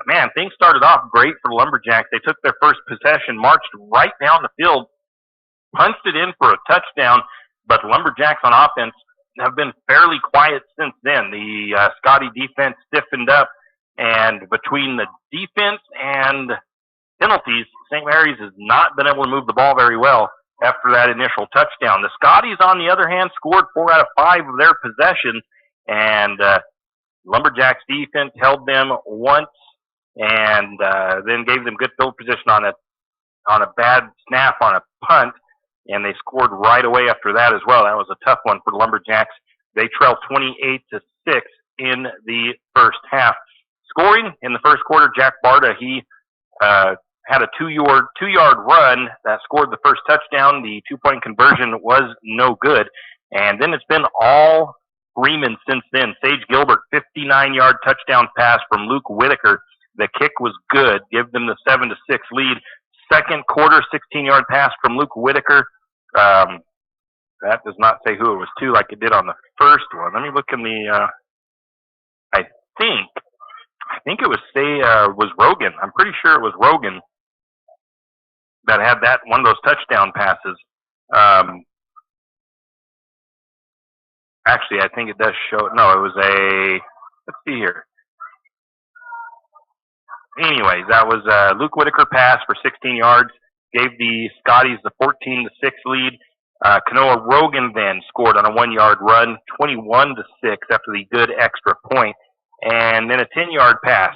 man, things started off great for Lumberjacks. They took their first possession, marched right down the field, punched it in for a touchdown, but Lumberjacks on offense have been fairly quiet since then. The Scotty defense stiffened up, and between the defense and penalties, St. Mary's has not been able to move the ball very well after that initial touchdown. The Scotties, on the other hand, scored 4 out of 5 of their possessions, and Lumberjacks defense held them once and then gave them good field position on a bad snap on a punt, and they scored right away after that as well. That was a tough one for the Lumberjacks. They trailed 28-6 in the first half. Scoring in the first quarter, Jack Barta, he had a two-yard run that scored the first touchdown. The 2-point conversion was no good. And then it's been all Freeman since then. Sage Gilbert, 59-yard touchdown pass from Luke Whitaker. The kick was good, give them the 7-6 lead. Second quarter, 16-yard pass from Luke Whitaker. That does not say who it was to like it did on the first one. Let me look in the, I think it was Rogan. I'm pretty sure it was Rogan that had that one of those touchdown passes. Actually, I think it does show. No, it was let's see here. Anyways, that was Luke Whitaker pass for 16 yards, gave the Scotties the 14-6 lead. Kanoa Rogan then scored on a 1-yard run, 21-6 after the good extra point, and then a 10-yard pass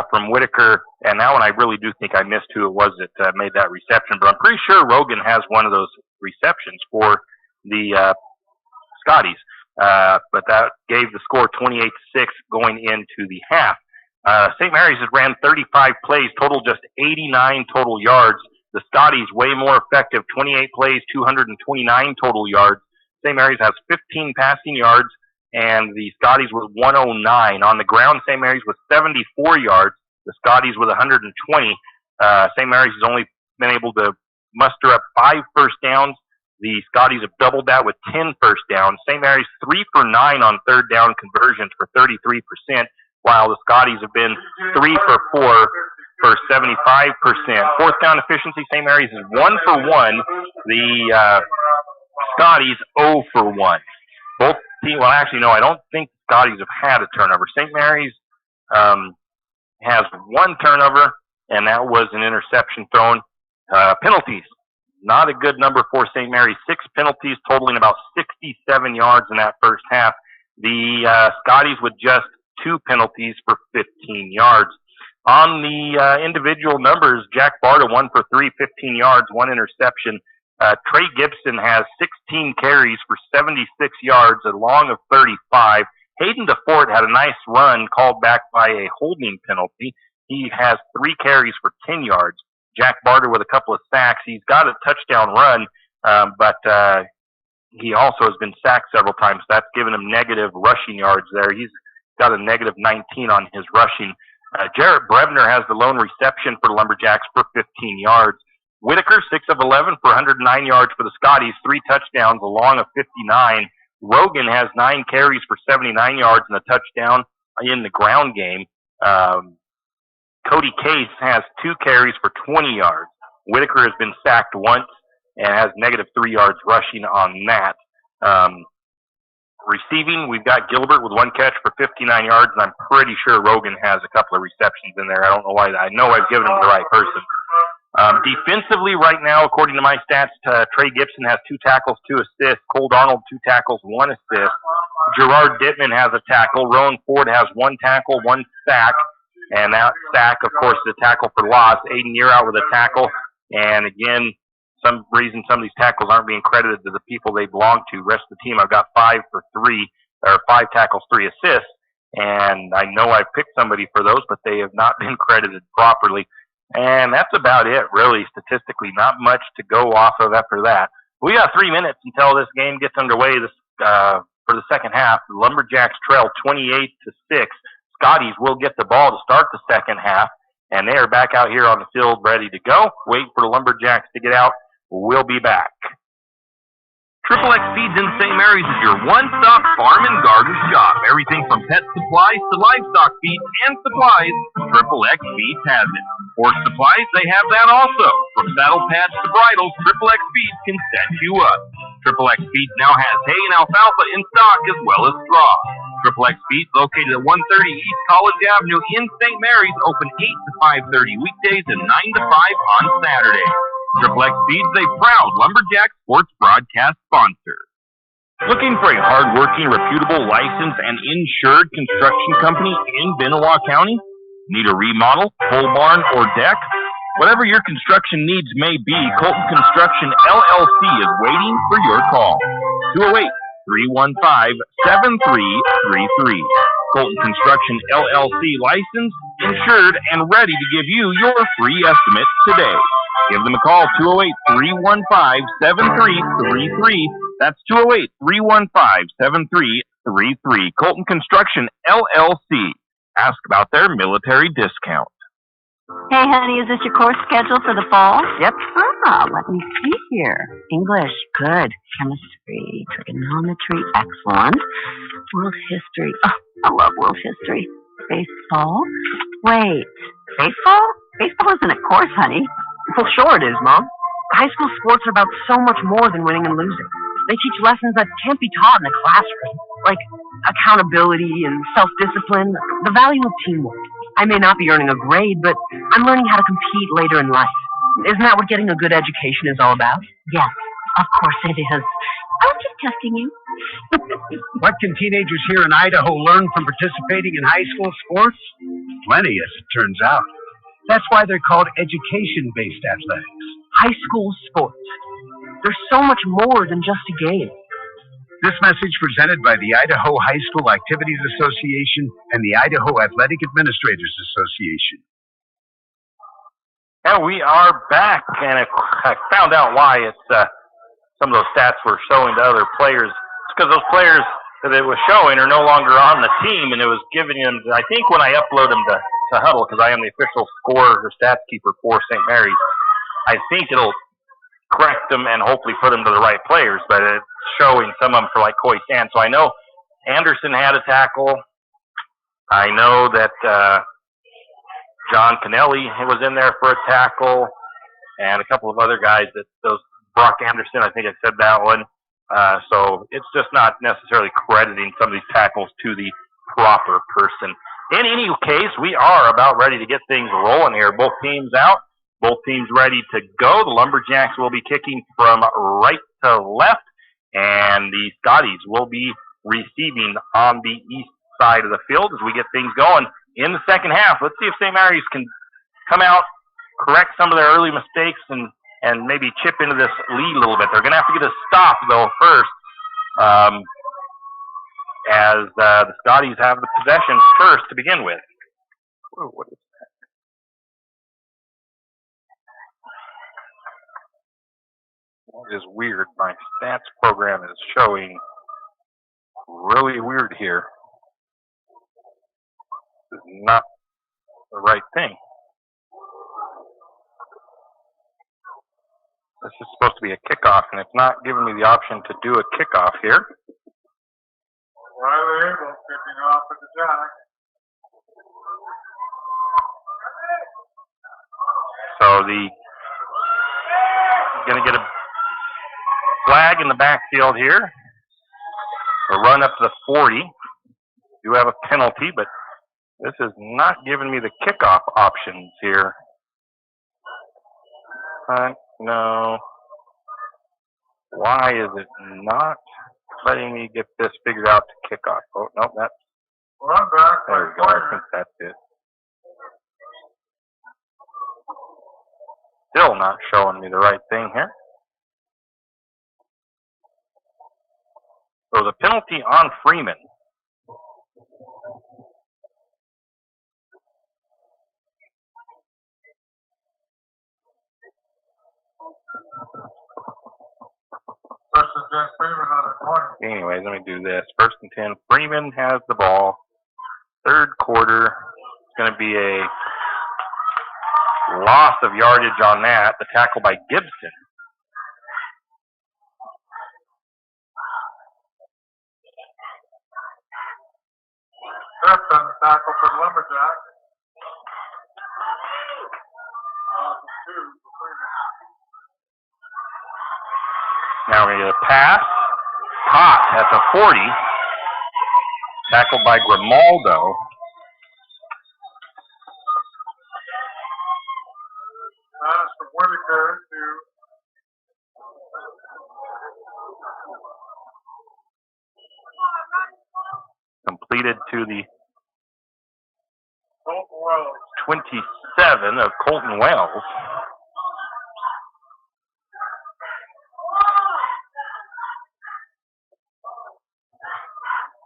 from Whitaker. And that one I really do think I missed who it was that made that reception, but I'm pretty sure Rogan has one of those receptions for the Scotties. But that gave the score 28-6 going into the half. St. Mary's has ran 35 plays, total just 89 total yards. The Scotties way more effective, 28 plays, 229 total yards. St. Mary's has 15 passing yards, and the Scotties with 109. On the ground, St. Mary's with 74 yards, the Scotties with 120. St. Mary's has only been able to muster up 5 first downs. The Scotties have doubled that with 10 first downs. St. Mary's 3 for 9 on third down conversions for 33%, while the Scotties have been 3 for 4 for 75%. Fourth down efficiency, St. Mary's is 1 for 1. The Scotties 0 for 1. Both teams, well, actually, no, I don't think the Scotties have had a turnover. St. Mary's has 1 turnover, and that was an interception thrown. Penalties, not a good number for St. Mary's. 6 penalties, totaling about 67 yards in that first half. The Scotties with just 2 penalties for 15 yards. On the individual numbers, Jack Barta 1 for 3, 15 yards, 1 interception. Trey Gibson has 16 carries for 76 yards, a long of 35. Hayden DeFort had a nice run called back by a holding penalty. He has 3 carries for 10 yards. Jack Barta with a couple of sacks. He's got a touchdown run, but he also has been sacked several times. That's given him negative rushing yards there. He's got a negative 19 on his rushing. Jarrett Brevner has the lone reception for the Lumberjacks for 15 yards. Whitaker, 6 of 11 for 109 yards for the Scotties, 3 touchdowns, a long of 59. Rogan has 9 carries for 79 yards and a touchdown in the ground game. Cody Case has 2 carries for 20 yards. Whitaker has been sacked once and has negative 3 yards rushing on that. Receiving, we've got Gilbert with 1 catch for 59 yards, and I'm pretty sure Rogan has a couple of receptions in there. I don't know why. I know I've given him the right person. Defensively, right now, according to my stats, Trey Gibson has 2 tackles, 2 assists. Cole Donald, 2 tackles, 1 assist. Gerard Dittman has a tackle. Rowan Ford has 1 tackle, 1 sack. And that sack, of course, is a tackle for loss. Aiden Year out with a tackle. And again, some reason some of these tackles aren't being credited to the people they belong to. Rest of the team, I've got 5 tackles, 3 assists. And I know I've picked somebody for those, but they have not been credited properly. And that's about it, really, statistically. Not much to go off of after that. We got 3 minutes until this game gets underway for the second half. The Lumberjacks trail 28-6. Scotties will get the ball to start the second half, and they are back out here on the field ready to go. Wait for the Lumberjacks to get out. We'll be back. Triple X Feeds in St. Mary's is your one-stop farm and garden shop. Everything from pet supplies to livestock feed and supplies, Triple X Feeds has it. Horse supplies, they have that also. From saddle pads to bridles, Triple X Feeds can set you up. Triple X Feeds now has hay and alfalfa in stock as well as straw. Triple X Feeds, located at 130 East College Avenue in St. Maries, open 8 to 5:30 weekdays and 9 to 5 on Saturdays. Triple X Feeds is a proud Lumberjack sports broadcast sponsor. Looking for a hard-working, reputable, licensed, and insured construction company in Benoit County? Need a remodel, pole barn, or deck? Whatever your construction needs may be, Colton Construction LLC is waiting for your call. 208-315-7333. Colton Construction LLC, licensed, insured, and ready to give you your free estimate today. Give them a call, 208-315-7333. That's 208-315-7333. Colton Construction LLC. Ask about their military discount. Hey, honey, is this your course schedule for the fall? Yep. Let me see here. English, good. Chemistry, trigonometry, excellent. World history, I love world history. Baseball, wait, baseball? Baseball isn't a course, honey. Well, sure it is, Mom. High school sports are about so much more than winning and losing. They teach lessons that can't be taught in a classroom, like accountability and self-discipline, the value of teamwork. I may not be earning a grade, but I'm learning how to compete later in life. Isn't that what getting a good education is all about? Yes, of course it is. I was just testing you. What can teenagers here in Idaho learn from participating in high school sports? Plenty, as it turns out. That's why they're called education-based athletics. High school sports. There's so much more than just a game. This message presented by the Idaho High School Activities Association and the Idaho Athletic Administrators Association. And we are back, and I found out why it's some of those stats were showing to other players. It's because those players that it was showing are no longer on the team, and it was giving them, I think when I upload them to Huddle, because I am the official scorer or stats keeper for St. Mary's, I think it'll correct them and hopefully put them to the right players, but it's showing some of them for like Coy Sand. So I know Anderson had a tackle. I know that John Kennelly was in there for a tackle, and a couple of other guys those Brock Anderson, I think I said that one. So it's just not necessarily crediting some of these tackles to the proper person. In any case, we are about ready to get things rolling here. Both teams out. Both teams ready to go. The Lumberjacks will be kicking from right to left, and the Scotties will be receiving on the east side of the field as we get things going in the second half. Let's see if St. Mary's can come out, correct some of their early mistakes, and maybe chip into this lead a little bit. They're going to have to get a stop, though, first, as the Scotties have the possession first to begin with. Whoa, what is that? It is weird. My stats program is showing really weird here. This is not the right thing. This is supposed to be a kickoff, and it's not giving me the option to do a kickoff here. Riley Abel kicking off at the Jack. So going to get a flag in the backfield here. A run up to the 40. Do have a penalty, but this is not giving me the kickoff options here. No. Why is it not letting me get this figured out to kickoff? Oh, no, that's... Run back. There we go. I think that's it. Still not showing me the right thing here. So the penalty on Freeman. Anyways, let me do this. 1st and 10. Freeman has the ball. Third quarter. It's going to be a loss of yardage on that. The tackle by Gibson. That's on the tackle for the Lumberjack. Now we get a pass. Caught at the 40. Tackled by Grimaldo. Pass from Whitaker to Completed to the Colton Wells. 27 of Colton Wells.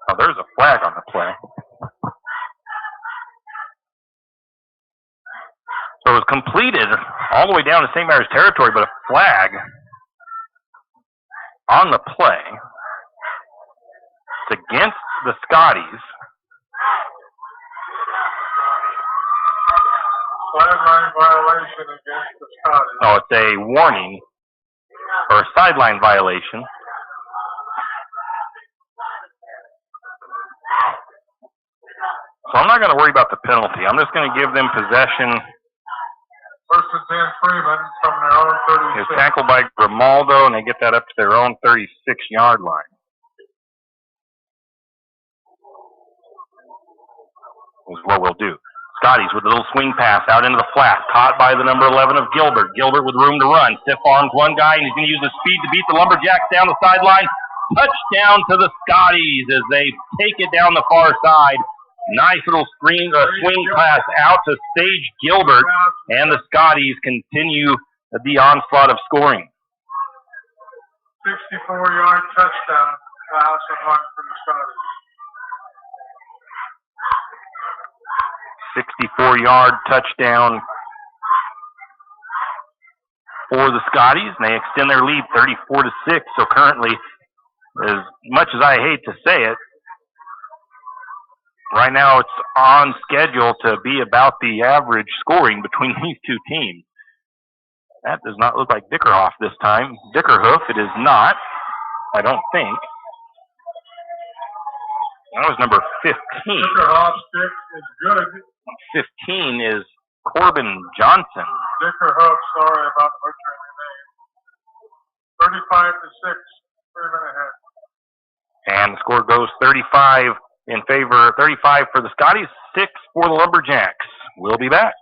Oh, there's a flag on the play. So it was completed all the way down to St. Mary's territory, but a flag on the play. It's against the Scotties. Sideline violation against the Scotties. Oh, it's a warning or a sideline violation. So I'm not going to worry about the penalty. I'm just going to give them possession. First and 10, Freeman from their own 36. It's tackled by Grimaldo, and they get that up to their own 36-yard line. Is what we'll do. Scotties with a little swing pass out into the flat, caught by the number 11 of Gilbert. Gilbert with room to run. Stiff arms one guy, and he's going to use his speed to beat the Lumberjacks down the sideline. Touchdown to the Scotties as they take it down the far side. Nice little swing pass out to Sage Gilbert, and the Scotties continue the onslaught of scoring. 64-yard touchdown pass and run for the Scotties. 64-yard touchdown for the Scotties, and they extend their lead 34-6. So currently, as much as I hate to say it, right now it's on schedule to be about the average scoring between these two teams. That does not look like Dickerhoff this time. Dickerhoof, it is not, I don't think. That was number 15. Dickerhoff's kick is good. 15 is Corbin Johnson. Dickerhoof, sorry about butchering your name. 35-6, 3 minutes ahead. And the score goes 35 in favor, 35 for the Scotties, 6 for the Lumberjacks. We'll be back.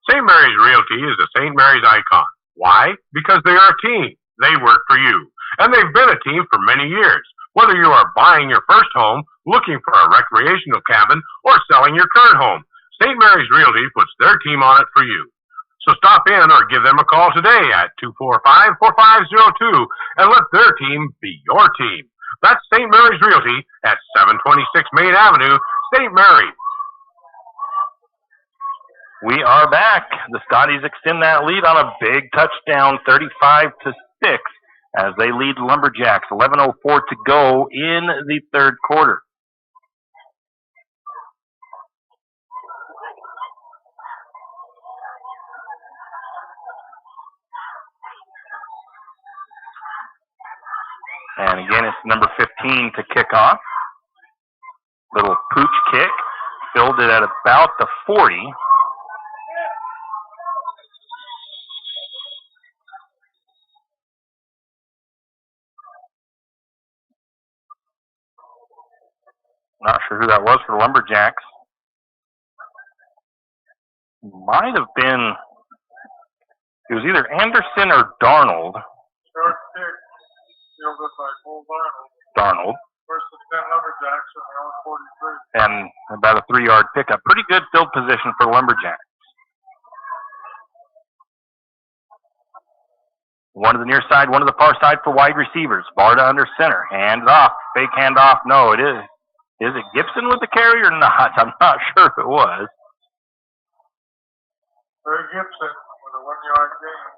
St. Mary's Realty is a St. Mary's icon. Why? Because they are a team. They work for you. And they've been a team for many years. Whether you are buying your first home, looking for a recreational cabin, or selling your current home, St. Mary's Realty puts their team on it for you. So stop in or give them a call today at 245-4502 and let their team be your team. That's St. Mary's Realty at 726 Main Avenue, St. Mary's. We are back. The Scotties extend that lead on a big touchdown, 35-6, as they lead the Lumberjacks. 11:04 to go in the third quarter. And again, it's number 15 to kick off. Little pooch kick. Filled it at about the 40. Not sure who that was for the Lumberjacks. Might have been, it was either Anderson or Darnold. Short kick, fielded by Cole Darnold. First and 10 Lumberjacks on their own 43. And about a 3-yard pickup. Pretty good field position for Lumberjacks. One to the near side, one to the far side for wide receivers. Barta under center. Hand off. Fake handoff. No, it is. Is it Gibson with the carry or not? I'm not sure if it was. Trey Gibson with a 1-yard gain.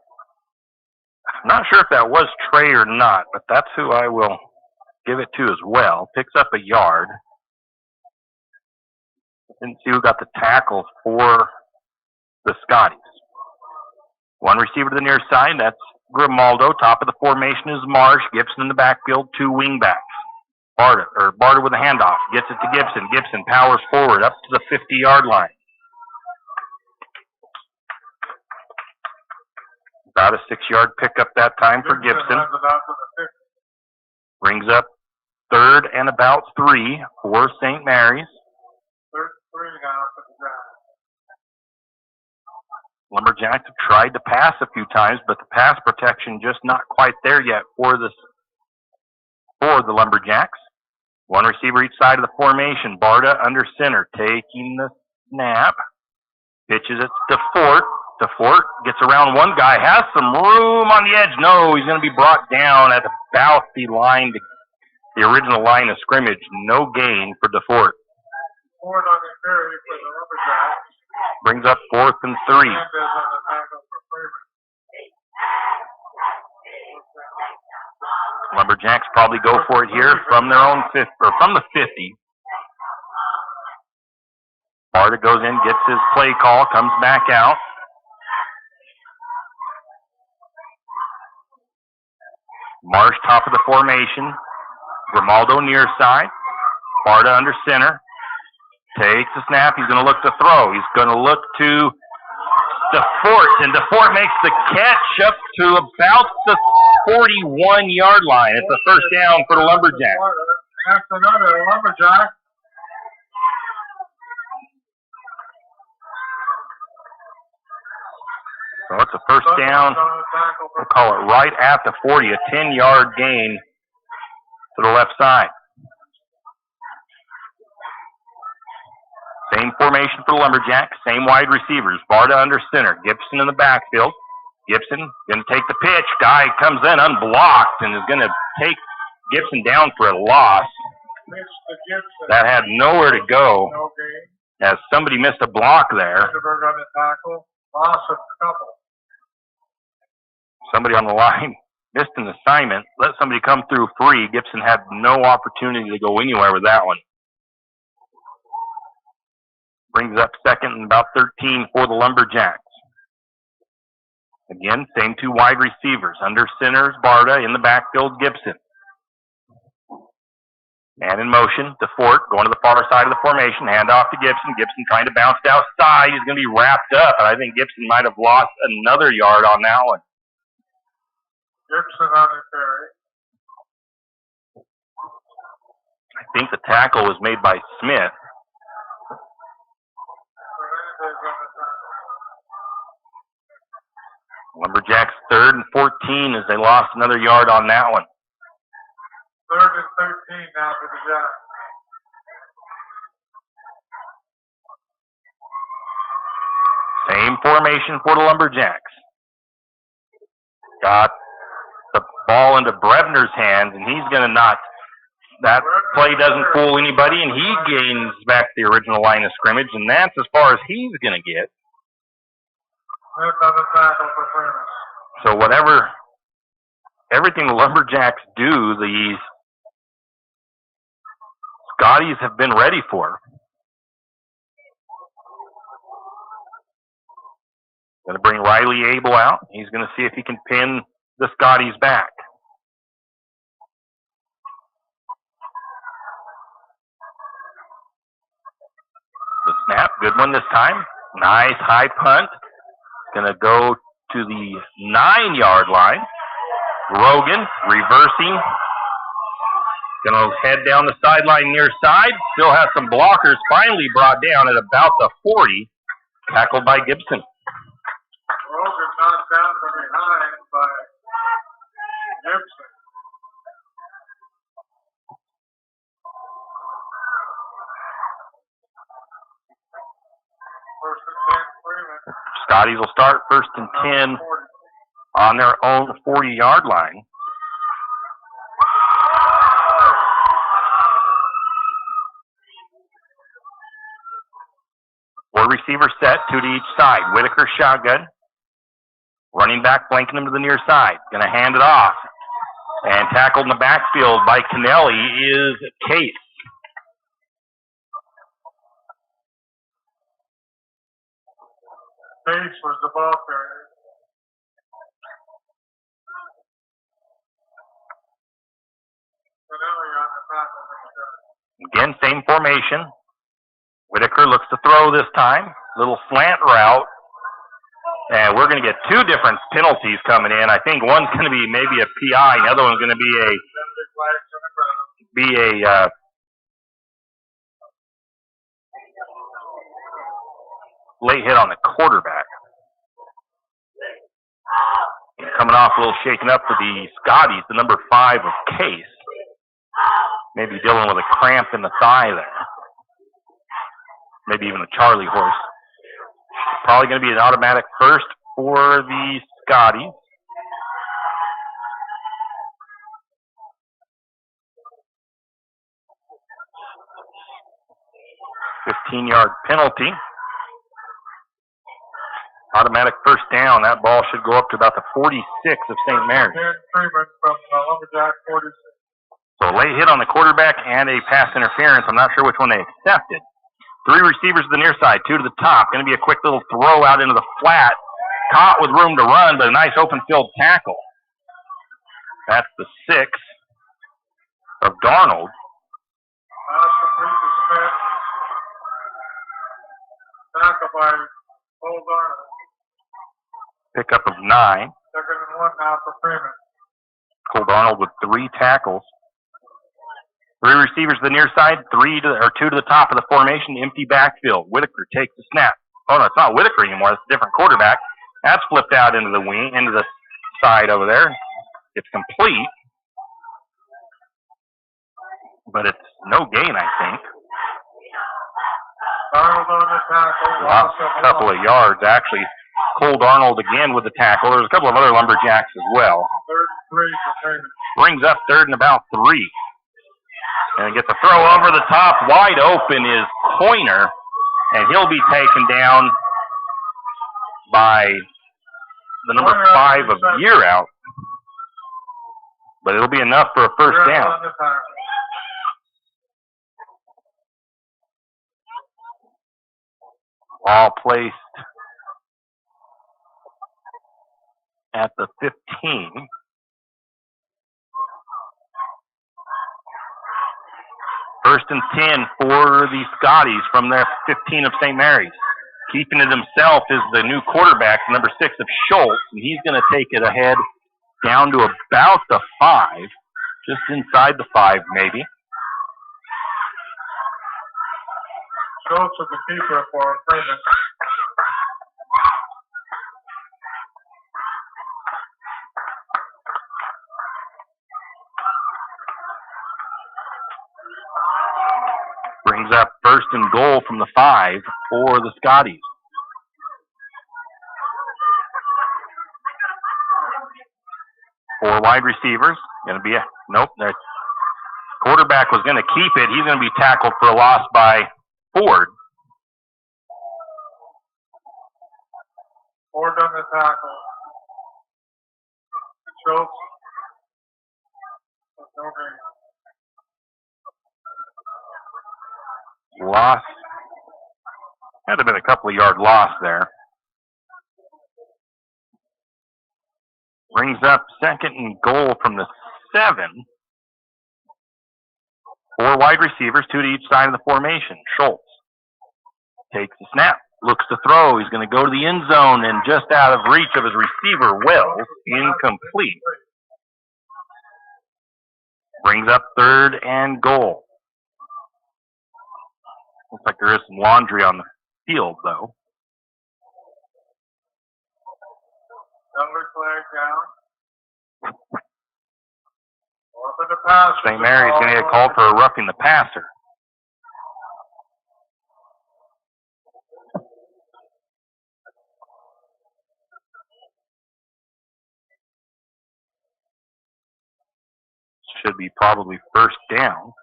I'm not sure if that was Trey or not, but that's who I will give it to as well. Picks up a yard. Didn't see who got the tackle for the Scotties. One receiver to the near side, that's Grimaldo. Top of the formation is Marsh. Gibson in the backfield, 2 wingbacks. Barta with a handoff. Gets it to Gibson. Gibson powers forward up to the 50-yard line. About a 6-yard pickup that time for Gibson. Brings up 3rd and about 3 for St. Mary's. 3rd and 3 now for the drive. Lumberjacks have tried to pass a few times, but the pass protection just not quite there yet for the Lumberjacks. One receiver each side of the formation. Barta under center, taking the snap. Pitches it to Fort. Fort gets around one guy, has some room on the edge. No, he's going to be brought down at about the original line of scrimmage. No gain for DeFort. Ford on the carry for the Lumberjacks. Brings up 4th and 3. Hernandez on the tackle for Freeman. Lumberjacks probably go for it here from their own from the 50. Barta goes in, gets his play call, comes back out. Marsh top of the formation. Grimaldo near side. Barta under center. Takes the snap. He's going to look to throw. He's going to look to DeFort, and DeFort makes the catch up to about the 41-yard line. It's a first down for the Lumberjacks. That's another Lumberjack. So it's a first down. We'll call it right at the 40, a 10-yard gain to the left side. Same formation for the Lumberjacks, same wide receivers. Barta under center, Gibson in the backfield. Gibson going to take the pitch. Guy comes in unblocked and is going to take Gibson down for a loss. That had nowhere to go as somebody missed a block there. On the tackle. Loss of a couple. Somebody on the line missed an assignment. Let somebody come through free. Gibson had no opportunity to go anywhere with that one. Brings up 2nd and about 13 for the Lumberjacks. Again, same 2 wide receivers. Under center is Barta, in the backfield Gibson. Man in motion, DeFort going to the far side of the formation, hand off to Gibson. Gibson trying to bounce it outside. He's going to be wrapped up, and I think Gibson might have lost another yard on that one. Gibson on the carry. I think the tackle was made by Smith. Lumberjacks 3rd and 14 as they lost another yard on that one. 3rd and 13 now for the Jacks. Same formation for the Lumberjacks. Got the ball into Brebner's hands, and he's going to not. That play doesn't fool anybody, and he gains back the original line of scrimmage, and that's as far as he's going to get. Smith on the tackle for Freeman. So everything the Lumberjacks do, the Scotties have been ready for. Going to bring Riley Abel out. He's going to see if he can pin the Scotties back. The snap, good one this time. Nice high punt. Going to go to the 9-yard line. Rogan reversing. Going to head down the sideline near side. Still has some blockers. Finally brought down at about the 40. Tackled by Gibson. Rogan knocked down from behind by Gibson. First and 10, Freeman. Scotties will start 1st and 10 on their own 40-yard line. Four receivers set, 2 to each side. Whitaker shotgun. Running back flanking him to the near side. Going to hand it off. And tackled in the backfield by Kennelly is Case. Case was the ball carrier. Again, same formation. Whitaker looks to throw this time. Little slant route. And we're going to get 2 different penalties coming in. I think one's going to be maybe a PI, and the other one's going to be a be a late hit on the quarterback. Coming off a little shaken up for the Scotties, the number 5 of Case. Maybe dealing with a cramp in the thigh there. Maybe even a Charlie horse. Probably going to be an automatic first for the Scotties. $15-yard penalty. Automatic first down. That ball should go up to about the 46 of St. Mary's. Freeman from Lumberjack 46. So a late hit on the quarterback and a pass interference. I'm not sure which one they accepted. 3 receivers to the near side, 2 to the top. Going to be a quick little throw out into the flat. Caught with room to run, but a nice open field tackle. That's the 6 of Darnold. Tackle by Cole Darnold. Pickup of 9. Second and 1 now for Freeman. Cole Darnold with 3 tackles. 3 receivers to the near side, 2 to the top of the formation, empty backfield. Whitaker takes the snap. Oh no, it's not Whitaker anymore. It's a different quarterback. That's flipped out into the wing, into the side over there. It's complete, but it's no gain, I think. Darnold on the tackle. Lost a couple of yards, actually. Cole Darnold again with the tackle. There's a couple of other Lumberjacks as well. 3rd for Freeman. Brings up 3rd and about 3. And gets a throw over the top. Wide open is Coiner, and he'll be taken down by the number 5 of Year Out. But it'll be enough for a first down. All placed at the 15. First and 10 for the Scotties from their 15 of St. Mary's. Keeping it himself is the new quarterback, number 6 of Schultz, and he's going to take it ahead down to about the 5, just inside the 5 maybe. Schultz is the keeper for Freeman. Brings up 1st and goal from the 5 for the Scotties. Four wide receivers. Going to be nope. The quarterback was going to keep it. He's going to be tackled for a loss by Ford. Ford on the tackle. Schultz. No gain. Loss. Had to have been a couple of yard loss there. Brings up 2nd and goal from the 7. 4 wide receivers, 2 to each side of the formation. Schultz takes the snap, looks to throw. He's going to go to the end zone and just out of reach of his receiver, Wells, incomplete. Brings up 3rd and goal. Looks like there is some laundry on the field, though. Number flag down. Roughing the passer. St. Mary's going to get called for a roughing the passer. Should be probably first down.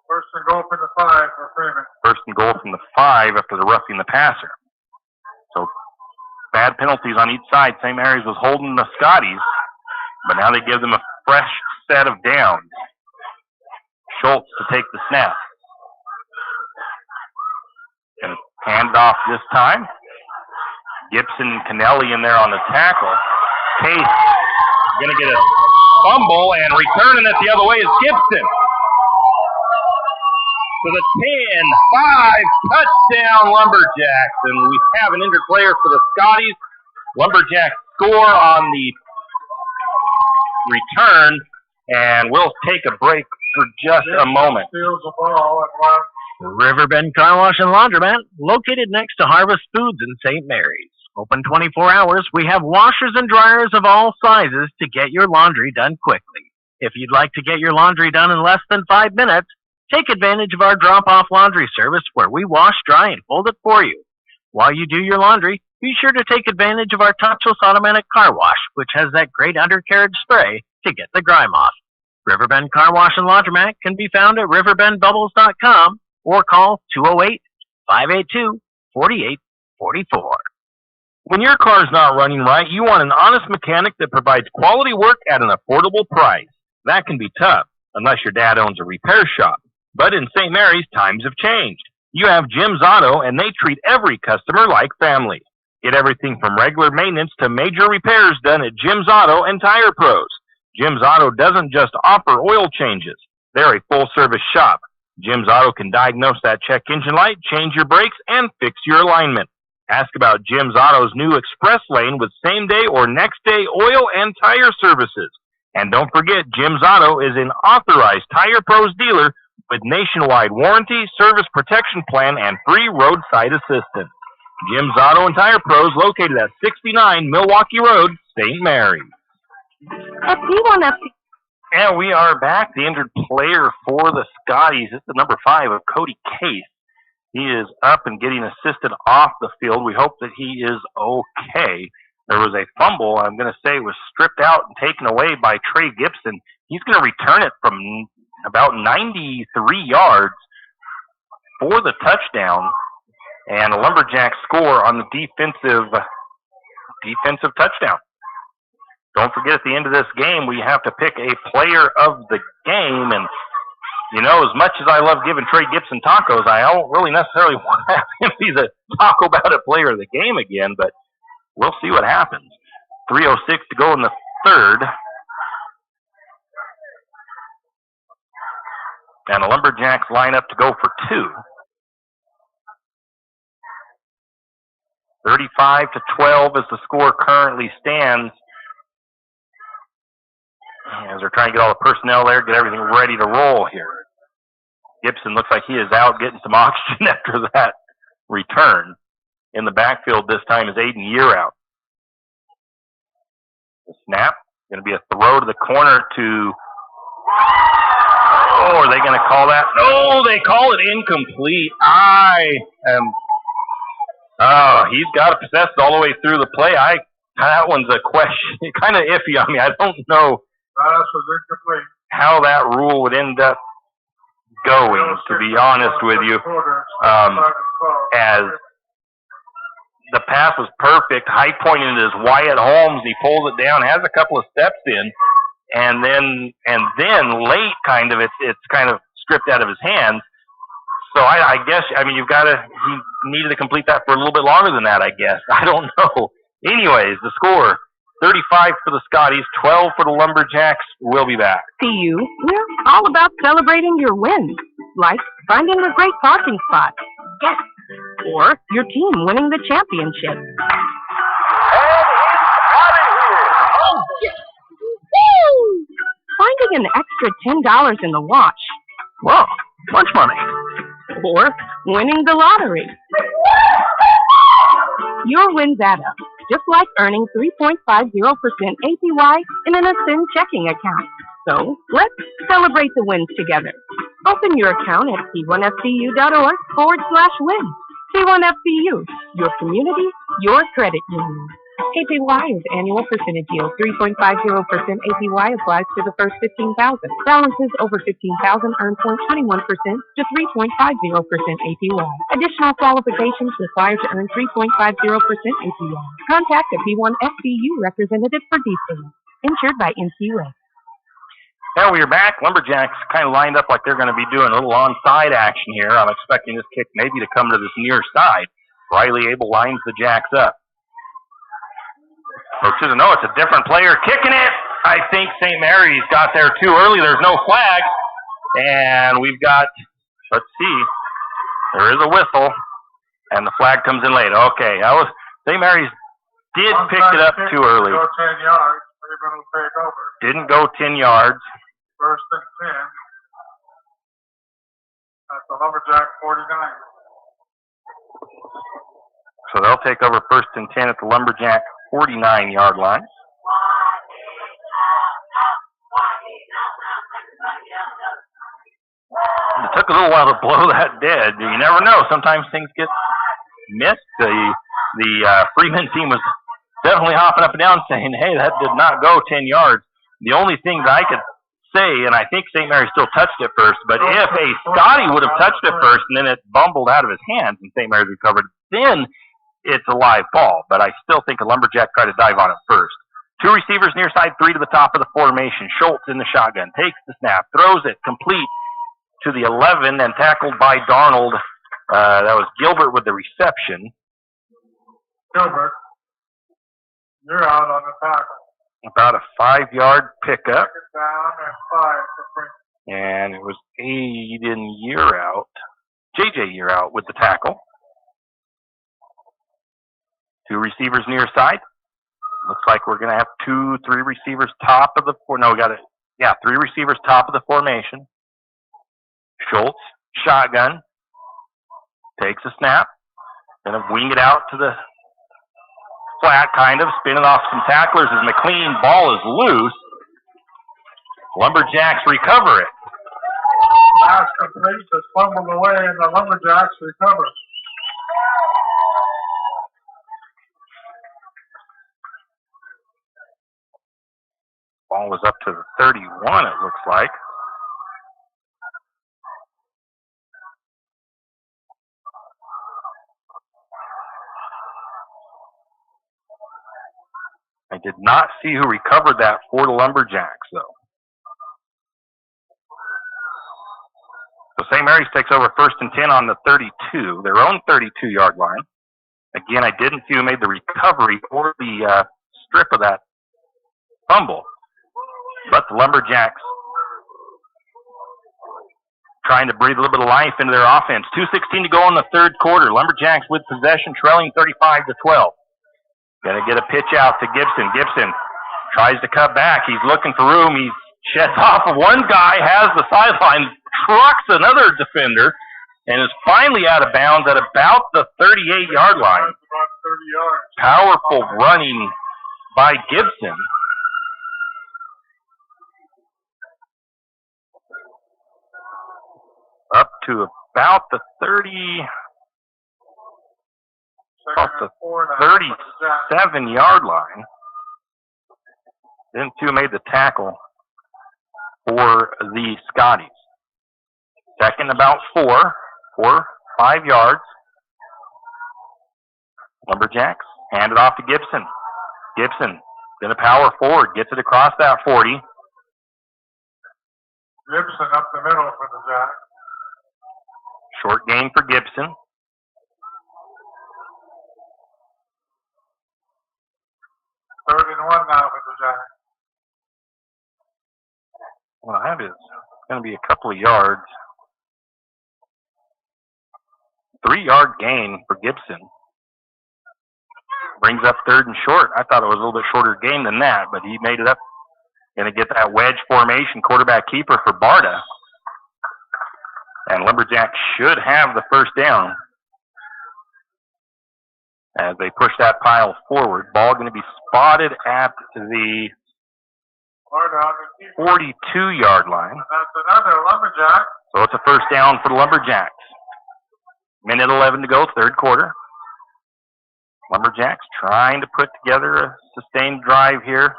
First and goal from the 5 for Freeman. First and goal from the 5 after the roughing the passer. So bad penalties on each side. St. Mary's was holding the Scotties, but now they give them a fresh set of downs. Schultz to take the snap. Going to hand it off this time. Gibson and Kennelly in there on the tackle. Case going to get a fumble, and returning it the other way is Gibson. To the 10-5 touchdown Lumberjacks, and we have an injured player for the Scotties. Lumberjacks score on the return, and we'll take a break for just a moment. Steals the ball and runs. Riverbend Car Wash and Laundromat, located next to Harvest Foods in St. Mary's. Open 24 hours, we have washers and dryers of all sizes to get your laundry done quickly. If you'd like to get your laundry done in less than 5 minutes, take advantage of our drop-off laundry service where we wash, dry, and fold it for you. While you do your laundry, be sure to take advantage of our touchless automatic car wash, which has that great undercarriage spray to get the grime off. Riverbend Car Wash and Laundromat can be found at riverbendbubbles.com or call 208-582-4844. When your car's not running right, you want an honest mechanic that provides quality work at an affordable price. That can be tough, unless your dad owns a repair shop. But in St. Mary's, times have changed. You have Jim's Auto, and they treat every customer like family. Get everything from regular maintenance to major repairs done at Jim's Auto and Tire Pros. Jim's Auto doesn't just offer oil changes. They're a full-service shop. Jim's Auto can diagnose that check engine light, change your brakes, and fix your alignment. Ask about Jim's Auto's new Express Lane with same-day or next-day oil and tire services. And don't forget, Jim's Auto is an authorized Tire Pros dealer with nationwide warranty, service protection plan, and free roadside assistance. Jim's Auto and Tire Pros located at 69 Milwaukee Road, St. Mary's. And we are back. The injured player for the Scotties is the number 5 of Cody Case. He is up and getting assisted off the field. We hope that he is okay. There was a fumble, I'm going to say, was stripped out and taken away by Trey Gibson. He's going to return it from about 93 yards for the touchdown, and a Lumberjack score on the defensive touchdown. Don't forget, at the end of this game, we have to pick a player of the game, and you know, as much as I love giving Trey Gibson tacos, I don't really necessarily want to have him be the Taco Bell player of the game again, but we'll see what happens. 3:06 to go in the third. And the Lumberjacks line up to go for 2. 35-12 as the score currently stands. As they're trying to get all the personnel there, get everything ready to roll here. Gibson looks like he is out getting some oxygen after that return. In the backfield this time is Aiden Year out. The snap, going to be a throw to the corner to... Oh, are they going to call that? No, they call it incomplete. He's got to possess it all the way through the play. That one's a question, kind of iffy on me. I don't know how that rule would end up going, to be honest with you. As the pass was perfect, high pointing is Wyatt Holmes. He pulls it down, has a couple of steps in, and then late, kind of, it's kind of stripped out of his hands. So I guess, he needed to complete that for a little bit longer than that, I guess. I don't know. Anyways, the score, 35 for the Scotties, 12 for the Lumberjacks. We'll be back. CU, we're all about celebrating your wins, like finding a great parking spot. Yes. Or your team winning the championship. Oh, yes. Woo! Finding an extra $10 in the wash. Whoa, lunch money. Or winning the lottery. Your wins add up, just like earning 3.50% APY in an Ascend checking account. So let's celebrate the wins together. Open your account at c1fcu.org/win. C1FCU, your community, your credit union. APY is annual percentage yield. 3.50% APY applies to the first 15,000. Balances over 15,000 earn 0.21% to 3.50% APY. Additional qualifications required to earn 3.50% APY. Contact a P1FCU representative for details. Insured by NCUA. Now we are back. Lumberjacks kind of lined up like they're going to be doing a little onside action here. I'm expecting this kick maybe to come to this near side. Riley Abel lines the Jacks up. Coach doesn't know it's a different player kicking it. I think St. Mary's got there too early. There's no flag. And we've got, let's see, there is a whistle. And the flag comes in late. Okay, St. Mary's did pick it up too early. Go 10 yards. They're going to take over. Didn't go 10 yards. First and 10 at the Lumberjack 49. So they'll take over first and 10 at the Lumberjack 49-yard line. It took a little while to blow that dead. You never know. Sometimes things get missed. The Freeman team was definitely hopping up and down saying, hey, that did not go 10 yards. The only thing that I could say, and I think St. Mary's still touched it first, but if a Scottie would have touched it first and then it bumbled out of his hands and St. Mary's recovered, then it's a live ball. But I still think a Lumberjack tried to dive on it first. Two receivers near side, three to the top of the formation. Schultz in the shotgun, takes the snap, throws it complete to the 11 and tackled by Darnold. That was Gilbert with the reception. Gilbert, you're out on the tackle. About a 5-yard pickup. Second down and 5 for Freeman. And it was Aiden Yearout, JJ Yearout with the tackle. Two receivers near side. Looks like we're going to have 2, 3 receivers top of the three receivers top of the formation. Schultz, shotgun, takes a snap, gonna wing it out to the flat, kind of, spinning off some tacklers as McLean ball is loose. Lumberjacks recover it. Pass complete, it's fumbled away, and the Lumberjacks recover. Ball was up to the 31, it looks like. I did not see who recovered that for the Lumberjacks, though. So St. Mary's takes over first and 10 on the 32, their own 32-yard line. Again, I didn't see who made the recovery or the strip of that fumble. But the Lumberjacks trying to breathe a little bit of life into their offense. 2:16 to go in the third quarter. Lumberjacks with possession, trailing 35-12. Gonna get a pitch out to Gibson. Gibson tries to cut back. He's looking for room. He sheds off of one guy, has the sideline, trucks another defender, and is finally out of bounds at about the 38-yard line. About 30 yards. Powerful running by Gibson. Up to about the 37-yard line. Then two made the tackle for the Scotties. Second about 5 yards. Lumberjacks hand it off to Gibson. Gibson going to power forward, gets it across that 40. Gibson up the middle for the Jack. Short gain for Gibson. Third and 1 now for the Jack. Well, that is going to be a couple of yards. 3-yard gain for Gibson. Brings up third and short. I thought it was a little bit shorter gain than that, but he made it up. Going to get that wedge formation, quarterback keeper for Barta. And Lumberjacks should have the first down as they push that pile forward. Ball going to be spotted at the 42-yard line. That's another Lumberjack. So it's a first down for the Lumberjacks. Minute 11 to go, third quarter. Lumberjacks trying to put together a sustained drive here.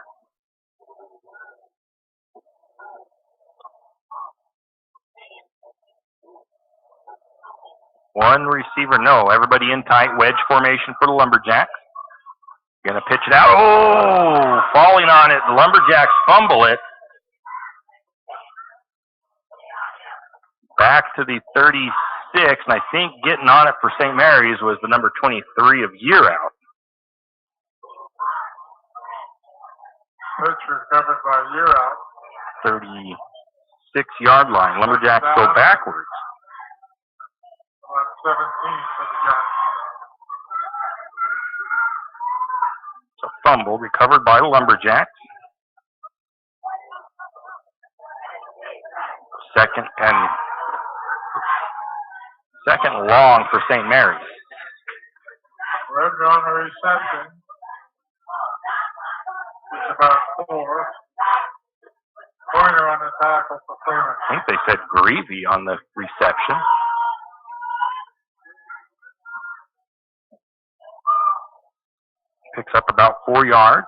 One receiver, no. Everybody in tight, wedge formation for the Lumberjacks. Gonna pitch it out. Oh, falling on it. The Lumberjacks fumble it. Back to the 36, and I think getting on it for St. Mary's was the number 23 of Yearout. Pitch recovered by Yearout. 36-yard line. Lumberjacks go backwards. 17 for the Jack. It's a fumble recovered by the Lumberjacks. Second long for St. Mary's. Red on the reception. It's about 4. Pointer on the tackle for Freeman. I think they said Greavy on the reception. Picks up about 4 yards.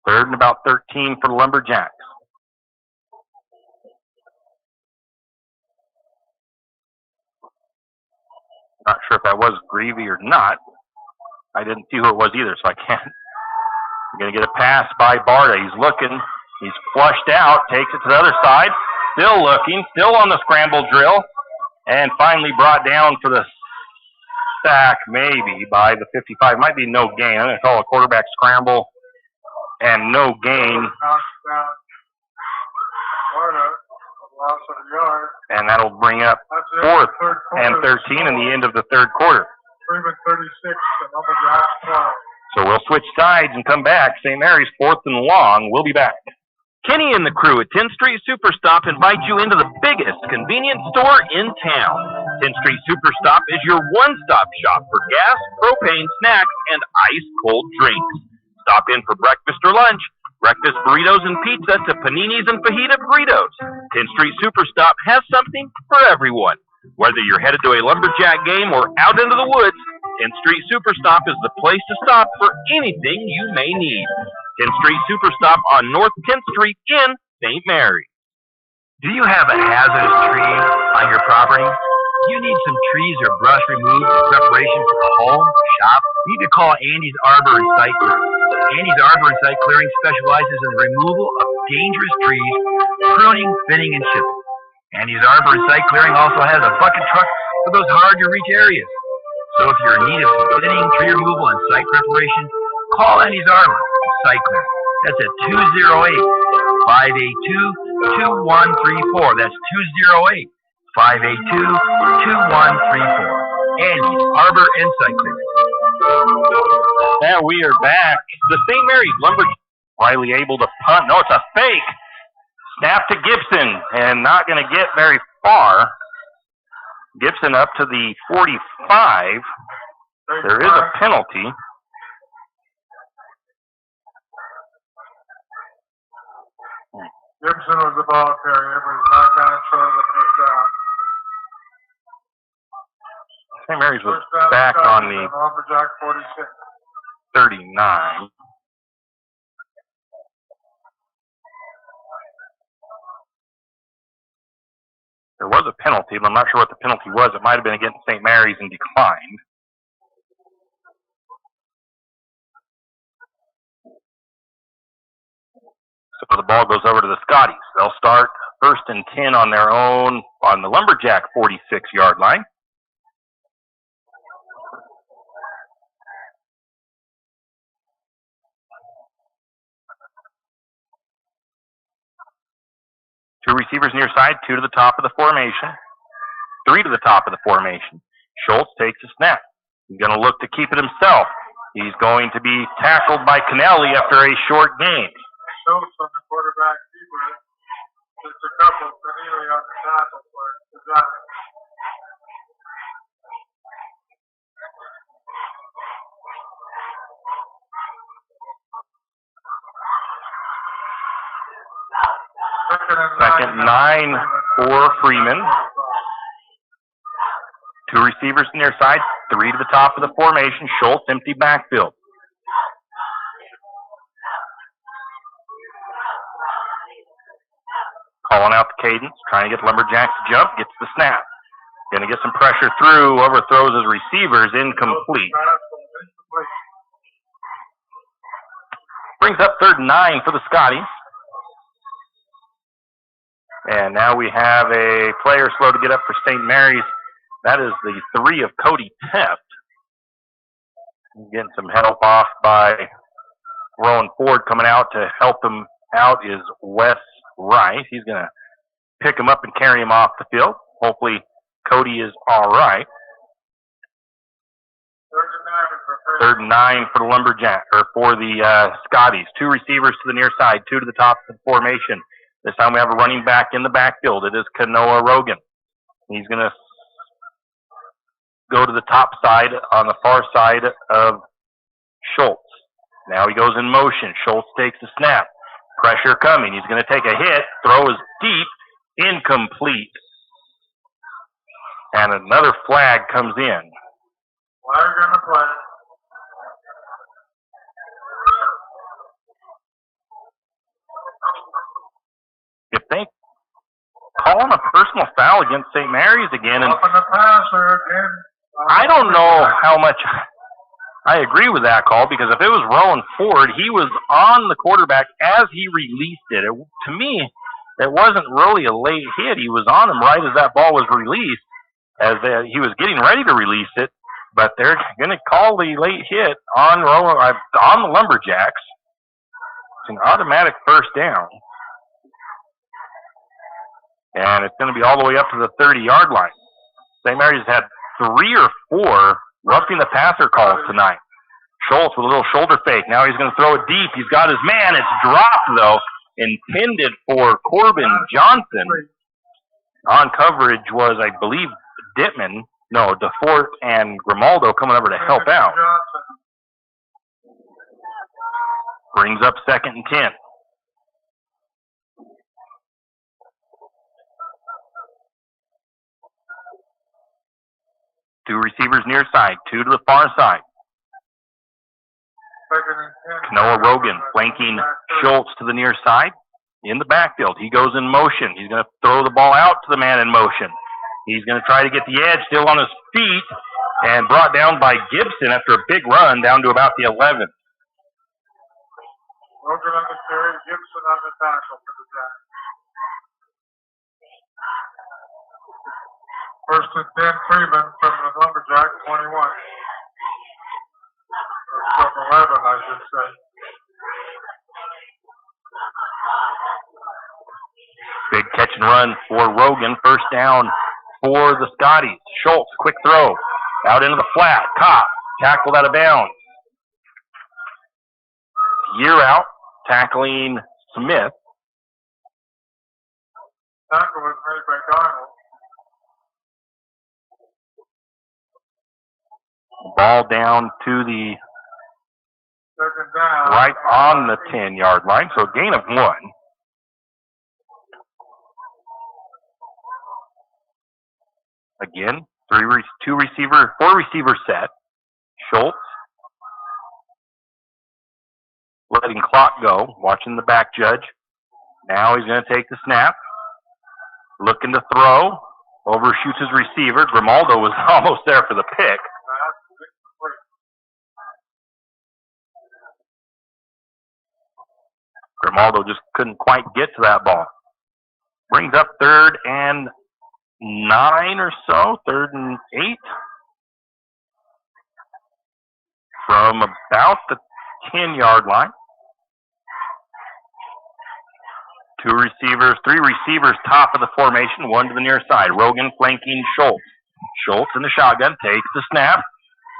Third and about 13 for the Lumberjacks. Not sure if that was Greavy or not. I didn't see who it was either, so I can't. I'm going to get a pass by Barta. He's looking. He's flushed out. Takes it to the other side. Still looking. Still on the scramble drill. And finally brought down for the sack, maybe, by the 55. Might be no gain. I'm going to call a quarterback scramble and no gain. And that'll bring up 4th and 13 in the end of the third quarter. Freeman 36, the Lumberjacks 12. So we'll switch sides and come back. St. Mary's 4th and long. We'll be back. Kenny and the crew at 10th Street Superstop invite you into the biggest convenience store in town. 10th Street Superstop is your one-stop shop for gas, propane, snacks, and ice-cold drinks. Stop in for breakfast or lunch. Breakfast burritos and pizza to paninis and fajita burritos. 10th Street Superstop has something for everyone. Whether you're headed to a Lumberjack game or out into the woods, 10th Street Superstop is the place to stop for anything you may need. 10th Street Superstop on North 10th Street in St. Mary's. Do you have a hazardous tree on your property? Do you need some trees or brush removed in preparation for the home or shop? You need to call Andy's Arbor and Site Clearing. Andy's Arbor and Site Clearing specializes in the removal of dangerous trees, pruning, thinning, and chipping. Andy's Arbor and Site Clearing also has a bucket truck for those hard-to-reach areas. So if you're in need of some thinning, tree removal, and site preparation, call Andy's Arbor and Site Clearing. That's at 208-582-2134. That's 208-582-2134. Andy's Arbor and Site Clearing. Now we are back. The St. Mary's Lumberjacks finally able to punt. No, it's a fake. Snap to Gibson, and not going to get very far. Gibson up to the 45. There is a penalty. Gibson was the ball carrier, but he's not going to show the first down. St. Mary's was back on the Lumberjack 46. 39. There was a penalty, but I'm not sure what the penalty was. It might have been against St. Mary's and declined. So the ball goes over to the Scotties. They'll start 1st and 10 on their own on the Lumberjack 46-yard line. Two receivers near side, 2 to the top of the formation, 3 to the top of the formation. Schultz takes a snap. He's going to look to keep it himself. He's going to be tackled by Kennelly after a short gain. Schultz on the quarterback keeper. Just a couple. Kennelly on the tackle for the drive. Second 9 for Freeman. 2 receivers near side, 3 to the top of the formation. Schultz, empty backfield. Calling out the cadence, trying to get Lumberjacks to jump, gets the snap. Going to get some pressure through, overthrows his receivers, incomplete. Brings up 3rd and 9 for the Scotties. And now we have a player slow to get up for St. Mary's. That is the 3 of Cody Teft. Getting some help off by Rowan Ford. Coming out to help him out is Wes Rice. He's going to pick him up and carry him off the field. Hopefully Cody is all right. 3rd and 3rd and 9 for the Lumberjack, or for the Scotties. 2 receivers to the near side, 2 to the top of the formation. This time we have a running back in the backfield. It is Kanoa Rogan. He's going to go to the top side on the far side of Schultz. Now he goes in motion. Schultz takes the snap. Pressure coming. He's going to take a hit. Throw is deep. Incomplete. And another flag comes in. Flag on the play. If they call on a personal foul against St. Mary's again, and Open the passer again. I don't know how much I agree with that call, because if it was Rowan Ford, he was on the quarterback as he released it. To me, it wasn't really a late hit. He was on him right as that ball was released, he was getting ready to release it, but they're going to call the late hit on the Lumberjacks. It's an automatic first down. And it's going to be all the way up to the 30-yard line. St. Mary's had 3 or 4 roughing the passer calls tonight. Schultz with a little shoulder fake. Now he's going to throw it deep. He's got his man. It's dropped, though, intended for Corbin Johnson. On coverage was, I believe, DeFort and Grimaldo coming over to help out. Brings up 2nd and 10. Two receivers near side, 2 to the far side. Kanoa Rogan flanking Schultz to the near side in the backfield. He goes in motion. He's going to throw the ball out to the man in motion. He's going to try to get the edge, still on his feet, and brought down by Gibson after a big run down to about the 11. Rogan on the carry, Gibson on the tackle for the Jacks. 1st and 10, Freeman from the Lumberjack, 21. Or from 11, I should say. Big catch and run for Rogan. 1st down for the Scotties. Schultz, quick throw. Out into the flat. Caught. Tackled out of bounds. Year out. Tackling Smith. Tackle was made by Donald. Ball down to the 2nd down. right on the 10-yard line, so a gain of 1. Again, 4 receiver set. Schultz letting clock go, watching the back judge. Now he's going to take the snap, looking to throw, overshoots his receiver. Grimaldo was almost there for the pick. Grimaldo just couldn't quite get to that ball. Brings up 3rd and 9 or so, 3rd and 8. From about the 10-yard line. 3 receivers top of the formation, 1 to the near side. Rogan flanking Schultz. Schultz in the shotgun, takes the snap.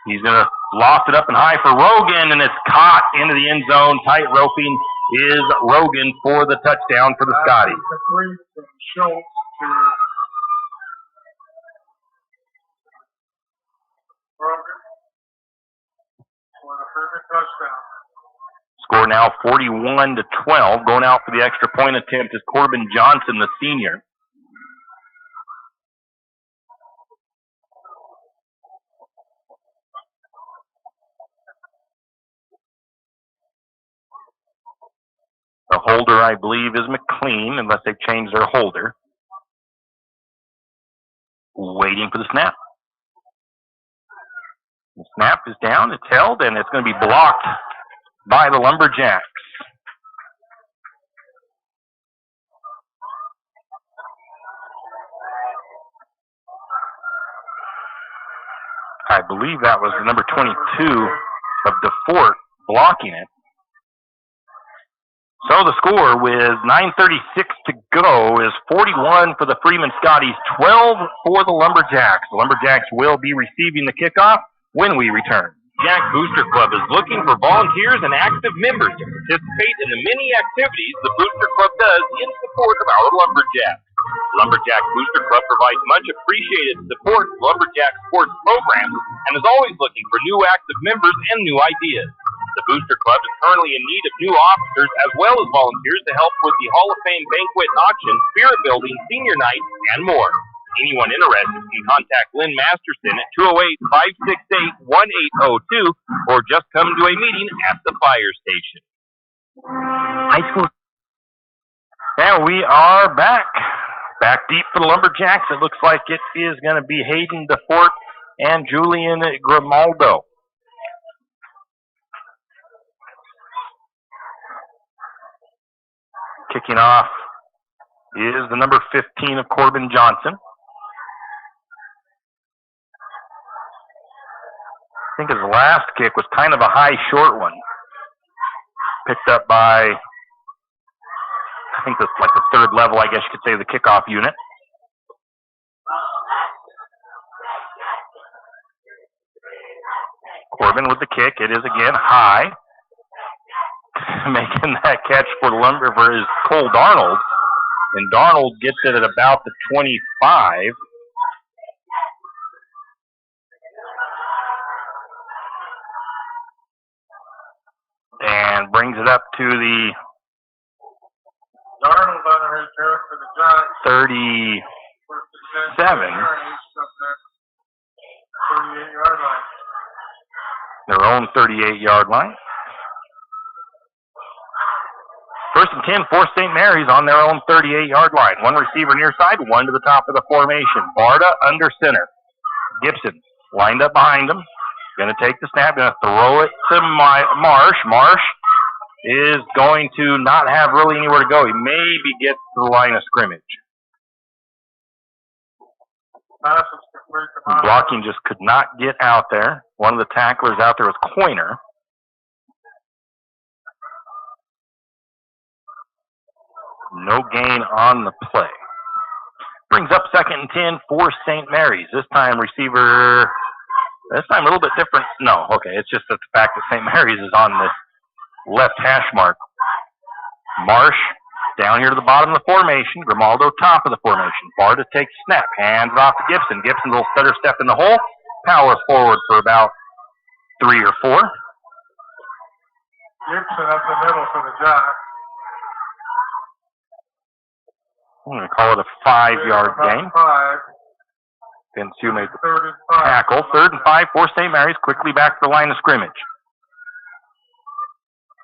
He's going to loft it up and high for Rogan, and it's caught into the end zone. Tight roping is Rogan for the touchdown for the Scotties. Complete from Schultz to Rogan for the Freeman touchdown. Score now 41-12. Going out for the extra point attempt is Corbin Johnson, the senior. The holder, I believe, is McLean, unless they've changed their holder. Waiting for the snap. The snap is down, it's held, and it's going to be blocked by the Lumberjacks. I believe that was the number 22 of DeFort blocking it. So the score with 9:36 to go is 41 for the Freeman Scotties, 12 for the Lumberjacks. The Lumberjacks will be receiving the kickoff when we return. Lumberjack Booster Club is looking for volunteers and active members to participate in the many activities the Booster Club does in support of our Lumberjacks. Lumberjack Booster Club provides much appreciated support to Lumberjack sports programs and is always looking for new active members and new ideas. The Booster Club is currently in need of new officers as well as volunteers to help with the Hall of Fame banquet and auction, spirit building, senior night, and more. Anyone interested can contact Lynn Masterson at 208-568-1802 or just come to a meeting at the fire station. High school. And we are back. Back deep for the Lumberjacks. It looks like it is going to be Hayden DeFort and Julian Grimaldo. Kicking off is the number 15 of Corbin Johnson. I think his last kick was kind of a high, short one. Picked up by, I think that's like the third level, I guess you could say, of the kickoff unit. Corbin with the kick. It is again high. Making that catch for his Cole Darnold. And Darnold gets it at about the 25. And brings it up to the Darnold on the return for the Giants. 37. 38-yard line. Their own 38-yard line. First and 10 for St. Mary's on their own 38-yard line. One receiver near side, one to the top of the formation. Barta under center. Gibson lined up behind him. Going to take the snap, going to throw it to Marsh. Marsh is going to not have really anywhere to go. He maybe gets to the line of scrimmage. Blocking just could not get out there. One of the tacklers out there was Coiner. No gain on the play. Brings up second and 10 for St. Mary's. This time receiver, this time a little bit different. No, okay, it's just that the fact that St. Mary's is on this left hash mark. Marsh down here to the bottom of the formation. Grimaldo top of the formation. Barta takes snap. Hands it off to Gibson. Gibson will stutter step in the hole. Powers forward for about 3 or 4. Gibson up the middle for the Giants. I'm going to call it a 5-yard gain. 5. Then Sue made the tackle. 3rd and 5 for St. Mary's. Quickly back to the line of scrimmage.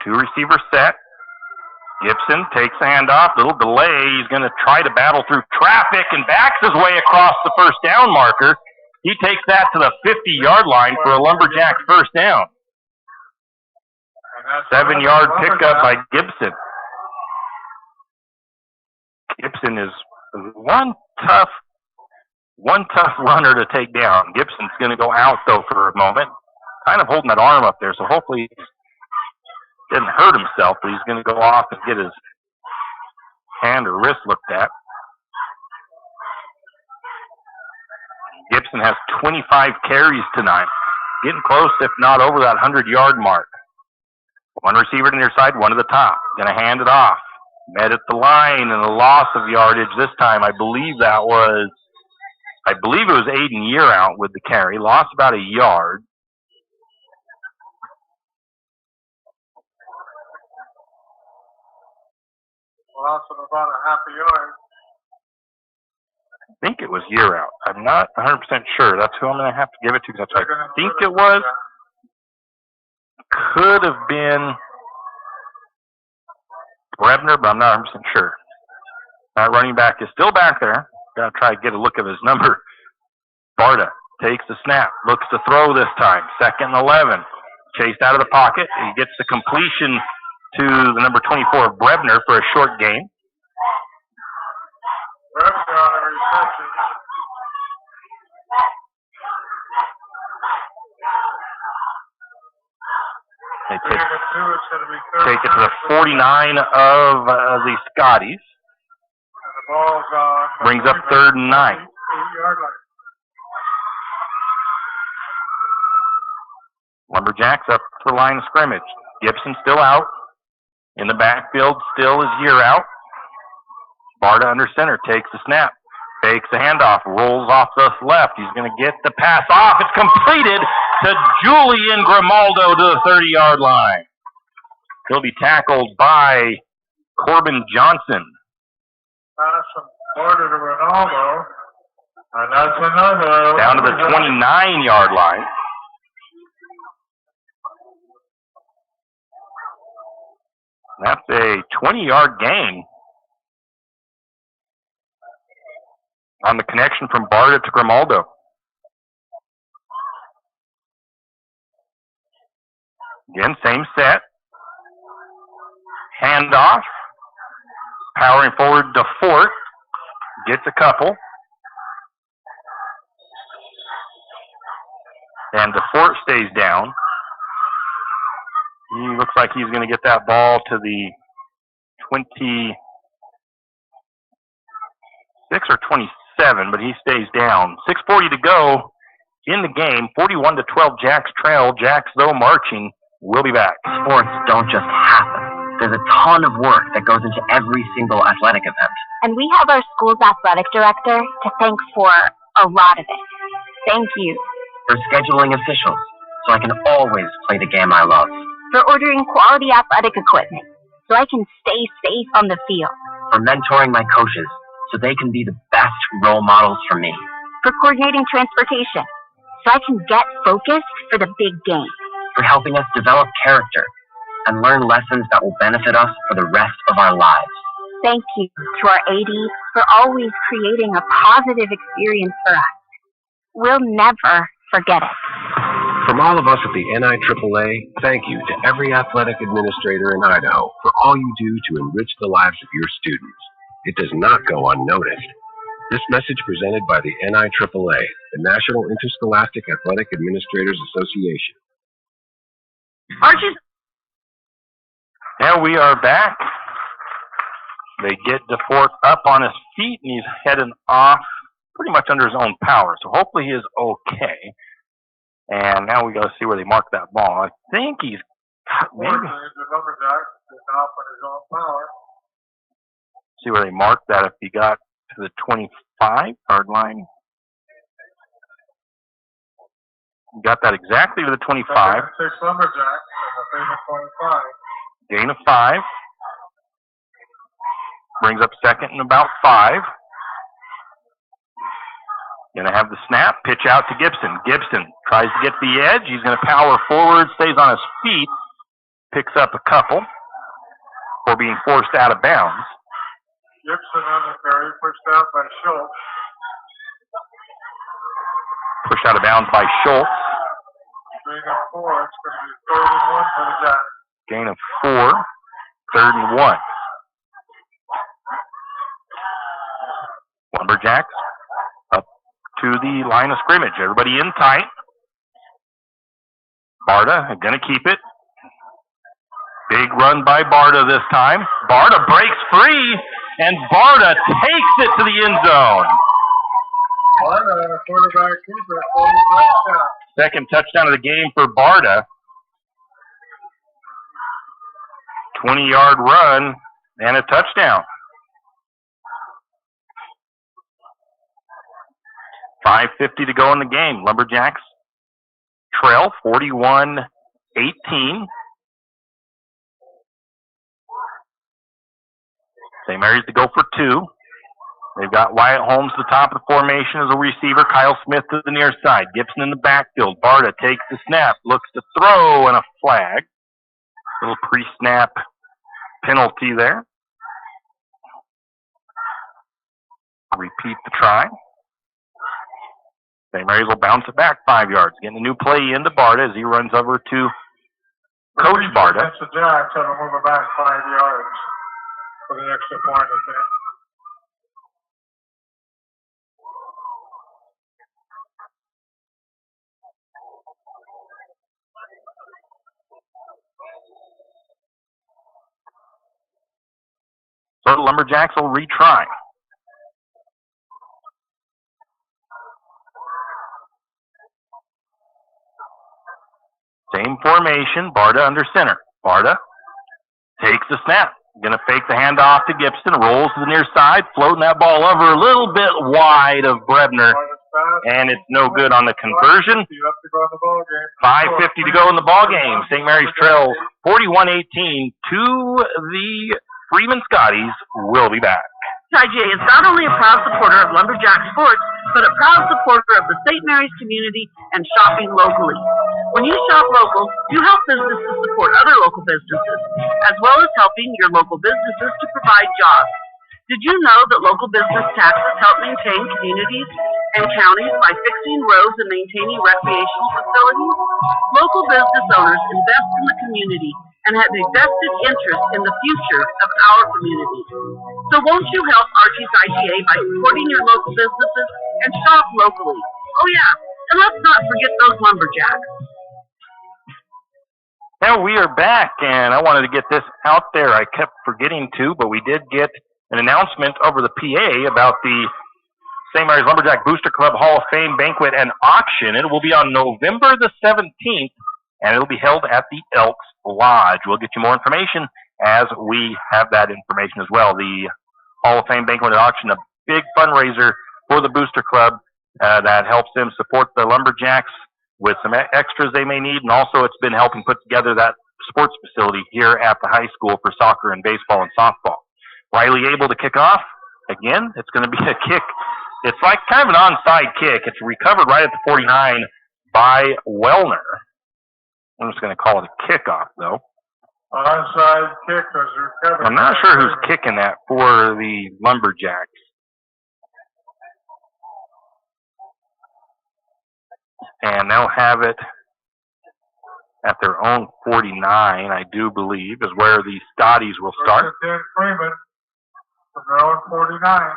2 receivers set. Gibson takes the handoff. Little delay. He's going to try to battle through traffic and backs his way across the first down marker. He takes that to the 50-yard line for a Lumberjack first down. 7-yard pickup by Gibson. Gibson is one tough runner to take down. Gibson's going to go out, though, for a moment. Kind of holding that arm up there, so hopefully he didn't hurt himself, but he's going to go off and get his hand or wrist looked at. Gibson has 25 carries tonight. Getting close, if not over that 100-yard mark. One receiver to near side, one to the top. Going to hand it off. Met at the line and a loss of yardage this time. I believe it was Aiden Year out with the carry. Lost about a yard. Lost of about a half a yard. I think it was Year out. I'm not 100% sure. That's who I'm going to have to give it to because that's what I think it was. Could have been Brebner, but I'm not 100% sure. That running back is still back there. Got to try to get a look of his number. Barta takes the snap, looks to throw this time. 2nd and 11. Chased out of the pocket. He gets the completion to the number 24 of Brebner for a short gain. Brebner on a reception. They take it to the 49 of the Scotties. And the ball's on. Brings up 3rd and 9. 8-yard line. Lumberjacks up to the line of scrimmage. Gibson still out. In the backfield still is Year out. Barta under center takes the snap. Fakes the handoff. Rolls off the left. He's going to get the pass off. It's completed to Julian Grimaldo to the 30-yard line. He'll be tackled by Corbin Johnson. Pass from Barta to Ronaldo. And that's another. Down to the 29-yard line. That's a 20-yard gain on the connection from Barta to Grimaldo. Again, same set. Handoff. Powering forward to Fort. Gets a couple. And DeFort stays down. He looks like he's going to get that ball to the 26 or 27, but he stays down. 6:40 to go in the game. 41-12, Jacks trail. Jacks, though, marching. We'll be back. Sports don't just happen. There's a ton of work that goes into every single athletic event. And we have our school's athletic director to thank for a lot of it. Thank you. For scheduling officials, so I can always play the game I love. For ordering quality athletic equipment, so I can stay safe on the field. For mentoring my coaches, so they can be the best role models for me. For coordinating transportation, so I can get focused for the big game. For helping us develop character and learn lessons that will benefit us for the rest of our lives. Thank you to our AD for always creating a positive experience for us. We'll never forget it. From all of us at the NIAAA, thank you to every athletic administrator in Idaho for all you do to enrich the lives of your students. It does not go unnoticed. This message presented by the NIAAA, the National Interscholastic Athletic Administrators Association. Archie's. And we are back. They get DeFort up on his feet, and he's heading off pretty much under his own power. So hopefully he is okay. And now we got to see where they mark that ball. I think he's maybe. The Lumberjack is off on his own power. See where they mark that if he got to the 25-yard line. Got that exactly to the 25. 6 Lumberjacks and the famous 25. Gain of 5. Brings up second and about 5. Going to have the snap, pitch out to Gibson. Gibson tries to get the edge. He's going to power forward, stays on his feet, picks up a couple for being forced out of bounds. Gibson on the carry, pushed out by Schultz. Pushed out of bounds by Schultz. Gain of 4, it's going to be 3rd and 1 for the Jacks. Gain of 4, 3rd and 1. Lumberjacks up to the line of scrimmage. Everybody in tight. Barta going to keep it. Big run by Barta this time. Barta breaks free, and Barta takes it to the end zone. Barta on a quarterback keeper, 40 touchdown. Second touchdown of the game for Barta. 20-yard run and a touchdown. 5:50 to go in the game. Lumberjacks trail 41-18. St. Mary's to go for 2. They've got Wyatt Holmes to the top of the formation as a receiver. Kyle Smith to the near side. Gibson in the backfield. Barta takes the snap, looks to throw, and a flag. Little pre-snap penalty there. Repeat the try. St. Mary's will bounce it back 5 yards. Getting a new play into Barta as he runs over to Coach Barta. That's the Jacks, have to move it back 5 yards for the extra point, I think. So the Lumberjacks will retry. Same formation, Barta under center. Barta takes the snap. Going to fake the handoff to Gibson, rolls to the near side, floating that ball over a little bit wide of Brebner, and it's no good on the conversion. 5:50 to go in the ball game. St. Maries trails 41-18 to the Freeman Scotties. We'll be back. IGA is not only a proud supporter of Lumberjack sports, but a proud supporter of the St. Maries community and shopping locally. When you shop local, you help businesses support other local businesses, as well as helping your local businesses to provide jobs. Did you know that local business taxes help maintain communities and counties by fixing roads and maintaining recreational facilities? Local business owners invest in the community and have a vested interest in the future of our community. So won't you help Archie's IGA by supporting your local businesses and shop locally? Oh yeah, and let's not forget those Lumberjacks. Now we are back, and I wanted to get this out there. I kept forgetting to, but we did get an announcement over the PA about the St. Maries Lumberjack Booster Club Hall of Fame banquet and auction. It will be on November the 17th, and it'll be held at the Elks Lodge. We'll get you more information as we have that information as well. The Hall of Fame banquet and auction, a big fundraiser for the Booster Club that helps them support the Lumberjacks with some extras they may need, and also it's been helping put together that sports facility here at the high school for soccer and baseball and softball. Riley able to kick off. Again, it's going to be a kick. It's like kind of an onside kick. It's recovered right at the 49 by Wellner. I'm just going to call it a kickoff, though. Onside kick was recovered. I'm not sure who's kicking that for the Lumberjacks. And they'll have it at their own 49, I do believe, is where the Scotties will start. Freeman from their own 49.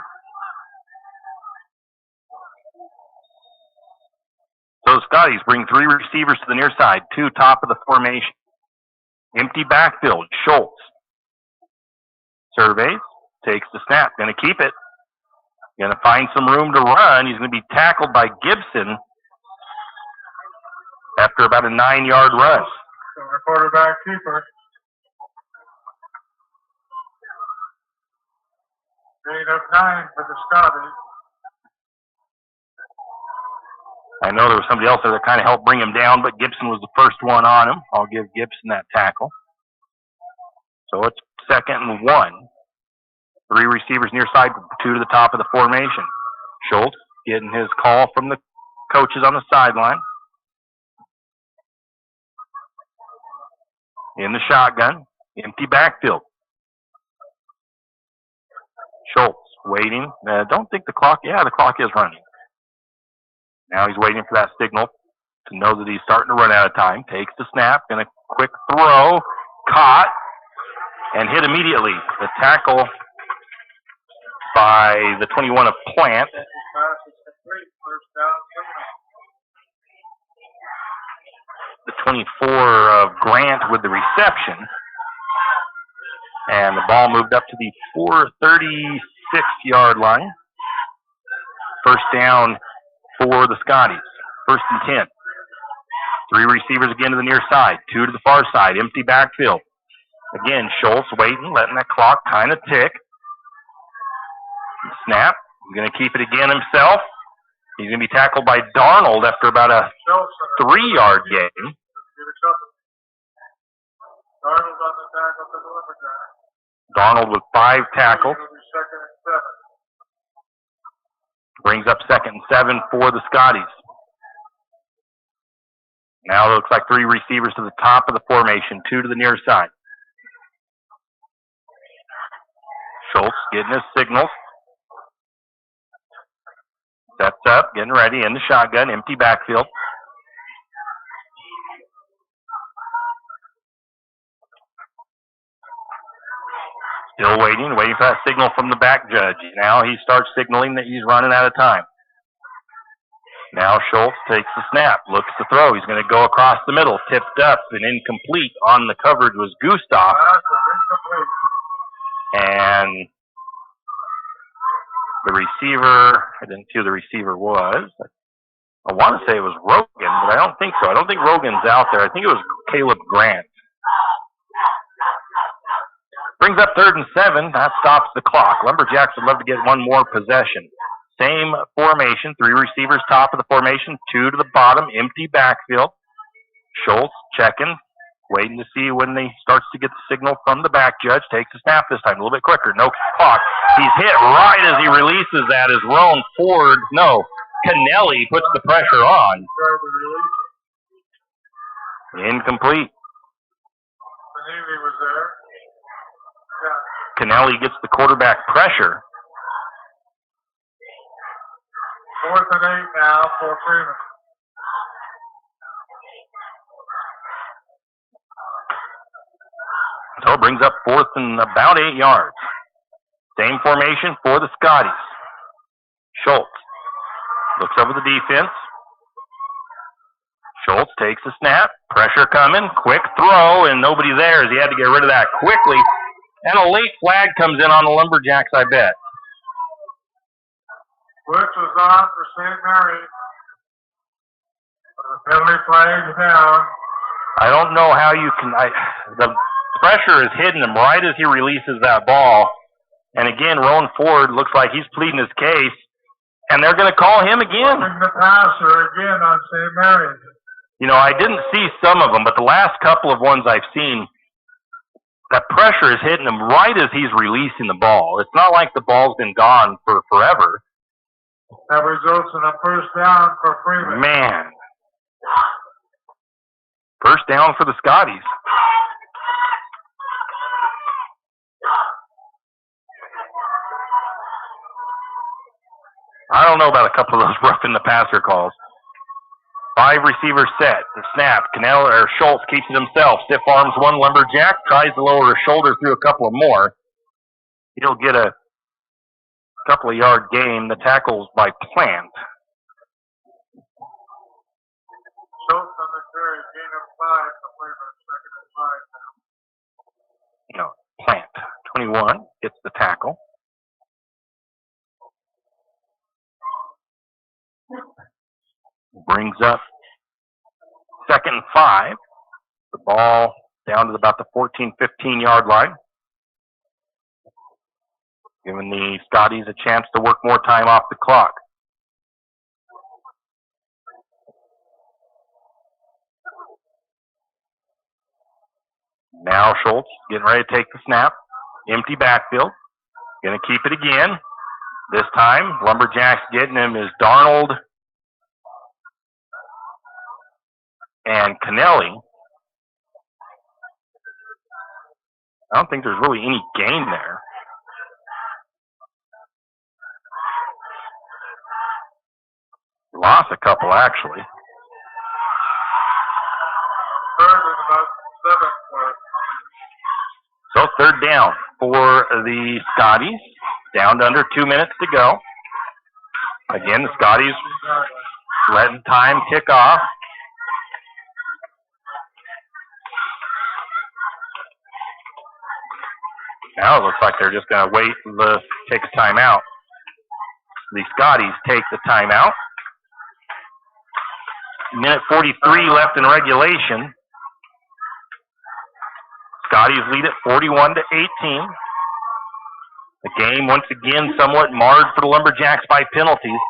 So the Scotties bring three receivers to the near side, two top of the formation. Empty backfield, Schultz. Surveys, takes the snap, going to keep it. Going to find some room to run. He's going to be tackled by Gibson after about a 9-yard run. So the quarterback keeper. Gain of 9 for the Scotties. I know there was somebody else there that kind of helped bring him down, but Gibson was the first one on him. I'll give Gibson that tackle. So it's 2nd and 1. Three receivers near side, two to the top of the formation. Schultz getting his call from the coaches on the sideline. In the shotgun, empty backfield. Schultz waiting. Don't think the clock, the clock is running. Now he's waiting for that signal to know that he's starting to run out of time. Takes the snap, going to quick throw, caught, and hit immediately. The tackle by the 21 of Plant. The 24 of Grant with the reception. And the ball moved up to the 436-yard line. First down for the Scotties. 1st and 10. Three receivers again to the near side. Two to the far side. Empty backfield. Again, Schultz waiting, letting that clock kind of tick. Snap. He's going to keep it again himself. He's going to be tackled by Darnold after about a 3-yard gain. Darnold with 5 tackles. Brings up 2nd and 7 for the Scotties. Now it looks like three receivers to the top of the formation, two to the near side. Schultz getting his signals. Sets up, getting ready in the shotgun, empty backfield. Still waiting for that signal from the back judge. Now he starts signaling that he's running out of time. Now Schultz takes the snap, looks to throw. He's going to go across the middle, tipped up and incomplete. On the coverage was Gustav. And the receiver, I didn't see who the receiver was. I want to say it was Rogan, but I don't think so. I don't think Rogan's out there. I think it was Caleb Grant. Brings up 3rd and 7. That stops the clock. Lumberjacks would love to get one more possession. Same formation. 3 receivers top of the formation. 2 to the bottom. Empty backfield. Schultz checking. Waiting to see when he starts to get the signal from the back judge. Takes the snap this time. A little bit quicker. No clock. He's hit right as he releases that as Roan Ford. No. Kennelly puts the pressure on. Incomplete. was there. Kennelly gets the quarterback pressure. 4th and 8 now for Freeman. So it brings up 4th and about 8 yards. Same formation for the Scotties. Schultz looks over the defense. Schultz takes a snap. Pressure coming. Quick throw, and nobody there as he had to get rid of that quickly. And a late flag comes in on the Lumberjacks, I bet. Which was on for St. Maries. The penalty flag down. I don't know how you can. The pressure is hitting him right as he releases that ball. And again, Roan Ford looks like he's pleading his case. And they're going to call him again. The passer again on St. Maries. You know, I didn't see some of them, but the last couple of ones I've seen, that pressure is hitting him right as he's releasing the ball. It's not like the ball's been gone for forever. That results in a first down for Freeman. Man. First down for the Scotties. I don't know about a couple of those roughing the passer calls. 5 receivers set. The snap. Schultz keeps it himself. Stiff arms one Lumberjack. Tries to lower his shoulder through a couple of more. He'll get a couple of yard gain. The tackle's by Plant. Schultz on the carry. Gain of 5 for Freeman. 2nd and 5 now. No, Plant. 21 gets the tackle. Brings up 2nd and 5. The ball down to about the 14, 15-yard line. Giving the Scotties a chance to work more time off the clock. Now Schultz getting ready to take the snap. Empty backfield. Going to keep it again. This time, Lumberjacks getting him is Darnold and Kennelly. I don't think there's really any gain there. Lost a couple, actually. 3rd and about 7 for. So 3rd down for the Scotties. Down to under 2 minutes to go. Again, the Scotties letting time tick off. Now it looks like they're just going to wait and take a timeout. The Scotties take the timeout. Minute 43 left in regulation. Scotties lead it 41-18. The game, once again, somewhat marred for the Lumberjacks by penalties.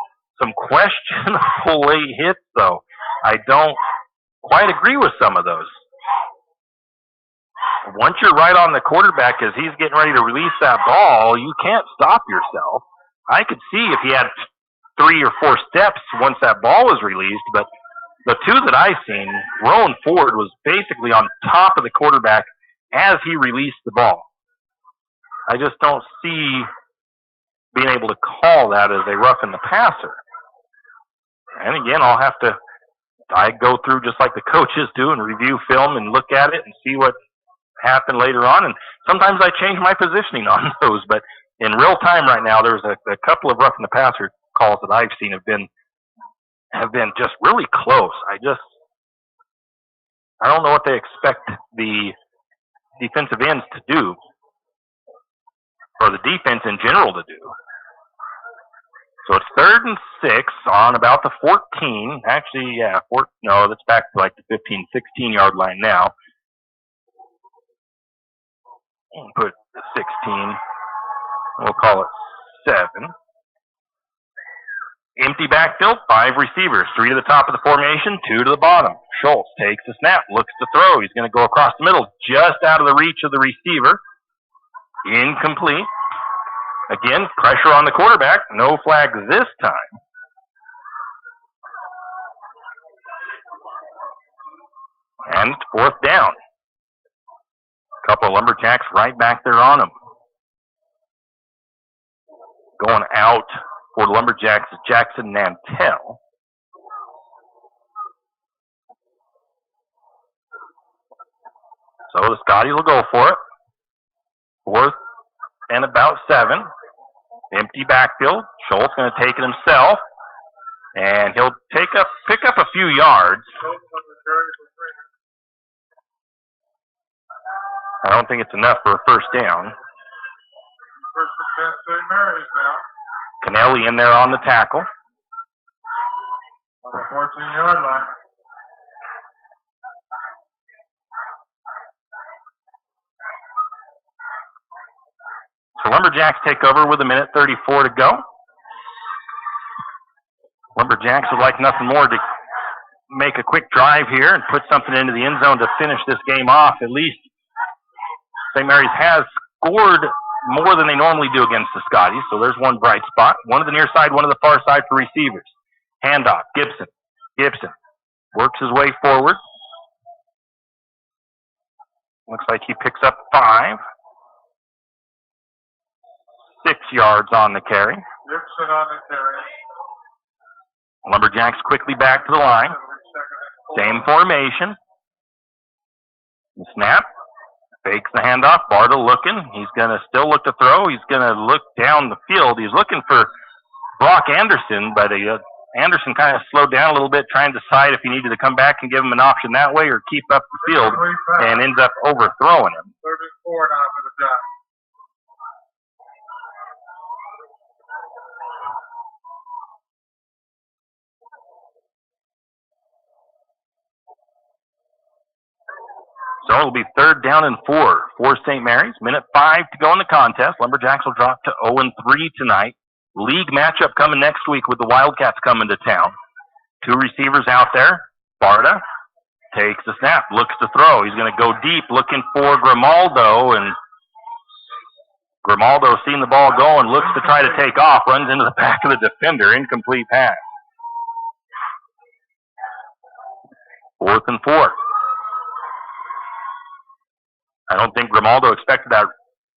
Some questionable late hits, though. I don't quite agree with some of those. Once you're right on the quarterback as he's getting ready to release that ball, you can't stop yourself. I could see if he had 3 or 4 steps once that ball was released, but the 2 that I've seen, Roan Ford was basically on top of the quarterback as he released the ball. I just don't see being able to call that as a roughing the passer. And again, I go through just like the coaches do and review film and look at it and see what happened later on. And sometimes I change my positioning on those, but in real time right now, there's a couple of roughing the passer calls that I've seen have been just really close. I don't know what they expect the defensive ends to do, or the defense in general to do. So it's 3rd and 6 on about the 14. Actually, yeah, no, that's back to like the 15, 16-yard line now. We'll put 16. We'll call it 7. Empty backfield, 5 receivers. 3 to the top of the formation, 2 to the bottom. Schultz takes the snap, looks to throw. He's going to go across the middle, just out of the reach of the receiver. Incomplete. Again, pressure on the quarterback. No flag this time. And 4th down. A couple of Lumberjacks right back there on him. Going out for the Lumberjacks is Jackson Nantel. So the Scotties will go for it. 4th and about 7. Empty backfield. Schultz going to take it himself. And he'll pick up a few yards. I don't think it's enough for a 1st down. First and 10, St. Mary's now. Kennelly in there on the tackle. On the 14-yard line. So Lumberjacks take over with 1:34 to go. Lumberjacks would like nothing more to make a quick drive here and put something into the end zone to finish this game off. At least St. Mary's has scored more than they normally do against the Scotties, so there's one bright spot. One to the near side, one to the far side for receivers. Handoff, Gibson. Gibson works his way forward. Looks like he picks up 5. 6 yards on the carry. Gibson on the carry. Lumberjacks quickly back to the line. Same formation. The snap. Fakes the handoff. Barta looking. He's going to still look to throw. He's going to look down the field. He's looking for Brock Anderson, but Anderson kind of slowed down a little bit, trying to decide if he needed to come back and give him an option that way or keep up the field, and ends up overthrowing him. 34 now for the Giants. So it'll be 3rd down and 4 for St. Mary's. 1:05 to go in the contest. Lumberjacks will drop to 0-3 tonight. League matchup coming next week with the Wildcats coming to town. 2 receivers out there. Barta takes the snap, looks to throw. He's going to go deep, looking for Grimaldo, and Grimaldo, seeing the ball go and looks to try to take off, runs into the back of the defender. Incomplete pass. 4th and 4. I don't think Grimaldo expected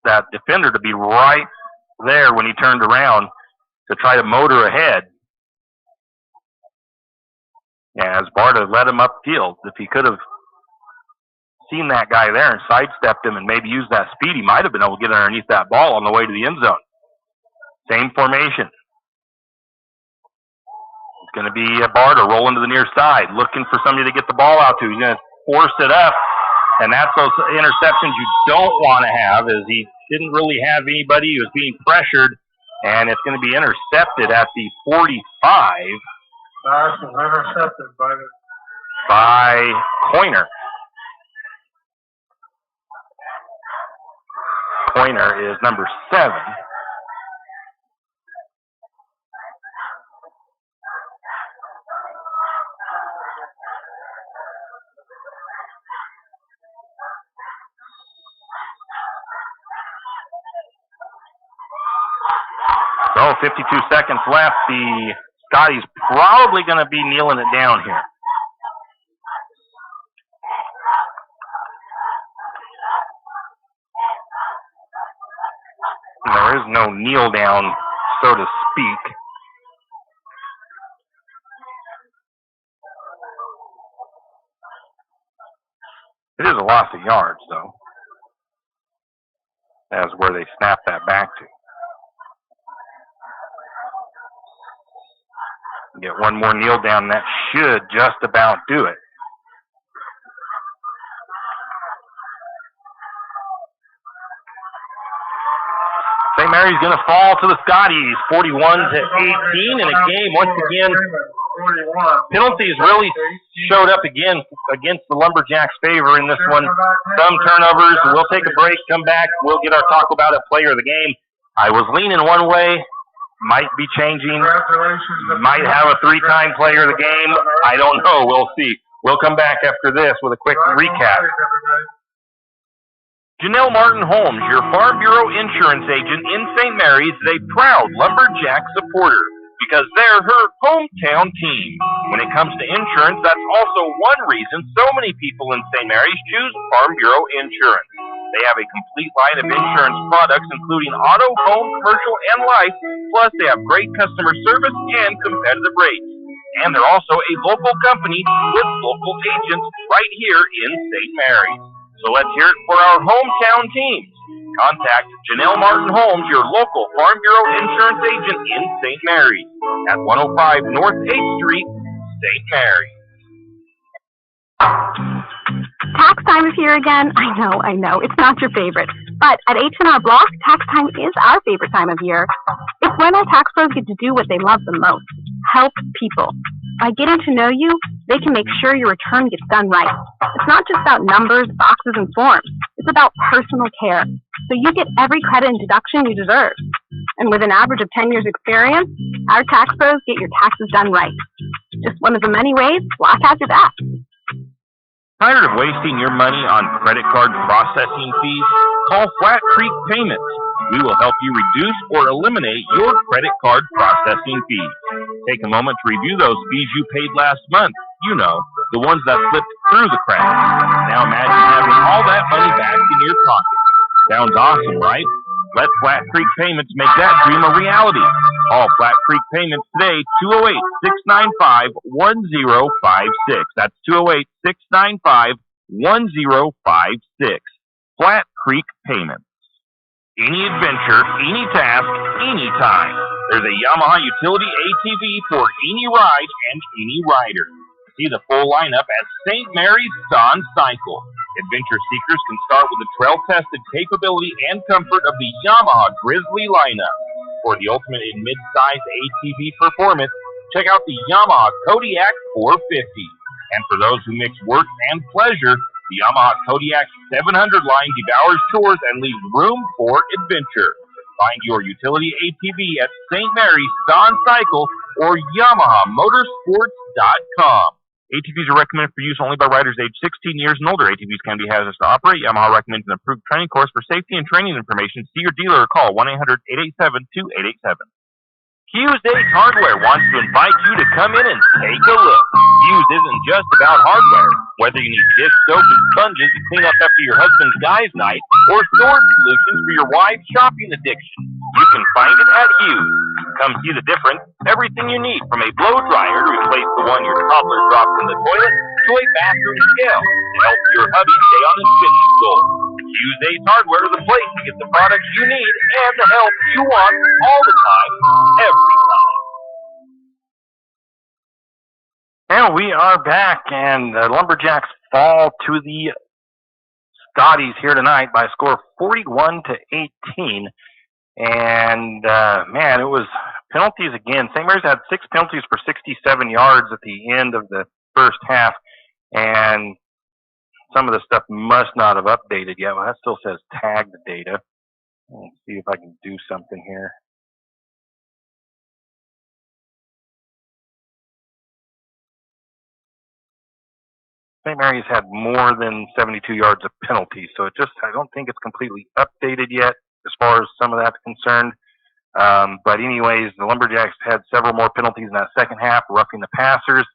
that defender to be right there when he turned around to try to motor ahead. Yeah, as Barta led him upfield. If he could have seen that guy there and sidestepped him and maybe used that speed, he might have been able to get underneath that ball on the way to the end zone. Same formation. It's going to be Barta rolling to the near side, looking for somebody to get the ball out to. He's going to force it up. And that's those interceptions you don't want to have, as he didn't really have anybody. He was being pressured, and it's going to be intercepted at the 45. That's intercepted by Coiner. Coiner is number 7. So 52 seconds left. The Scotties probably going to be kneeling it down here. There is no kneel down, so to speak. It is a loss of yards, though. That's where they snap that back to. Get one more kneel down, that should just about do it. St. Mary's going to fall to the Scotties, 41-18 in a game. Once again, penalties really showed up again against the Lumberjacks' favor in this one. Some turnovers. We'll take a break, come back. We'll get our talk about a player of the game. I was leaning one way. Might be changing. Might have a three-time player of the game. I don't know. We'll see. We'll come back after this with a quick recap. Janelle Martin Holmes, your Farm Bureau insurance agent in St. Mary's, is a proud Lumberjack supporter because they're her hometown team. When it comes to insurance, that's also one reason so many people in St. Mary's choose Farm Bureau insurance. They have a complete line of insurance products, including auto, home, commercial, and life, plus they have great customer service and competitive rates. And they're also a local company with local agents right here in St. Mary's. So let's hear it for our hometown teams. Contact Janelle Martin Holmes, your local Farm Bureau insurance agent in St. Mary's at 105 North 8th Street, St. Mary's. Tax time is here again. I know. It's not your favorite. But at H&R Block, tax time is our favorite time of year. It's when our tax pros get to do what they love the most, help people. By getting to know you, they can make sure your return gets done right. It's not just about numbers, boxes, and forms. It's about personal care. So you get every credit and deduction you deserve. And with an average of 10 years experience, our tax pros get your taxes done right. Just one of the many ways Block has your back. Tired of wasting your money on credit card processing fees? Call Flat Creek Payments. We will help you reduce or eliminate your credit card processing fees. Take a moment to review those fees you paid last month. You know, the ones that slipped through the cracks. Now imagine having all that money back in your pocket. Sounds awesome, right? Let Flat Creek Payments make that dream a reality. Call Flat Creek Payments today, 208-695-1056. That's 208-695-1056. Flat Creek Payments. Any adventure, any task, anytime. There's a Yamaha utility ATV for any ride and any rider. See the full lineup at St. Mary's Sun Cycle. Adventure seekers can start with the trail-tested capability and comfort of the Yamaha Grizzly lineup. For the ultimate in mid-size ATV performance, check out the Yamaha Kodiak 450. And for those who mix work and pleasure, the Yamaha Kodiak 700 line devours chores and leaves room for adventure. Find your utility ATV at St. Mary's Sun Cycle or YamahaMotorsports.com. ATVs are recommended for use only by riders aged 16 years and older. ATVs can be hazardous to operate. Yamaha recommends an approved training course. For safety and training information, see your dealer or call 1-800-887-2887. Hughes Ace Hardware wants to invite you to come in and take a look. Hughes isn't just about hardware. Whether you need dish soap and sponges to clean up after your husband's guys' night, or storage solutions for your wife's shopping addiction, you can find it at Hughes. Come see the difference. Everything you need, from a blow dryer to replace the one your toddler drops in the toilet, to a bathroom scale to help your hubby stay on his fitness goals. Hughes Ace Hardware is the place to get the products you need and the help you want all the time, every time. And we are back, and the Lumberjacks fall to the Scotties here tonight by a score of 41-18. And, man, it was penalties again. St. Mary's had 6 penalties for 67 yards at the end of the first half, and some of the stuff must not have updated yet. Well, that still says tagged data. Let's see if I can do something here. St. Mary's had more than 72 yards of penalties, so I don't think it's completely updated yet as far as some of that's concerned. But anyways, the Lumberjacks had several more penalties in that second half, roughing the passers,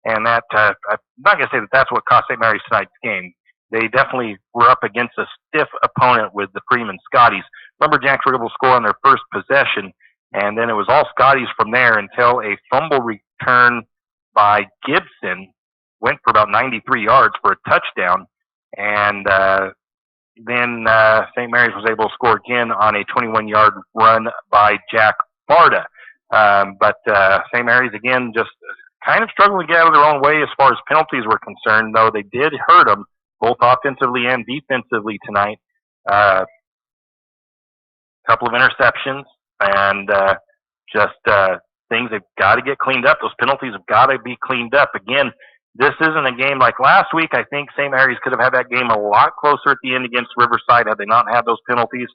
and that I'm not going to say that that's what cost St. Mary's tonight's game. They definitely were up against a stiff opponent with the Freeman Scotties. Lumberjacks were able to score on their first possession, and then it was all Scotties from there until a fumble return by Gibson went for about 93 yards for a touchdown, and then St. Mary's was able to score again on a 21-yard run by Jack Barta. But St. Mary's, again, just kind of struggling to get out of their own way as far as penalties were concerned, though they did hurt them, both offensively and defensively tonight. couple of interceptions, and just things have got to get cleaned up. Those penalties have got to be cleaned up. Again, this isn't a game like last week. I think St. Mary's could have had that game a lot closer at the end against Riverside had they not had those penalties.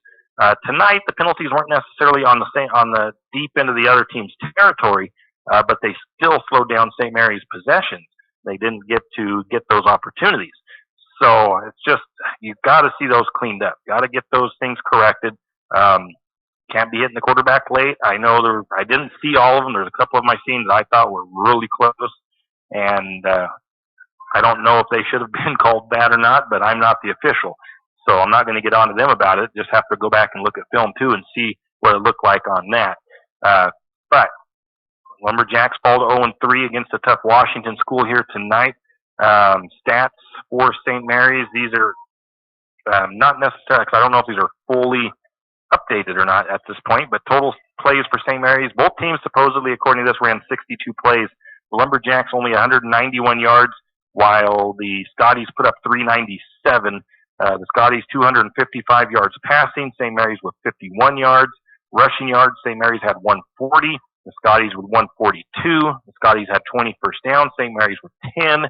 Tonight, the penalties weren't necessarily on the deep end of the other team's territory, but they still slowed down St. Mary's possessions. They didn't get those opportunities. So it's just, you've got to see those cleaned up. Got to get those things corrected. Can't be hitting the quarterback late. I know I didn't see all of them. There's a couple of my scenes I thought were really close, and I don't know if they should have been called that or not, but I'm not the official. So I'm not going to get on to them about it. Just have to go back and look at film too and see what it looked like on that. But Lumberjacks fall to 0-3 against a tough Washington school here tonight. Stats for St. Mary's, these are not necessarily, because I don't know if these are fully updated or not at this point, but total plays for St. Mary's, both teams supposedly, according to this, ran 62 plays. The Lumberjacks only 191 yards, while the Scotties put up 397. The Scotties 255 yards passing, St. Mary's with 51 yards. Rushing yards, St. Mary's had 140. The Scotties with 142. The Scotties had 20 first downs. St. Mary's with 10.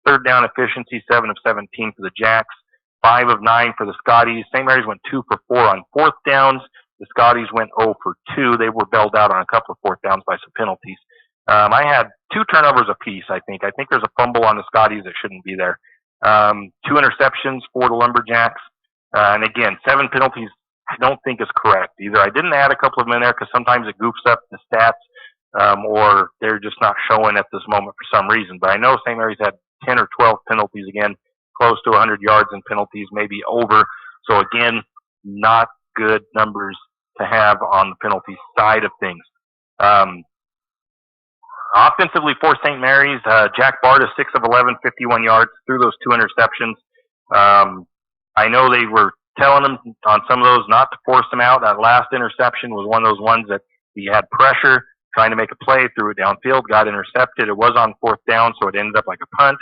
Third down efficiency, 7 of 17 for the Jacks. 5 of 9 for the Scotties. St. Mary's went 2 for 4 on fourth downs. The Scotties went 0 for 2. They were bailed out on a couple of fourth downs by some penalties. I had 2 turnovers apiece, I think. I think there's a fumble on the Scotties that shouldn't be there. 2 interceptions for the Lumberjacks. And again, 7 penalties I don't think is correct. Either I didn't add a couple of them in there because sometimes it goofs up the stats, or they're just not showing at this moment for some reason. But I know St. Mary's had 10 or 12 penalties again, close to 100 yards in penalties, maybe over. So again, not good numbers to have on the penalty side of things. Offensively for St. Mary's, Jack Barta, 6 of 11, 51 yards, threw those 2 interceptions. I know they were telling him on some of those not to force them out. That last interception was one of those ones that he had pressure, trying to make a play, threw it downfield, got intercepted. It was on fourth down, so it ended up like a punt.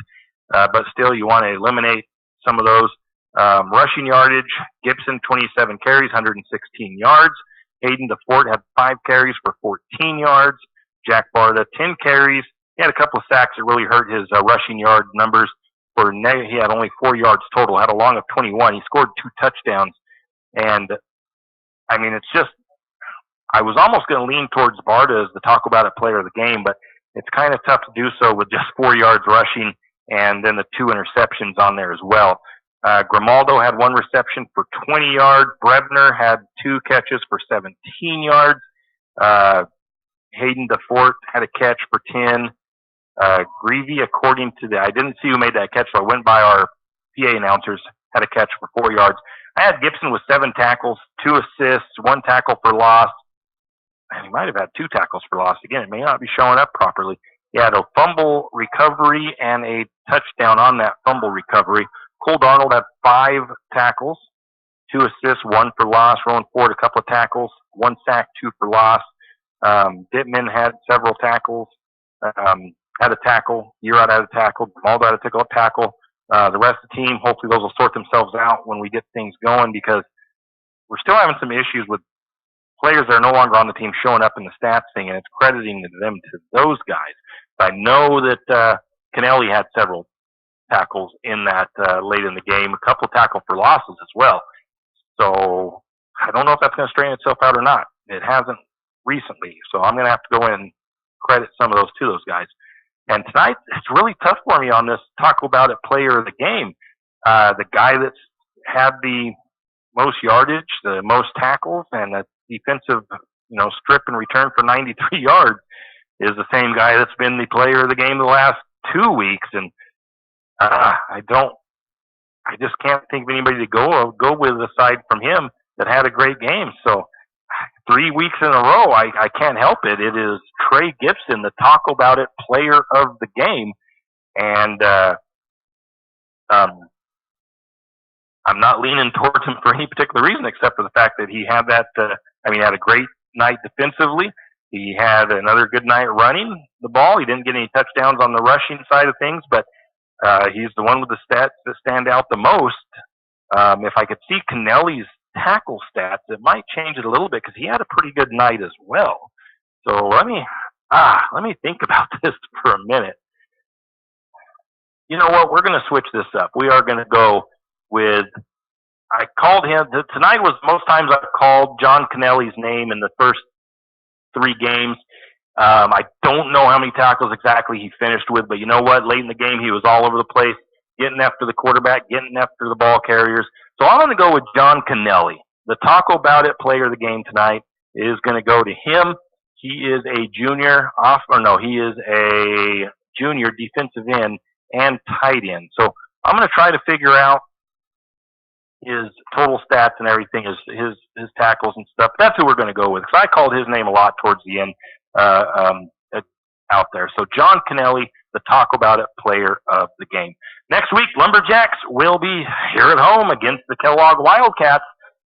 But still, you want to eliminate some of those. Rushing yardage, Gibson, 27 carries, 116 yards. Hayden DeFort had 5 carries for 14 yards. Jack Barta, 10 carries. He had a couple of sacks that really hurt his rushing yard numbers. He had only 4 yards total, had a long of 21. He scored 2 touchdowns. And, I mean, it's just, I was almost going to lean towards Barta as the talk about it player of the game, but it's kind of tough to do so with just 4 yards rushing and then the 2 interceptions on there as well. Grimaldo had 1 reception for 20 yards. Brebner had 2 catches for 17 yards. Hayden DeFort had a catch for 10. Greavy, according to I didn't see who made that catch, so I went by our PA announcers, had a catch for 4 yards. I had Gibson with 7 tackles, 2 assists, 1 tackle for loss. And he might have had 2 tackles for loss. Again, it may not be showing up properly. He had a fumble recovery and a touchdown on that fumble recovery. Cole Darnold had 5 tackles, 2 assists, 1 for loss. Rowan Ford, a couple of tackles, 1 sack, 2 for loss. Dittman had several tackles, had a tackle. Urod had a tackle. Grimaldo had a tackle. The rest of the team, hopefully those will sort themselves out when we get things going, because we're still having some issues with players that are no longer on the team showing up in the stats thing, and it's crediting them to those guys. But I know that Kennelly had several tackles in that late in the game, a couple tackle for losses as well. So I don't know if that's going to straighten itself out or not. It hasn't recently, so I'm going to have to go in and credit some of those to those guys. And tonight, it's really tough for me on this talk about it player of the game. The guy that's had the most yardage, the most tackles, and the defensive, strip and return for 93 yards is the same guy that's been the player of the game the last 2 weeks. And I just can't think of anybody to go with aside from him that had a great game. So 3 weeks in a row, I can't help it. It is Trey Gibson, the talk about it player of the game. And I'm not leaning towards him for any particular reason except for the fact that he had that, had a great night defensively. He had another good night running the ball. He didn't get any touchdowns on the rushing side of things, but he's the one with the stats that stand out the most. If I could see Kennelly's tackle stats, it might change it a little bit because he had a pretty good night as well. So let me think about this for a minute. You know what? We're going to switch this up. We are going to go with, I called him, tonight was most times I called John Kennelly's name in the first 3 games. I don't know how many tackles exactly he finished with, but you know what? Late in the game, he was all over the place, getting after the quarterback, getting after the ball carriers. So I'm going to go with John Kennelly. The Talk About It player of the game tonight is going to go to him. He is a junior he is a junior defensive end and tight end. So I'm going to try to figure out his total stats and everything, his tackles and stuff. That's who we're going to go with, because I called his name a lot towards the end out there. So John Kennelly, the Talk About It player of the game. Next week, Lumberjacks will be here at home against the Kellogg Wildcats.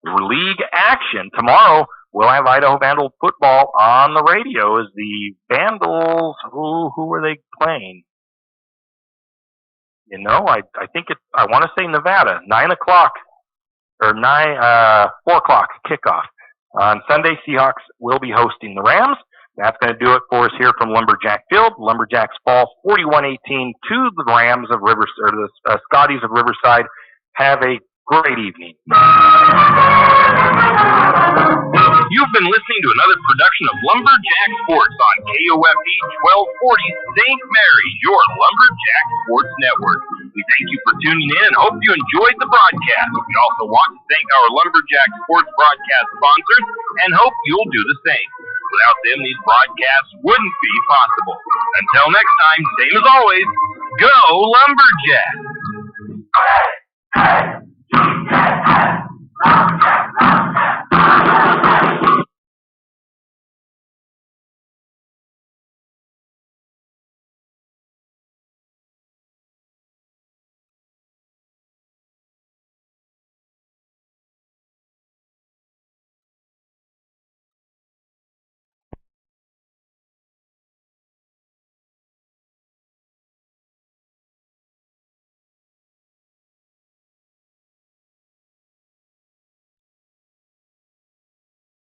League action. Tomorrow, we'll have Idaho Vandal football on the radio as the Vandals, who are they playing? You know, I think I want to say Nevada, 9 o'clock or 4 o'clock kickoff. On Sunday, Seahawks will be hosting the Rams. That's going to do it for us here from Lumberjack Field. Lumberjacks fall 41-18 to the Rams of the Scotties of Riverside. Have a great evening. You've been listening to another production of Lumberjack Sports on KOFE 1240 St. Maries, your Lumberjack Sports Network. We thank you for tuning in and hope you enjoyed the broadcast. We also want to thank our Lumberjack Sports broadcast sponsors and hope you'll do the same. Without them, these broadcasts wouldn't be possible. Until next time, same as always, go Lumberjack!